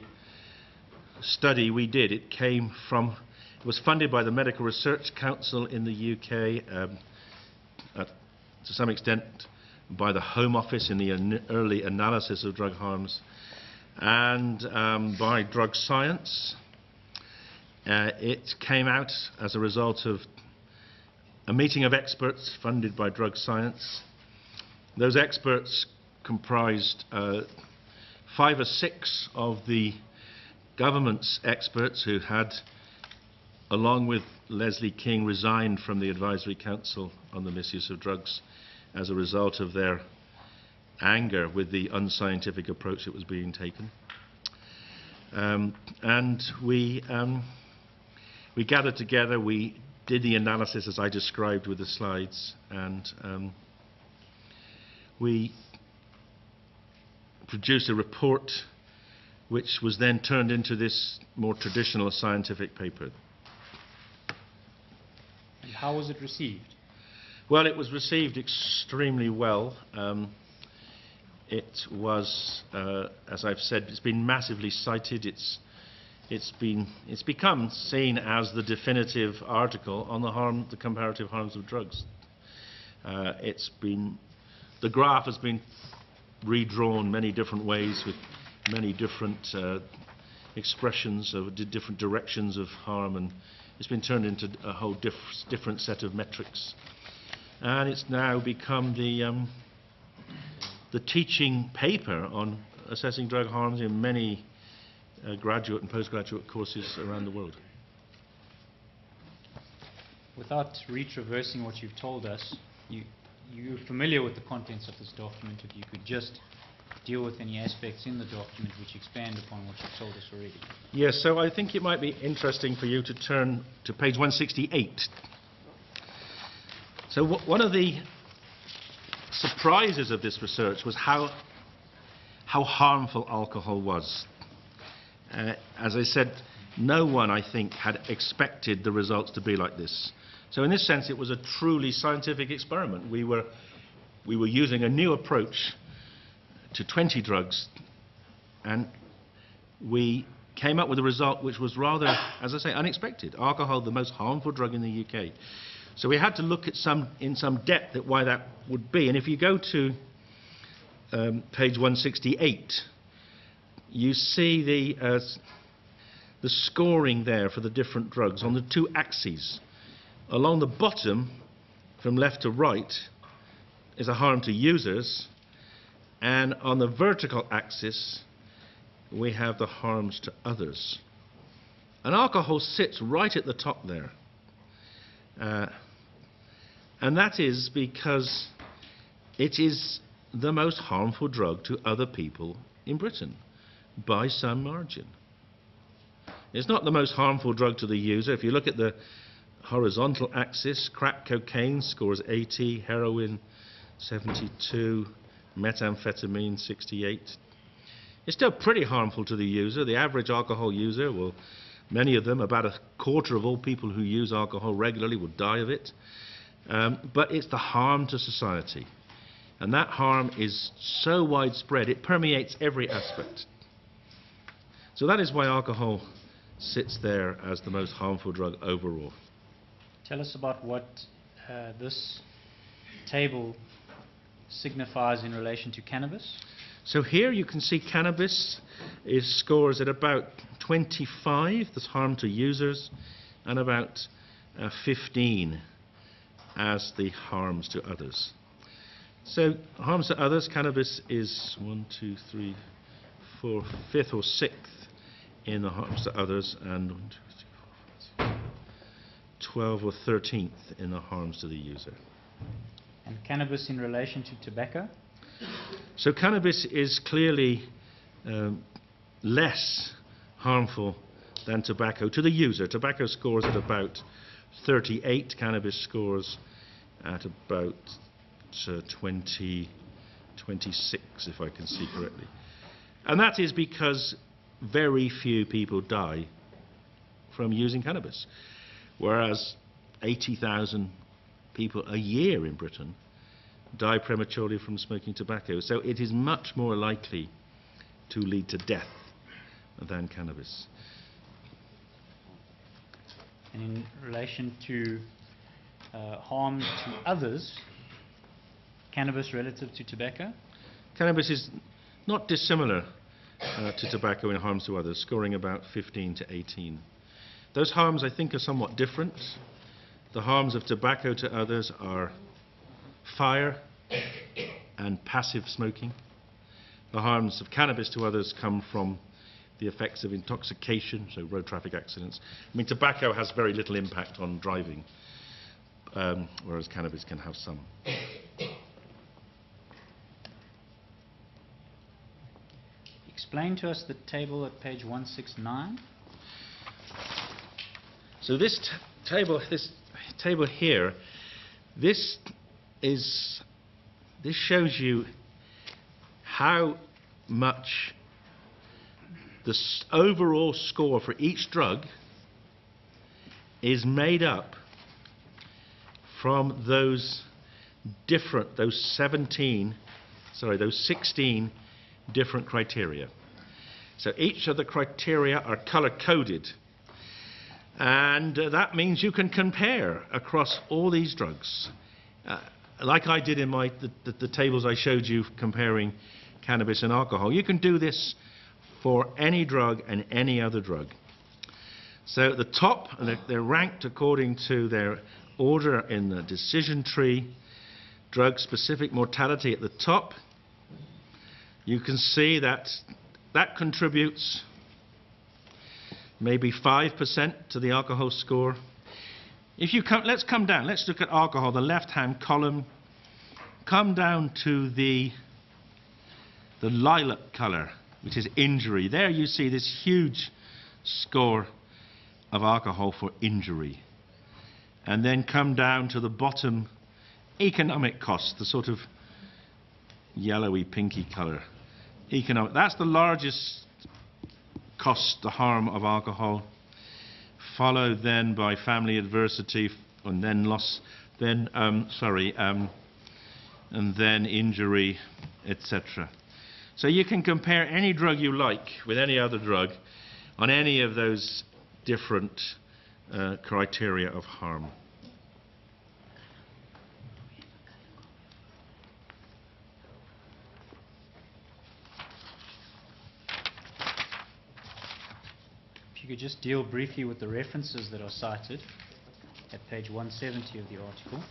study we did. It was funded by the Medical Research Council in the UK, to some extent by the Home Office in the early analysis of drug harms, and by Drug Science. It came out as a result of a meeting of experts funded by Drug Science. Those experts comprised 5 or 6 of the government's experts who had, along with Leslie King, resigned from the Advisory Council on the Misuse of Drugs as a result of their anger with the unscientific approach that was being taken. And we gathered together, we did the analysis as I described with the slides, and we produced a report which was then turned into this more traditional scientific paper. And how was it received? Well, it was received extremely well. It was, as I've said, it's been massively cited. It's become seen as the definitive article on the comparative harms of drugs. The graph has been redrawn many different ways with many different expressions of different directions of harm, and it's been turned into a whole different set of metrics. And it's now become the teaching paper on assessing drug harms in many graduate and postgraduate courses around the world. Without retraversing what you've told us, you're familiar with the contents of this document. If you could just deal with any aspects in the document which expand upon what you've told us already. Yes, so I think it might be interesting for you to turn to page 168. So one of the surprises of this research was how harmful alcohol was. As I said, no one, I think, had expected the results to be like this. So in this sense, it was a truly scientific experiment. We were using a new approach to 20 drugs, and we came up with a result which was rather, as I say, unexpected. Alcohol, the most harmful drug in the UK. So we had to look at in some depth at why that would be. And if you go to page 168, you see the scoring there for the different drugs on the two axes. Along the bottom, from left to right, is a harm to users, and on the vertical axis we have the harms to others. And alcohol sits right at the top there. And that is because it is the most harmful drug to other people in Britain, by some margin. It's not the most harmful drug to the user. If you look at the horizontal axis, crack cocaine scores 80, heroin 72, methamphetamine 68. It's still pretty harmful to the user. The average alcohol user will, many of them, about a quarter of all people who use alcohol regularly will die of it. But it's the harm to society. And that harm is so widespread, it permeates every aspect. So that is why alcohol sits there as the most harmful drug overall. Tell us about what this table signifies in relation to cannabis. So here you can see cannabis scores at about 25, that's harm to users, and about 15 as the harms to others. So harms to others, cannabis is 1, 2, 3, 4, 5th or 6th in the harms to others, and 1, 2, 3, 4, 5, 12 or 13th in the harms to the user. And cannabis in relation to tobacco? So cannabis is clearly less harmful than tobacco to the user. Tobacco scores at about 38, cannabis scores at about 20, 26, if I can see correctly. And that is because very few people die from using cannabis, whereas 80,000 people a year in Britain die prematurely from smoking tobacco. So it is much more likely to lead to death than cannabis. And in relation to harm to others, cannabis relative to tobacco? Cannabis is not dissimilar to tobacco in harms to others, scoring about 15 to 18. Those harms, I think, are somewhat different. The harms of tobacco to others are fire and passive smoking. The harms of cannabis to others come from the effects of intoxication, so road traffic accidents. I mean, tobacco has very little impact on driving, whereas cannabis can have some. Explain to us the table at page 169. So this table here, this shows you how much the overall score for each drug is made up from those 16 different criteria. So each of the criteria are color-coded, and that means you can compare across all these drugs. Like I did in the tables I showed you comparing cannabis and alcohol. You can do this for any drug and any other drug. So at the top, they're ranked according to their order in the decision tree. Drug-specific mortality at the top. You can see that contributes maybe 5% to the alcohol score. Let's come down. Let's look at alcohol, the left-hand column. Come down to the lilac colour, which is injury. There you see this huge score of alcohol for injury. And then come down to the bottom, economic cost, the sort of yellowy, pinky colour. That's the largest cost, the harm of alcohol, followed then by family adversity, and then loss, and then injury, etc. So you can compare any drug you like with any other drug, on any of those different criteria of harm. If you could just deal briefly with the references that are cited at page 170 of the article.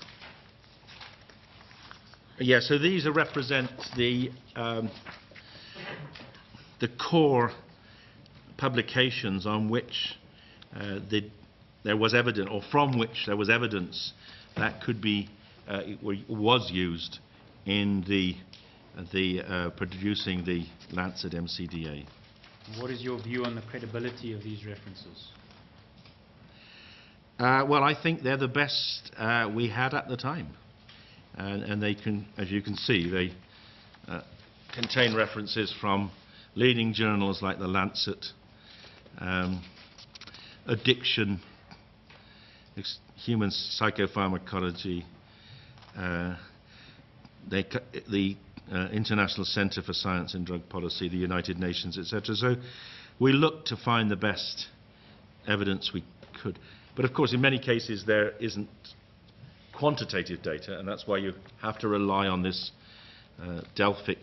Yeah, so these represent the core publications on which there was evidence, or from which there was evidence that could be was used in the producing the Lancet MCDA. What is your view on the credibility of these references? Well, I think they're the best we had at the time, and they can, as you can see, they contain references from leading journals like the Lancet, Addiction, Human Psychopharmacology, the International Centre for Science and Drug Policy, the United Nations, etc. So we looked to find the best evidence we could. But of course, in many cases, there isn't quantitative data, and that's why you have to rely on this Delphic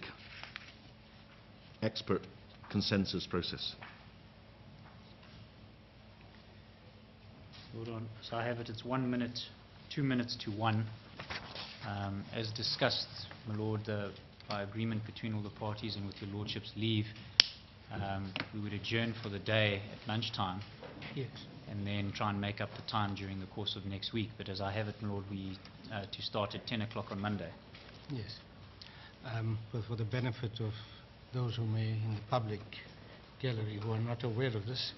expert consensus process. Hold on. So I have it, it's 1 minute, 2 minutes to 1. As discussed, my lord, by agreement between all the parties and with your lordship's leave, we would adjourn for the day at lunchtime. Yes. And then try and make up the time during the course of next week. But as I have it, my lord, we to start at 10 o'clock on Monday. Yes. But for the benefit of those who may, in the public gallery, who are not aware of this,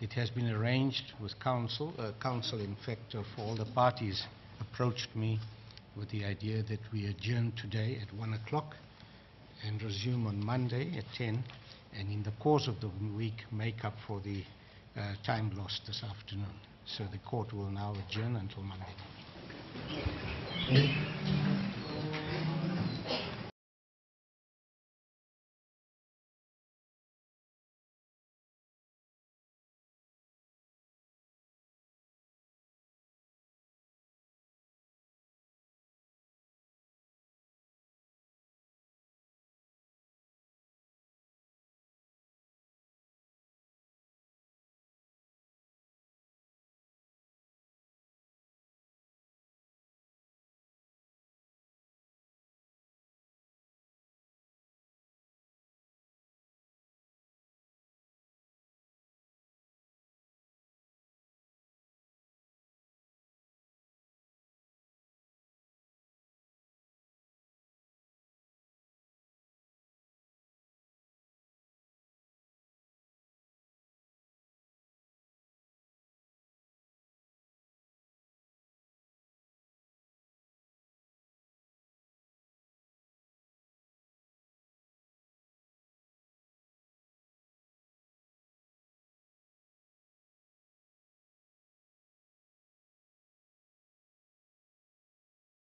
it has been arranged with council. Council, in fact, of all the parties approached me with the idea that we adjourn today at 1 o'clock and resume on Monday at 10, and in the course of the week make up for the time lost this afternoon. So the court will now adjourn until Monday.